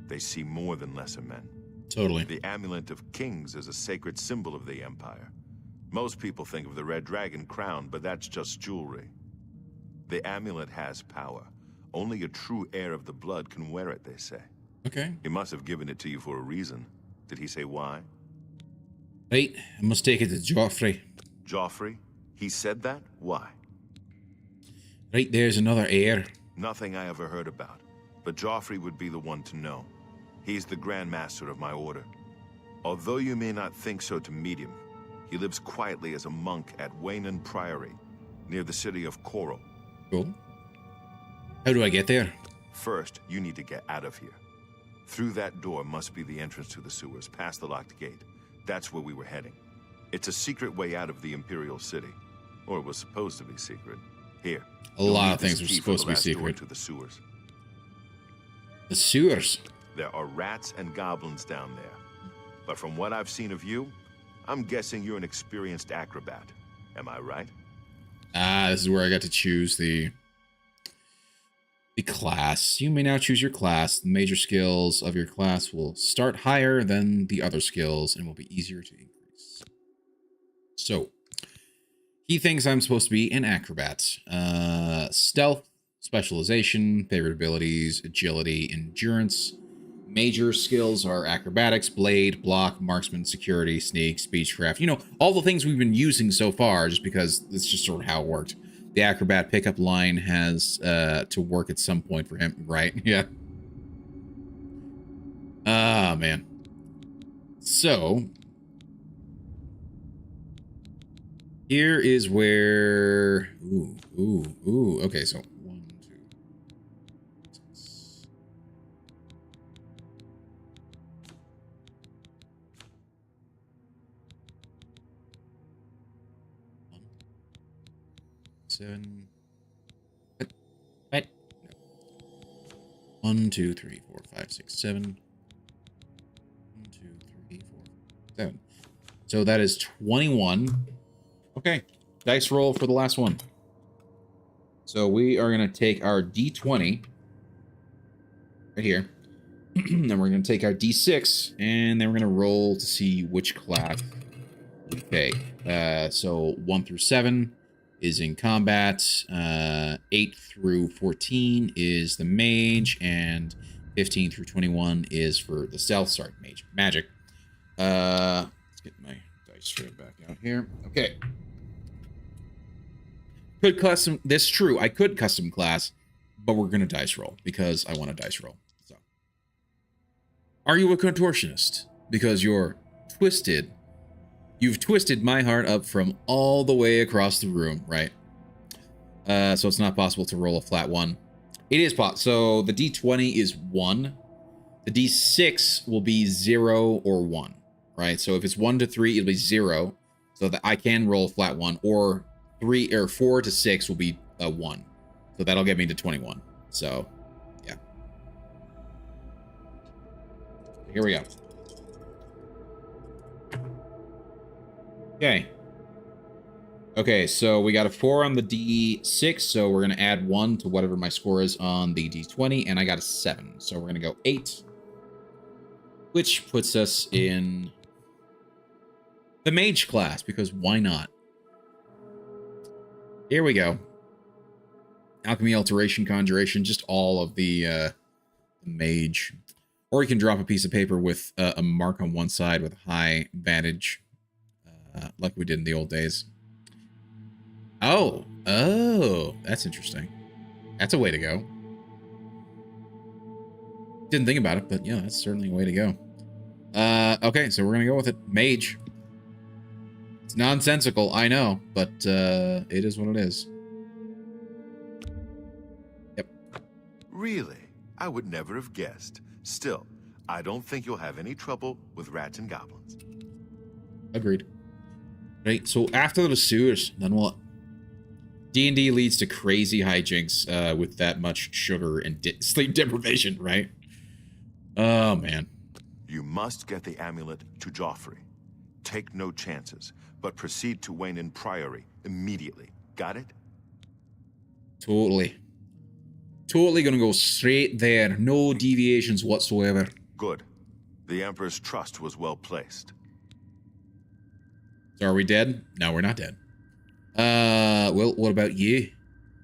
They see more than lesser men. Totally. The Amulet of Kings is a sacred symbol of the Empire. Most people think of the red dragon crown, but that's just jewelry. The amulet has power. Only a true heir of the blood can wear it, they say. Okay. He must have given it to you for a reason. Did he say why? Right, I must take it to Joffrey. Joffrey? He said that? Why? Right, there's another heir. Nothing I ever heard about. But Joffrey would be the one to know. He's the Grand Master of my order. Although you may not think so to meet him, he lives quietly as a monk at Waynon Priory, near the city of Coral. Cool. How do I get there? First, you need to get out of here. Through that door must be the entrance to the sewers, past the locked gate. That's where we were heading. It's a secret way out of the Imperial city. Or it was supposed to be secret. Here. A lot of things were supposed to be secret. To the sewers. The sewers? There are rats and goblins down there. But from what I've seen of you, I'm guessing you're an experienced acrobat. Am I right? Ah, this is where I got to choose the class. You may now choose your class. The major skills of your class will start higher than the other skills and will be easier to increase. So, he thinks I'm supposed to be an acrobat. Stealth, specialization, favorite abilities, agility, endurance, Major skills are acrobatics, blade, block, marksman, security, sneak, speechcraft. You know, all the things we've been using so far, just because it's just sort of how it worked. The acrobat pickup line has to work at some point for him, right? Yeah. Ah, man. So, here is where... Ooh. Okay, so 1, 2, 6. 1, 7. What? No. 1, 2, 3, 4, 5, 6, 7. 1, 2, 3, 4, 7. So that is 21. Okay, dice roll for the last one. So we are going to take our D20 right here. Then we're going to take our D6, and then we're going to roll to see which class we take. So 1 through 7 is in combat. 8 through 14 is the mage, and 15 through 21 is for the stealth. Sorry, magic. Let's get my dice tray back out here. Okay. Could custom. This is true. I could custom class, but we're gonna dice roll because I want to dice roll. So, are you a contortionist? Because you're twisted. You've twisted my heart up from all the way across the room, right? So it's not possible to roll a flat 1. It is possible. So the D20 is 1. The D6 will be 0 or 1, right? So if it's 1 to 3, it'll be 0, so that I can roll a flat 1, or 3 or 4 to 6 will be a 1. So that'll get me to 21. So, yeah. Here we go. Okay. Okay, so we got a 4 on the D6, so we're going to add 1 to whatever my score is on the D20, and I got a 7. So we're going to go 8, which puts us in the mage class, because why not? Here we go. Alchemy, Alteration, Conjuration, just all of the mage. Or you can drop a piece of paper with a mark on one side with high vantage, like we did in the old days. Oh, that's interesting. That's a way to go. Didn't think about it, but yeah, that's certainly a way to go. Okay, so we're gonna go with it. Mage. It's nonsensical, I know, but it is what it is. Yep. Really? I would never have guessed. Still, I don't think you'll have any trouble with rats and goblins. Agreed. Right, so after the sewers, then what? D&D leads to crazy hijinks with that much sugar and sleep deprivation, right? Oh, man. You must get the amulet to Joffrey. Take no chances, but proceed to Wayne Priory immediately. Got it? Totally. Totally gonna go straight there. No deviations whatsoever. Good. The Emperor's trust was well placed. So are we dead? No, we're not dead. Well, what about you?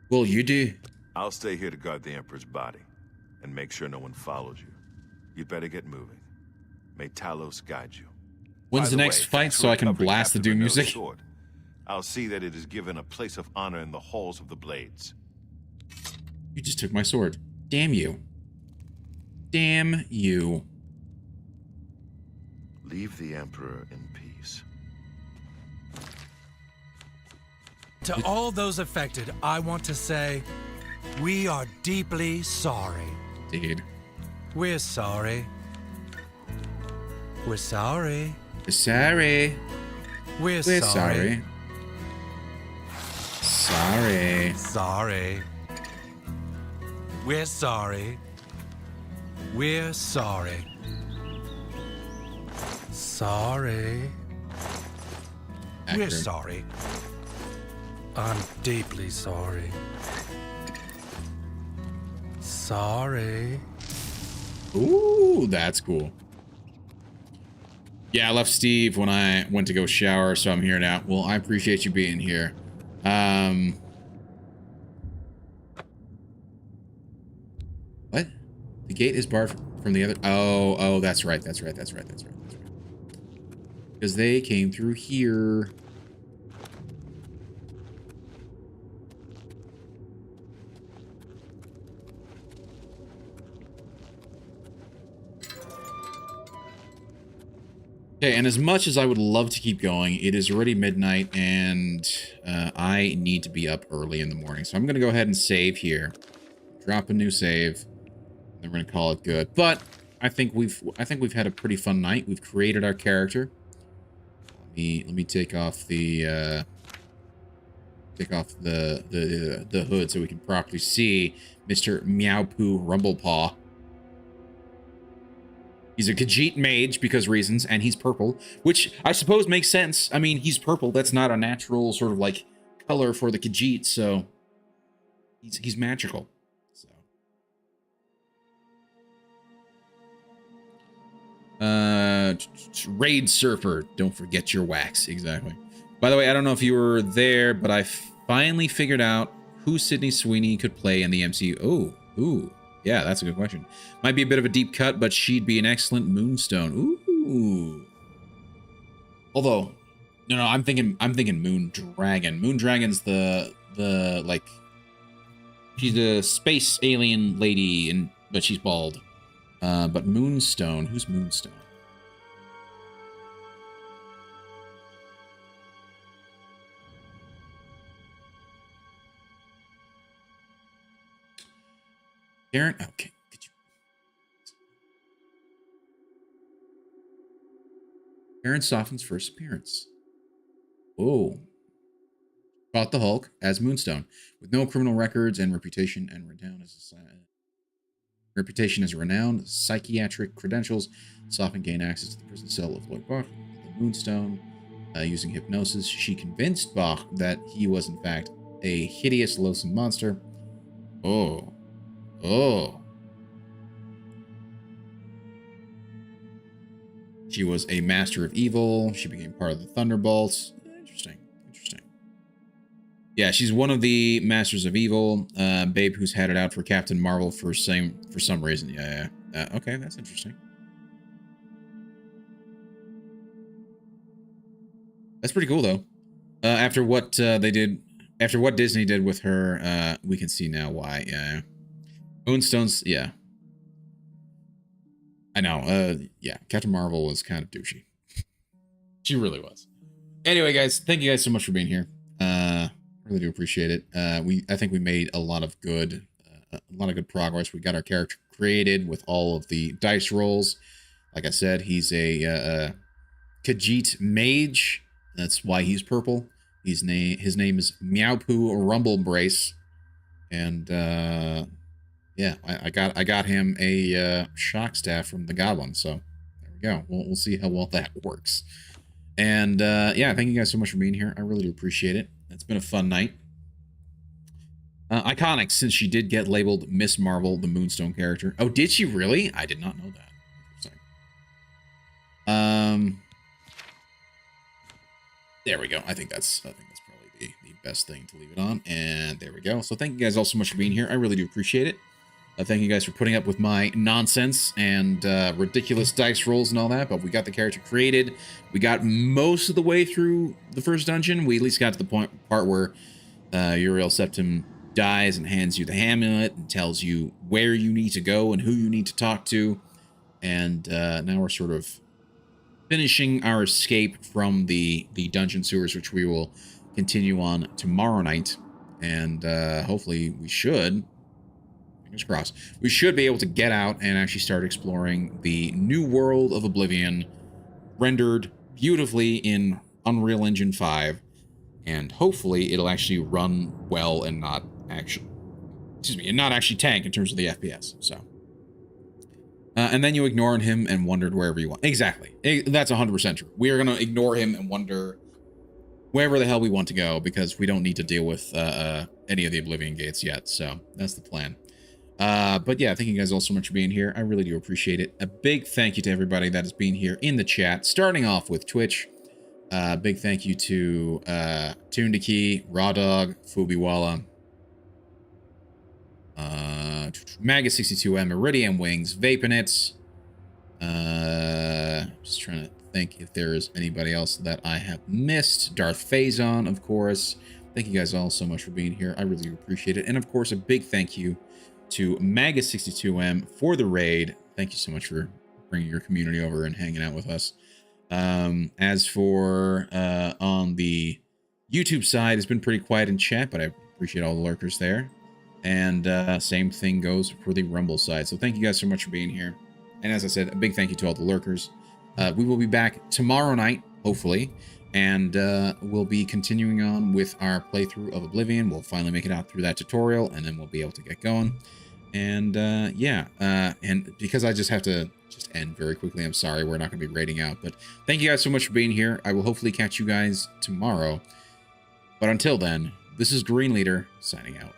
What'll you do? I'll stay here to guard the Emperor's body and make sure no one follows you. You'd better get moving. May Talos guide you. When's the next fight so I can blast the Doom music? Sword. I'll see that it is given a place of honor in the halls of the Blades. You just took my sword. Damn you. Damn you. Leave the Emperor in peace. To all those affected, I want to say, we are deeply sorry. Dude. We're sorry. We're sorry. We're sorry. We're sorry. Sorry. Sorry. We're sorry. We're sorry. Sorry. Accurate. We're sorry. I'm deeply sorry. Sorry. Ooh, that's cool. Yeah, I left Steve when I went to go shower, so I'm here now. Well, I appreciate you being here. What? The gate is barred. from the other. Oh, that's right. Because they came through here. Okay, and as much as I would love to keep going, it is already midnight, and I need to be up early in the morning. So I'm going to go ahead and save here. Drop a new save. And we're going to call it good. But I think we've had a pretty fun night. We've created our character. Let me take off the hood so we can properly see Mr. Meowpu Rumblepaw. He's a Khajiit mage because reasons, and he's purple, which I suppose makes sense. I mean, he's purple. That's not a natural sort of like color for the Khajiit, so he's magical. So, raid surfer. Don't forget your wax. Exactly. By the way, I don't know if you were there, but I finally figured out who Sydney Sweeney could play in the MCU. Ooh. Yeah, that's a good question. Might be a bit of a deep cut, but she'd be an excellent Moonstone. Ooh. Although, no, I'm thinking Moondragon. Moondragon's the like, she's a space alien lady, but she's bald. But Moonstone, who's Moonstone? Karen, okay. Karen Soften's first appearance. Oh. Fought the Hulk as Moonstone, with no criminal records and reputation and renowned as renowned psychiatric credentials. Soften gained access to the prison cell of Lloyd Bach, the Moonstone. Using hypnosis, she convinced Bach that he was in fact a hideous, loathsome monster. Oh. She was a master of evil. She became part of the Thunderbolts. Interesting. Yeah, she's one of the masters of evil. Babe who's had it out for Captain Marvel for some reason. Yeah. Okay, that's interesting. That's pretty cool though. After what Disney did with her, we can see now why. Yeah. Moonstone's, yeah. I know, yeah, Captain Marvel was kind of douchey. She really was. Anyway, guys, thank you guys so much for being here. Really do appreciate it. I think we made a lot of good progress. We got our character created with all of the dice rolls. Like I said, he's a Khajiit mage. That's why he's purple. His name is Meowpu Rumblebrace, and yeah, I got him a shock staff from the Goblin. So there we go. We'll see how well that works. And yeah, thank you guys so much for being here. I really do appreciate it. It's been a fun night. Iconic, since she did get labeled Miss Marvel, the Moonstone character. Oh, did she really? I did not know that. There we go. I think that's probably the best thing to leave it on. And there we go. So thank you guys all so much for being here. I really do appreciate it. Thank you guys for putting up with my nonsense and ridiculous dice rolls and all that. But we got the character created. We got most of the way through the first dungeon. We at least got to the part where Uriel Septim dies and hands you the amulet and tells you where you need to go and who you need to talk to. And now we're sort of finishing our escape from the dungeon sewers, which we will continue on tomorrow night. And hopefully we should, fingers crossed, we should be able to get out and actually start exploring the new world of Oblivion, rendered beautifully in Unreal Engine 5. And hopefully it'll actually run well and not actually, and not actually tank in terms of the FPS. So. And then you ignored him and wondered wherever you want. Exactly. That's 100% true. We are going to ignore him and wonder wherever the hell we want to go, because we don't need to deal with any of the Oblivion gates yet. So that's the plan. But yeah, thank you guys all so much for being here. I really do appreciate it. A big thank you to everybody that has been here in the chat, starting off with Twitch. Big thank you to Toondaki, Raw Dog, Fubiwala, Maga62M, Iridium Wings, Vapenits. Just trying to think if there is anybody else that I have missed. Darth Phazon, of course. Thank you guys all so much for being here. I really appreciate it. And of course, a big thank you to Maga62M for the raid. Thank you so much for bringing your community over and hanging out with us. As for on the YouTube side, it's been pretty quiet in chat, but I appreciate all the lurkers there. And same thing goes for the Rumble side. So thank you guys so much for being here. And as I said, a big thank you to all the lurkers. We will be back tomorrow night, hopefully. And we'll be continuing on with our playthrough of Oblivion. We'll finally make it out through that tutorial, and then we'll be able to get going. And yeah, and because I just have to end very quickly, I'm sorry, we're not going to be raiding out. But thank you guys so much for being here. I will hopefully catch you guys tomorrow. But until then, this is Green Leader signing out.